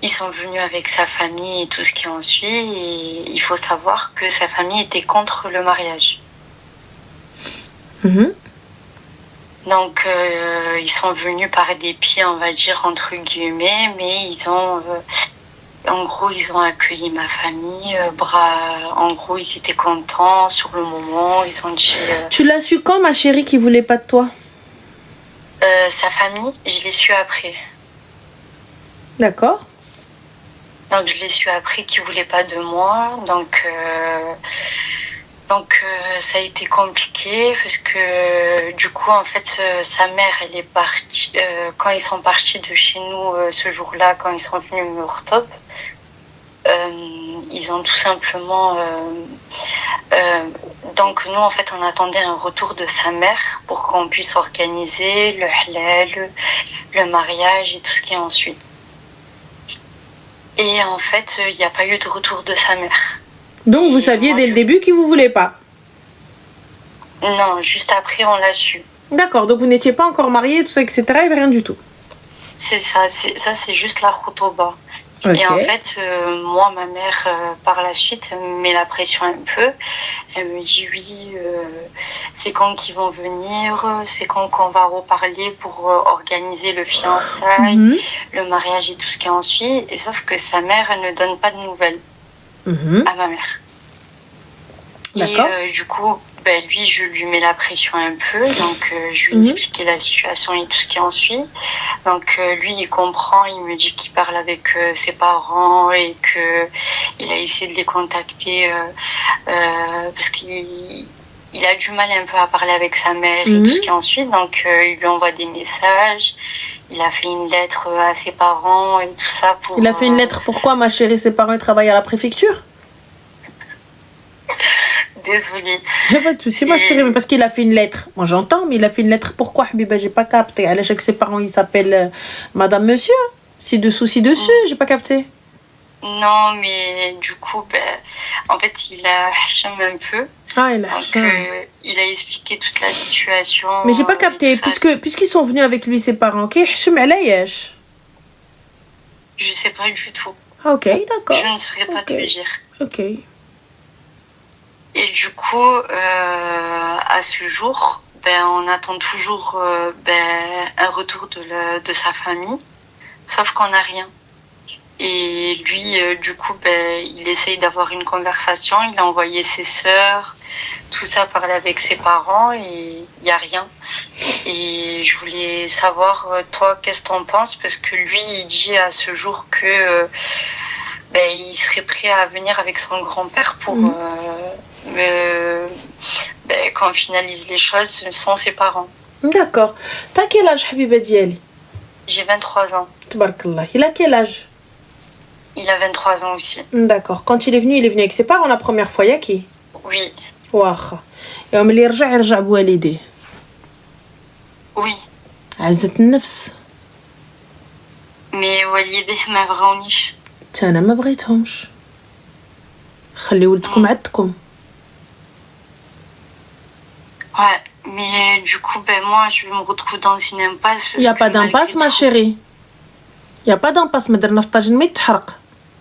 ils sont venus avec sa famille et tout ce qui en suit. Et il faut savoir que sa famille était contre le mariage. Donc, ils sont venus par dépit, on va dire, entre guillemets, mais ils ont... en gros, ils ont accueilli ma famille, en gros, ils étaient contents sur le moment, ils ont dit... Tu l'as su quand, ma chérie, qui voulait pas de toi? Sa famille, je l'ai su après. D'accord. Donc, je l'ai su après qu'ils voulaient pas de moi, donc ça a été compliqué parce que du coup en fait sa mère elle est partie quand ils sont partis de chez nous ce jour-là quand ils sont venus me retob ils ont tout simplement donc nous en fait on attendait un retour de sa mère pour qu'on puisse organiser le halal, le mariage et tout ce qui en suit. Et en fait il n'y a pas eu de retour de sa mère. Donc vous saviez dès le début qu'il vous voulait pas? Non, juste après on l'a su. D'accord, donc vous n'étiez pas encore mariés, tout ça, etc. Il n'y avait rien du tout. C'est ça, c'est juste la khotoba. Okay. Et en fait, moi, ma mère, par la suite, me met la pression un peu. Elle me dit oui, c'est quand qu'ils vont venir, c'est quand qu'on va reparler pour organiser le fiançailles, le mariage et tout ce qui en suit. Et sauf que sa mère, elle ne donne pas de nouvelles à ma mère. D'accord. Et du coup, lui, je lui mets la pression un peu, donc je lui ai expliqué la situation et tout ce qui en suit. Donc lui, il comprend, il me dit qu'il parle avec ses parents et que il a essayé de les contacter parce qu'il a du mal un peu à parler avec sa mère et tout ce qui en suit. Donc il lui envoie des messages. Il a fait une lettre à ses parents et tout ça pour... Il a fait une lettre pourquoi, ma chérie? Ses parents travaillent à la préfecture? Désolée. Il n'y a pas de souci, ma chérie, mais parce qu'il a fait une lettre. Moi, j'entends, mais il a fait une lettre. Pourquoi, Habiba? J'ai pas capté. À l'échec, ses parents, ils s'appellent Madame Monsieur. Si dessous, j'ai pas capté. Non, mais du coup, en fait, il a hacham un peu. Ah, il a hacham. Il a expliqué toute la situation. Mais j'ai pas capté, puisqu'ils sont venus avec lui, ses parents. Ok, hacham alayach. Je sais pas du tout. Ah, ok, d'accord. Je ne saurais pas te le dire. Ok. Et du coup, à ce jour, on attend toujours un retour de sa famille, sauf qu'on n'a rien. Et lui, du coup, il essaye d'avoir une conversation, il a envoyé ses sœurs, tout ça, parler avec ses parents, et il n'y a rien. Et je voulais savoir, toi, qu'est-ce que t'en penses? Parce que lui, il dit à ce jour que il serait prêt à venir avec son grand-père pour... qu'on finalise les choses sans ses parents. D'accord. T'as quel âge, Habiba Diali? J'ai 23 ans. Tabarakallah. Il a quel âge? Il a 23 ans aussi. D'accord. Quand il est venu avec ses parents la première fois, yaki? Oui. Waouh. Et on me les يرجع بوالديه. Oui. عزة النفس. Mais والديه ما بغاونيش. أنا ما بغيتهمش. خلي ولدكم عندكم. Ouais, mais du coup, moi, je me retrouve dans une impasse. Il n'y a pas d'impasse, ma chérie. Il n'y a pas d'impasse, madame Naftajen, mais t'harq.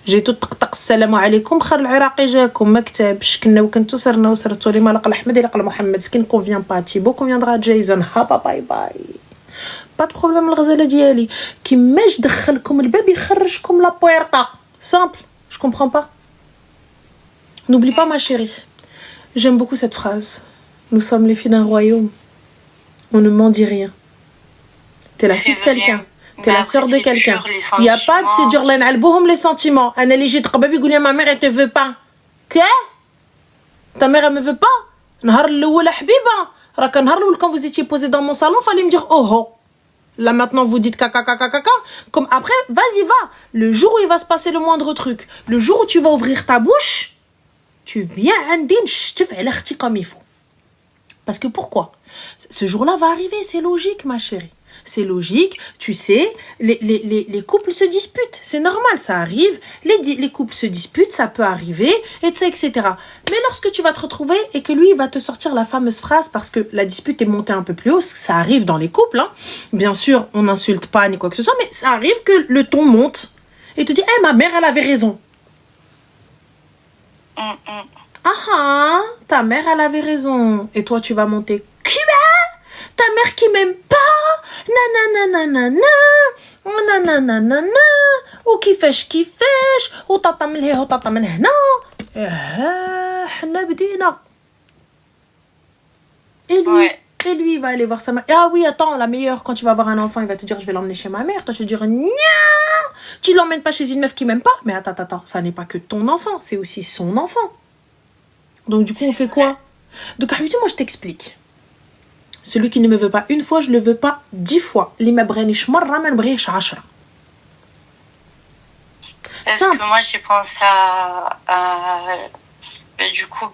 جيتو طقطق السلام عليكم خير العراقي جاكم ما كتبش كنا وكنتو سرنا وسرتو لي مالق الاحمد يلق محمد سكين كونفيان با تيبو كونفياندرا جايزون هابا باي باي با دو بروبليم الغزاله ديالي كيماش دخلكم الباب يخرجكم لا بويرطا سامبل je comprends pas. N'oublie pas ma chérie, j'aime beaucoup cette phrase, nous sommes les filles d'un royaume, on ne m'en dit rien. T'es la fille de quelqu'un, t'es la sœur de quelqu'un. Il n'y a pas de c'est dur là نعلبوهم les sentiments. انا اللي جيت قبابي يقول لي ma mère elle te veut pas. Quoi? Ta mère elle me veut pas? نهار الاول حبيبه راك نهار الاول quand vous étiez posé dans mon salon fallait me dire oh oh. Là maintenant vous dites caca caca caca comme après vas-y va. Le jour où il va se passer le moindre truc, le jour où tu vas ouvrir ta bouche, tu viens عندي نشتف على اختي comme il faut. Parce que pourquoi? Ce jour-là va arriver, c'est logique ma chérie. C'est logique, tu sais, les couples se disputent, c'est normal, ça arrive, les couples se disputent, ça peut arriver, etc. Mais lorsque tu vas te retrouver et que lui, il va te sortir la fameuse phrase, parce que la dispute est montée un peu plus haut, ça arrive dans les couples, hein. Bien sûr, on n'insulte pas ni quoi que ce soit, mais ça arrive que le ton monte et te dit, hey, ma mère, elle avait raison. Ah, ta mère, elle avait raison. Et toi, tu vas monter, ta mère qui m'aime pas, nanana, nanana, ou كيفاش, ou tata من هنا, ou tata من هنا. حنا بدينا. Et lui, il va aller voir sa mère. Ah oui, attends, la meilleure, quand tu vas avoir un enfant, il va te dire, je vais l'emmener chez ma mère. Toi, tu vas te dire, nia, tu l'emmènes pas chez une meuf qui m'aime pas. Mais attends, ça n'est pas que ton enfant, c'est aussi son enfant. Donc du coup, on fait quoi? Donc, moi, je t'explique. Celui qui ne me veut pas une fois, je le veux pas 10 fois. Li ma branish marra ma nbghihsh 10. Parce que moi j'ai pensé du coup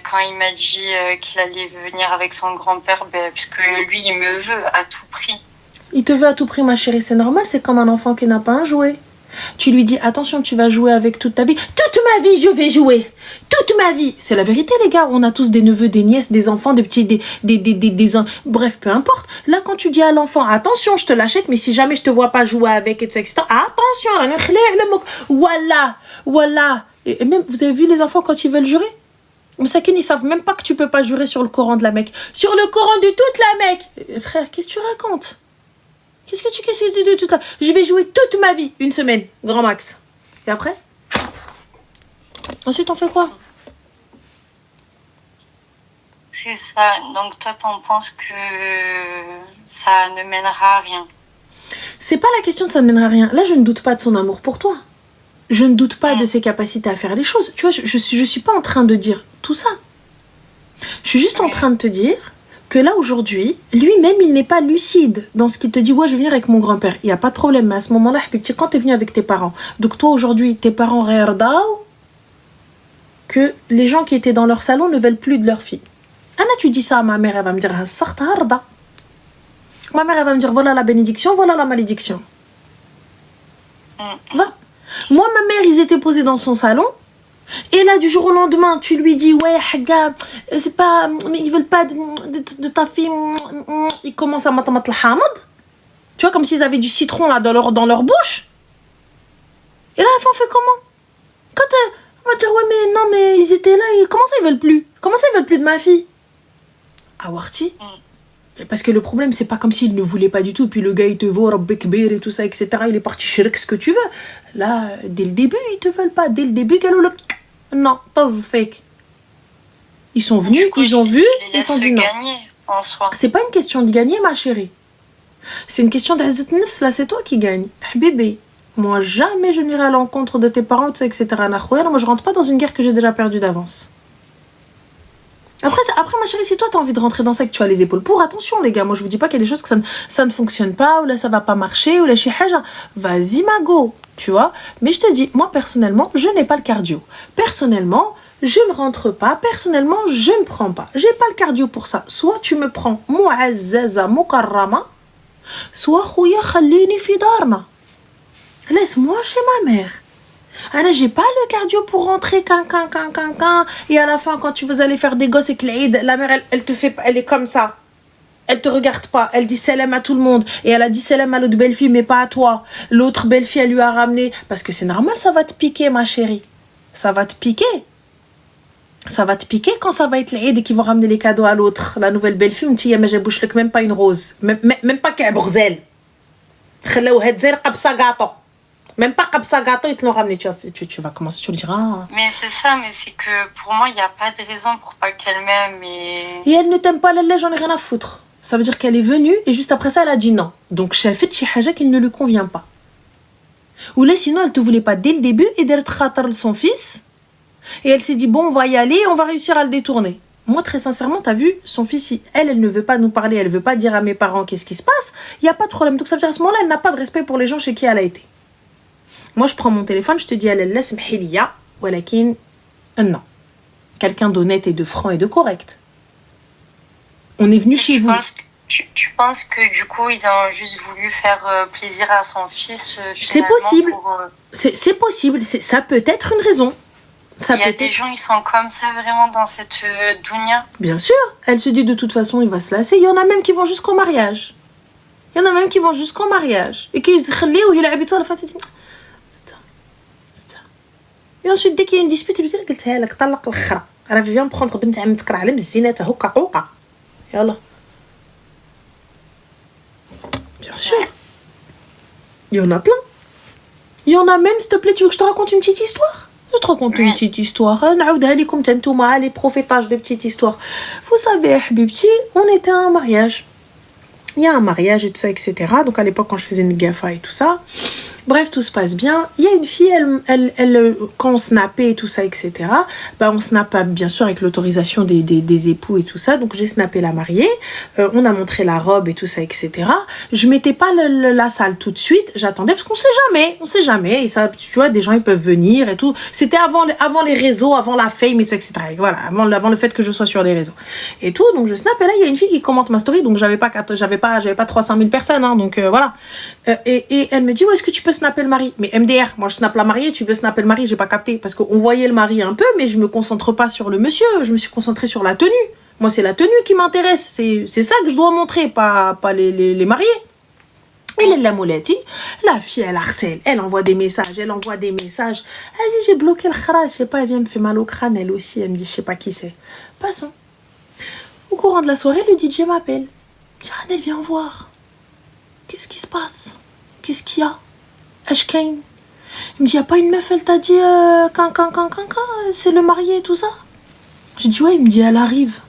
quand il m'a dit qu'il allait venir avec son grand-père puisque lui il me veut à tout prix. Il te veut à tout prix ma chérie, c'est normal, c'est comme un enfant qui n'a pas un jouet. Tu lui dis attention, tu vas jouer avec toute ta vie. Toute ma vie, je vais jouer. Toute ma vie. C'est la vérité, les gars. On a tous des neveux, des nièces, des enfants, des petits, bref, peu importe. Là, quand tu dis à l'enfant, attention, je te l'achète, mais si jamais je te vois pas jouer avec, etc., attention, voilà. Et même, vous avez vu les enfants quand ils veulent jurer? Moussakine, ils savent même pas que tu peux pas jurer sur le Coran de la Mecque. Sur le Coran de toute la Mecque. Frère, qu'est-ce que tu racontes? Qu'est-ce que tu dis tout ça? Je vais jouer toute ma vie, une semaine, grand max. Et après? Ensuite, on fait quoi? C'est ça. Donc toi, t'en penses que ça ne mènera à rien? C'est pas la question de ça ne mènera à rien. Là, je ne doute pas de son amour pour toi. Je ne doute pas de ses capacités à faire les choses. Tu vois, je suis pas en train de dire tout ça. Je suis juste en train de te dire que là aujourd'hui, lui-même il n'est pas lucide dans ce qu'il te dit. Ouais, je vais venir avec mon grand-père. Il y a pas de problème, mais à ce moment-là, quand t'es venu avec tes parents, donc toi aujourd'hui, tes parents regardent que les gens qui étaient dans leur salon ne veulent plus de leur fille. Anna, tu dis ça à ma mère, elle va me dire ma mère elle va me dire voilà la bénédiction, voilà la malédiction. Va. Moi, ma mère, ils étaient posés dans son salon. Et là, du jour au lendemain, tu lui dis, ouais, Haga, c'est pas, mais ils veulent pas de ta fille. Ils commencent à matamat le hamad. Tu vois, comme s'ils avaient du citron là dans leur bouche. Et là, on fait comment? Quand on va dire, ouais, mais non, mais ils étaient là, comment ça ils veulent plus? Comment ça ils veulent plus de ma fille? Awarti. Parce que le problème, c'est pas comme s'il ne voulait pas du tout. Puis le gars, il te vaut, Rabbi Kbir et tout ça, etc. Il est parti shirk, ce que tu veux. Là, dès le début, ils te veulent pas. Dès le début, non, taz fake. Ils sont venus, ils ont vu, ils t'ont dit non. C'est pas une question de gagner, ma chérie. C'est une question d'Azzat Nefs, là, c'est toi qui gagne. Habibi, moi, jamais je n'irai à l'encontre de tes parents, tout ça, etc. Moi, je rentre pas dans une guerre que j'ai déjà perdue d'avance. Après, ma chérie, si toi t'as envie de rentrer dans ça et que tu as les épaules pour, attention les gars, moi je vous dis pas qu'il y a des choses que ça ne fonctionne pas, ou là ça va pas marcher, ou là chez Haja, vas-y ma go, tu vois. Mais je te dis, moi personnellement, je n'ai pas le cardio. Personnellement, je ne rentre pas. Personnellement, je ne prends pas. J'ai pas le cardio pour ça. Soit tu me prends Mu'azzaza Mukarrama, soit Khouya Khalini fi darna. Laisse-moi chez ma mère. Anna, j'ai pas le cardio pour rentrer et à la fin quand tu veux aller faire des gosses et que l'Aïd, la mère elle te fait, elle est comme ça. Elle te regarde pas, elle dit salam à tout le monde. Et elle a dit salam à l'autre belle-fille, mais pas à toi. L'autre belle-fille, elle lui a ramené. Parce que c'est normal, ça va te piquer, ma chérie. Ça va te piquer. Ça va te piquer quand ça va être l'Aïd et qu'ils vont ramener les cadeaux à l'autre. La nouvelle belle-fille, me dit, mais j'ai bouché même pas une rose. Même pas qu'un brzel. Même pas comme ça gâteau, ils te l'ont ramené. Tu vas commencer, tu le diras. Mais c'est ça, mais c'est que pour moi, il n'y a pas de raison pour pas qu'elle m'aime. Et elle ne t'aime pas, là, j'en ai rien à foutre. Ça veut dire qu'elle est venue et juste après ça, elle a dit non. Donc, j'ai fait chez Haja qu'il ne lui convient pas. Ou là, sinon, elle te voulait pas dès le début et d'être khatar son fils. Et elle s'est dit, bon, on va y aller, on va réussir à le détourner. Moi, très sincèrement, t'as vu, son fils, elle ne veut pas nous parler, elle veut pas dire à mes parents qu'est-ce qui se passe. Il n'y a pas de problème. Donc, ça veut dire à ce moment-là, elle n'a pas de respect pour les gens chez qui elle a été. Moi, je prends mon téléphone, je te dis, elle laisse m'hiliya, walakin, non. Quelqu'un d'honnête et de franc et de correct. On est venu chez vous. Tu penses que du coup, ils ont juste voulu faire plaisir à son fils c'est possible. C'est possible. Ça peut être une raison. Il y a des gens, ils sont comme ça vraiment dans cette dounia. Bien sûr. Elle se dit de toute façon, il va se lasser. Il y en a même qui vont jusqu'au mariage. Et qui et ensuite, dès qu'il y a une dispute, il lui dit, elle vient prendre bint amtek rah على مزيناتها هكا عوقه. يلا. Bien sûr. Il y en a plein. Il y en a même, s'il te plaît, tu veux que je te raconte une petite histoire? Je te raconte une petite histoire. نعاودها لكم تنتوما les prophétages de petites histoires. Vous savez, Habibti, on était à un mariage. Il y a un mariage et tout ça, etc. Donc à l'époque, quand je faisais une gafa et tout ça, bref, tout se passe bien. Il y a une fille, elle quand on snappait et tout ça, etc., bah, on snappait bien sûr avec l'autorisation des époux et tout ça. Donc j'ai snappé la mariée, on a montré la robe et tout ça, etc. Je mettais pas la salle tout de suite, j'attendais parce qu'on sait jamais. Et ça, tu vois, des gens ils peuvent venir et tout. C'était avant les réseaux, avant la fame et tout, etc. Et voilà, avant le fait que je sois sur les réseaux et tout. Donc je snappe et là il y a une fille qui commente ma story. Donc j'avais pas 300 000 personnes, hein, donc voilà. Et elle me dit, est-ce que tu peux snapper le mari? Mais MDR, moi je snappe la mariée, tu veux snapper le mari? J'ai pas capté, parce qu'on voyait le mari un peu, mais je me concentre pas sur le monsieur, je me suis concentrée sur la tenue. Moi c'est la tenue qui m'intéresse, c'est ça que je dois montrer, pas les mariés. Et la moulati, la fille elle harcèle, elle envoie des messages. Vas-y, j'ai bloqué le khara, je sais pas, elle vient me faire mal au crâne, elle aussi, elle me dit je sais pas qui c'est. Passons. Au courant de la soirée, le DJ m'appelle. Elle vient voir. Qu'est-ce qui se passe? Qu'est-ce qu'il y a? Ashkain. Il me dit, y a pas une meuf, elle t'a dit c'est le marié et tout ça? J'ai dit, ouais, il me dit, elle arrive.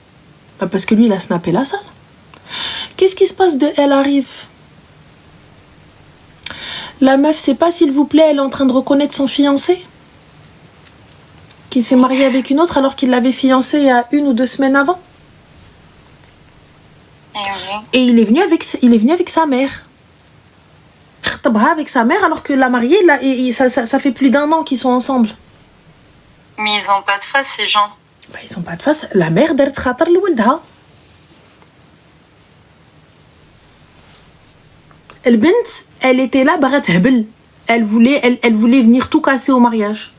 Bah, parce que lui, il a snappé la salle. Qu'est-ce qui se passe de elle arrive? La meuf, c'est pas, s'il vous plaît, elle est en train de reconnaître son fiancé qui s'est marié avec une autre alors qu'il l'avait fiancé il y a 1 ou 2 semaines avant. Et il est venu avec sa mère. Avec sa mère alors que la mariée, là, ça fait plus d'1 an qu'ils sont ensemble. Mais ils ont pas de face, ces gens. Bah, ils ont pas de face. La mère دارت خاطر لولدها. البنت, elle était là بغا تهبل. Elle voulait venir tout casser au mariage.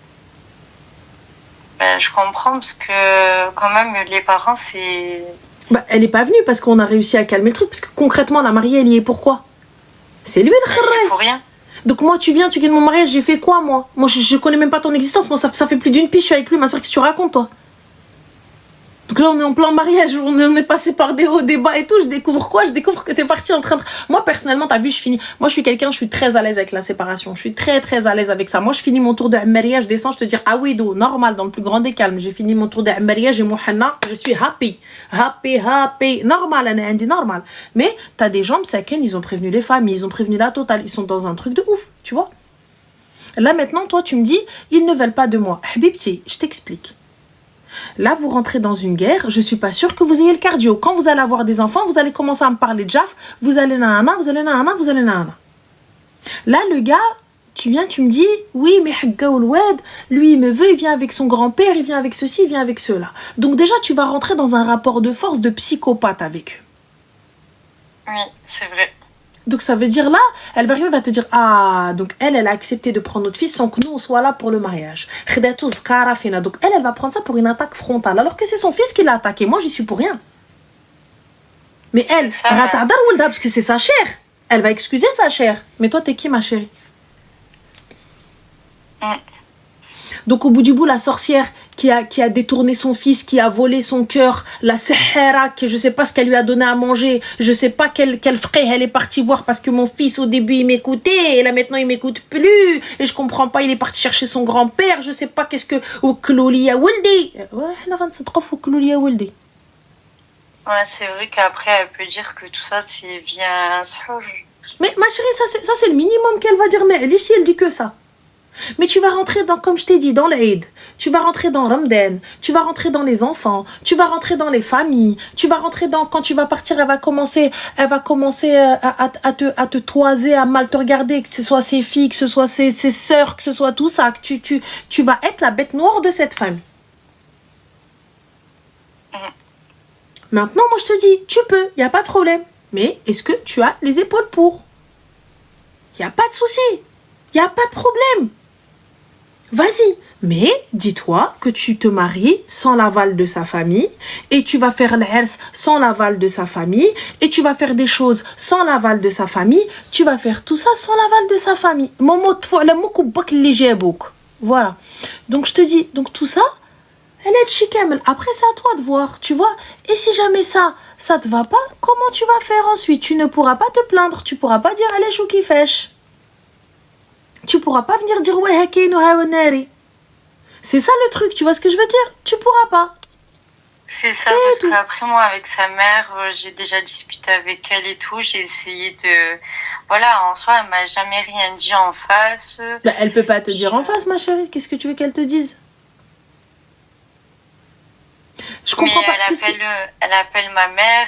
Je comprends parce que quand même les parents c'est... Bah, elle est pas venue parce qu'on a réussi à calmer le truc, parce que concrètement la mariée elle y est pourquoi? C'est lui le kharray. Pour rien. Donc moi tu viens, tu gagnes mon mariage, j'ai fait quoi moi? Moi je connais même pas ton existence, moi ça fait plus d'1 piche, je suis avec lui, ma soeur, qu'est-ce que tu racontes toi? Donc là on est en plein mariage, on est passé par des hauts, des bas et tout, je découvre quoi? Je découvre que t'es parti en train de... Moi personnellement t'as vu, je finis, moi je suis très à l'aise avec la séparation, je suis très très à l'aise avec ça. Moi je finis mon tour de mariage, je descends, je te dis ah oui do, normal, dans le plus grand des calmes, j'ai fini mon tour de mariage et Mouhanna, je suis happy, normal, on est normal. Mais t'as des gens, Msaken, ils ont prévenu les familles, ils ont prévenu la totale, ils sont dans un truc de ouf, tu vois. Là maintenant toi tu me dis, ils ne veulent pas de moi. Habibti, je t'explique. Là, vous rentrez dans une guerre, je suis pas sûre que vous ayez le cardio. Quand vous allez avoir des enfants, vous allez commencer à me parler de Jaf, vous allez nana. Là, le gars, tu viens, tu me dis, oui, mais lui, il me veut, il vient avec son grand-père, il vient avec ceci, il vient avec cela. Donc déjà, tu vas rentrer dans un rapport de force de psychopathe avec eux. Oui, c'est vrai. Donc ça veut dire là, elle va arriver, elle va te dire ah donc elle a accepté de prendre notre fils sans que nous on soit là pour le mariage. Donc elle va prendre ça pour une attaque frontale alors que c'est son fils qui l'a attaqué. Moi j'y suis pour rien. Mais elle ratardar Walda parce que c'est sa chair. Elle va excuser sa chair. Mais toi, t'es qui, ma chérie? Donc au bout du bout, la sorcière qui a détourné son fils, qui a volé son cœur, la sahara, que je sais pas ce qu'elle lui a donné à manger, je sais pas quel frère elle est partie voir parce que mon fils au début il m'écoutait et là maintenant il m'écoute plus et je comprends pas, il est parti chercher son grand-père, je sais pas qu'est-ce que Okloulia Waldi. Ouais, c'est vrai qu'après elle peut dire que tout ça c'est via un sahouj. Mais ma chérie, ça c'est le minimum qu'elle va dire, mais elle ici elle dit que ça. Mais tu vas rentrer dans, comme je t'ai dit, dans l'Aïd, tu vas rentrer dans Ramadan, tu vas rentrer dans les enfants, tu vas rentrer dans les familles, tu vas rentrer dans, quand tu vas partir, elle va commencer à te toiser, à mal te regarder, que ce soit ses filles, que ce soit ses sœurs, que ce soit tout ça, que tu vas être la bête noire de cette famille. Maintenant, moi je te dis, tu peux, il n'y a pas de problème. Mais est-ce que tu as les épaules pour? Il n'y a pas de souci, il n'y a pas de problème. Vas-y, mais dis-toi que tu te maries sans l'aval de sa famille et tu vas faire l'hers sans l'aval de sa famille et tu vas faire des choses sans l'aval de sa famille, tu vas faire tout ça sans l'aval de sa famille. Voilà. Donc je te dis, donc tout ça, elle est chikamel. Après c'est à toi de voir, tu vois. Et si jamais ça te va pas, comment tu vas faire ensuite? Tu ne pourras pas te plaindre, tu pourras pas dire allez chou qui fèche. Tu pourras pas venir dire ouais hakin ou hawanari. C'est ça le truc, tu vois ce que je veux dire? Tu pourras pas. C'est ça, parce qu'après moi avec sa mère, j'ai déjà discuté avec elle et tout, j'ai essayé de... Voilà, en soi, elle m'a jamais rien dit en face. Bah, elle peut pas te dire en face, ma chérie, qu'est-ce que tu veux qu'elle te dise? Je comprends pas. Elle appelle ma mère,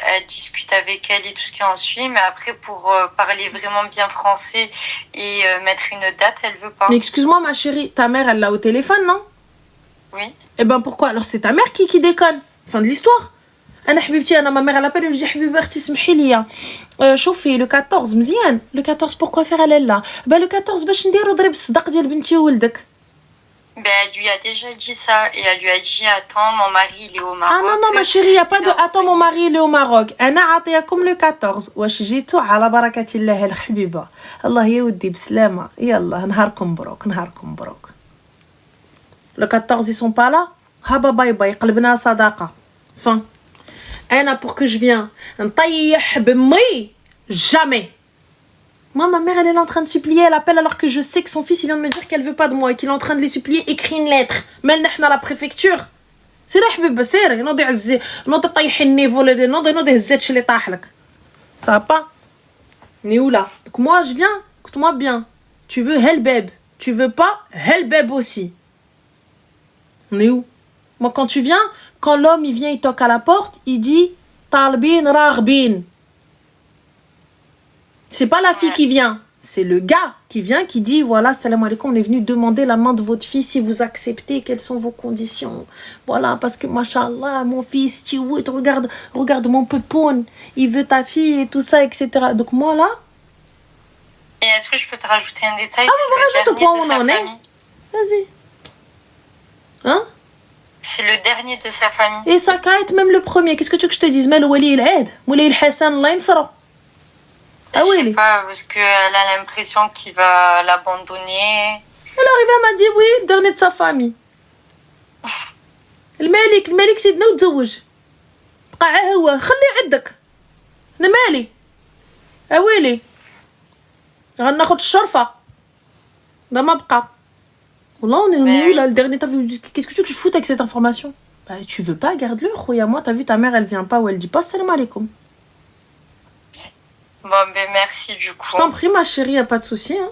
elle discute avec elle et tout ce qui en suit, mais après pour parler vraiment bien français et mettre une date, elle veut pas. Mais excuse-moi ma chérie, ta mère elle l'a au téléphone, non? Oui. Eh ben pourquoi? Alors c'est ta mère qui déconne. Fin de l'histoire. انا حبيبتي انا ma mère elle appelle elle dit حبيبي اختي سمحي لي شوفي le 14 مزيان le 14 pourquoi faire elle là ben le 14 باش نديرو ضرب الصداق ديال بنتي وولدك. Ben, elle lui a déjà dit ça et elle lui a dit attends mon mari il est au Maroc. Ah non ma chérie, il y a pas de attends mon mari il est au Maroc. انا عاطياكم le 14 واش جيتو على بركة الله الحبيبة. الله يودي بسلامة. يلا نهاركم مبروك. Le 14 ils sont pas là. هابا باي باي قلبنا صداقة. Fin. أنا pour que je viens نطيح بمي jamais. Moi, ma mère, elle est en train de supplier, elle appelle alors que je sais que son fils, il vient de me dire qu'elle veut pas de moi et qu'il est en train de les supplier, écrit une lettre. Mais nous, à la préfecture. C'est là, حبيبة, c'est là. نوضي طيحي النيفو, نوضي هزتش اللي طاحلك. Ça va pas? On est où là? Donc moi, je viens, écoute-moi bien. Tu veux Helbeb. Tu veux pas Helbeb aussi. On est où? Moi, quand tu viens, quand l'homme, il vient, il toque à la porte, il dit Talbin Raghbin. C'est pas la fille qui vient, c'est le gars qui vient qui dit voilà, salam alaikum, on est venu demander la main de votre fils si vous acceptez, quelles sont vos conditions. Voilà, parce que machallah, mon fils, tu regarde mon pepon, il veut ta fille et tout ça, etc. Donc moi là. Et est-ce que je peux te rajouter un détail? Ah, mais rajoute au point où on en est. Vas-y. Hein? C'est le dernier de sa famille. Et ça kite même le premier. Qu'est-ce que tu veux que je te dise? Mais le Wali el-Aid, Wali el-Hassan, Allah yansara. Ah oui. Je sais pas, parce qu'elle a l'impression qu'il va l'abandonner. Elle arrive, elle m'a dit oui, le dernier de sa famille. الملك سيدنا وتزوج. بقى هو خليه عندك. أنا مالي. أويلي. غناخد الشرفة. ده ما بقى. Là, on est où là, le dernier? Qu'est-ce que tu veux que je foute avec cette information? Bah, tu veux pas, garde-le, khoya. Moi, t'as vu, ta mère, elle vient pas ou elle dit pas salam alaikum. Bon, ben merci du coup. Je t'en prie, ma chérie, y a pas de souci. Hein.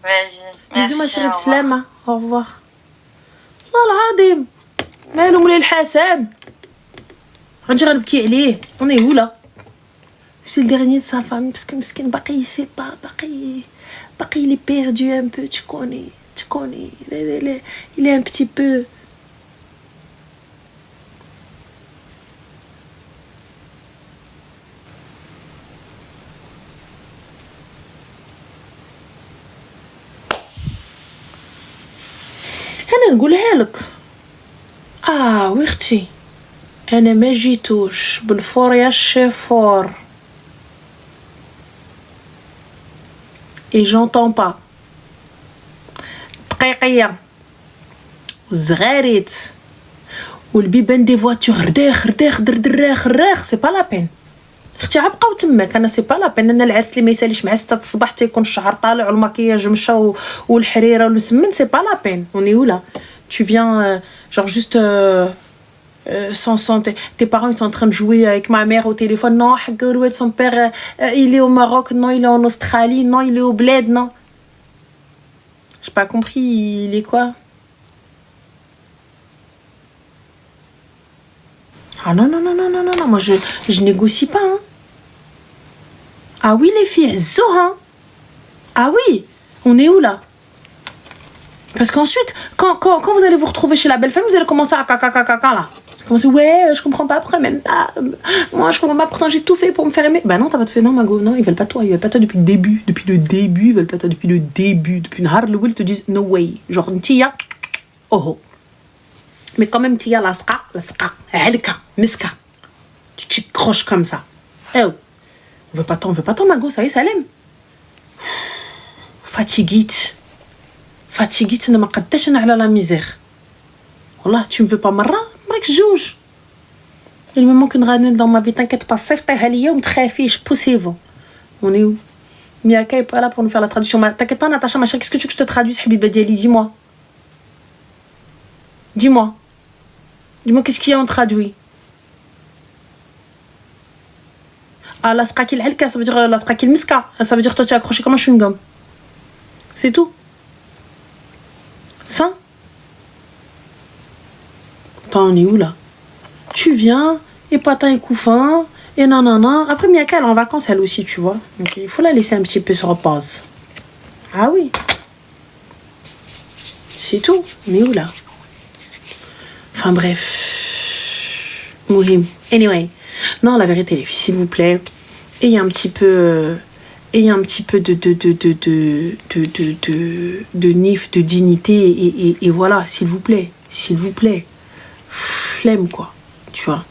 Vas-y. Bisous, ma chérie, bslama. Au revoir. والله العظيم مالو مولاي الحسن غنجي غنبكي عليه. On est où là? C'est le dernier de sa famille parce que مسكين باقي il sait pas, باقي il est perdu un peu, tu connais. Il est un petit peu. أنا نقولها لك. وي اختي انا ما جيتوش بالفور يا الشيفور et j'entends pas دقيقيه والزغاريت والبيبان دي فواتور رداخ رداخ دردراخ الراخ سي با لا بين اختي عبقاو تماك انا سي با لا بين انا العرس اللي ما يساليش مع 6 الصباح تيكون الشعر طالع والمكياج مشى والحريره والمسمن سي با لا بين اوني ولا tu viens genre juste sans tes parents ils sont en train de jouer avec ma mère au téléphone non حقولوا son père il est au Maroc non il est en Australie non il est au bled non j'ai pas compris il est quoi. Ah non, non, non, non, non, non, non, moi je négocie pas. Hein. Ah oui, les filles, Zora. Ah oui, on est où là? Parce qu'ensuite, quand vous allez vous retrouver chez la belle famille, vous allez commencer à caca là. Commencer, ouais, je comprends pas, après même pas. Moi, je comprends pas, pourtant j'ai tout fait pour me faire aimer. Bah non, t'as pas tout fait, non, Mago, non, ils veulent pas toi. Ils veulent pas toi depuis le début. Depuis le début, ils veulent pas toi depuis le début. Depuis une hard ils te disent, no way. Genre, Tia, oh. Mais quand même, Tia, lasqa, halka, miska. Tu te croches comme ça. Eh oh. On veut pas tant, Mago, ça y est, ça l'aime. Fatiguite, ne m'a قداش انا على la misère. Wallah, tu me veux pas marra, ماكش جوج. Il me manque une ranelle dans ma vie, t'inquiète pas, صيفطيها ليا وما تخافيش, poussez-vous. On est où? Miaka est pas là pour nous faire la traduction. T'inquiète pas, Natacha, machin, qu'est-ce que tu veux que je te traduise, Habiba Diali, dis-moi. Dis-moi, qu'est-ce qu'il y a en traduit? Ah, la skakil halka, ça veut dire la skakil miska. Ça veut dire toi tu es accroché comme un chewing-gum. C'est tout. Fin. Attends, on est où là? Tu viens, et patin et couffin, et nanana. Après, Miaka, elle est en vacances, elle aussi, tu vois. Donc, il faut la laisser un petit peu se reposer. Ah oui. C'est tout. On est où là? Enfin bref. Mouhim. Anyway. Non, la vérité, les filles, s'il vous plaît, ayez un petit peu de nif, de dignité, et voilà, s'il vous plaît. Flemme, quoi, tu vois.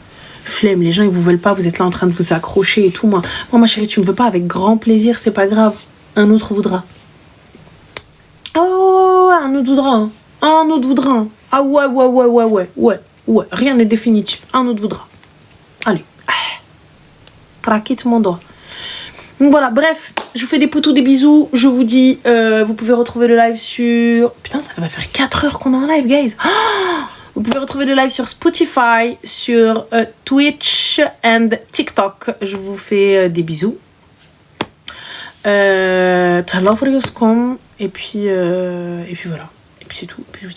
Flemme, les gens, ils vous veulent pas, vous êtes là en train de vous accrocher et tout. Moi, ma chérie, tu me veux pas, avec grand plaisir, c'est pas grave. Un autre voudra. Oh, un autre voudra. Hein. Un autre voudra. Hein. Ah ouais. Rien n'est définitif. Un autre voudra. Allez. Craquer tout mon doigt. Donc voilà, bref, je vous fais des poutous, des bisous. Je vous dis, vous pouvez retrouver le live sur... Putain, ça va faire 4 heures qu'on est en live, guys. Oh, vous pouvez retrouver le live sur Spotify, sur Twitch and TikTok. Je vous fais des bisous. Et puis voilà. Et puis c'est tout. Puis je vous dis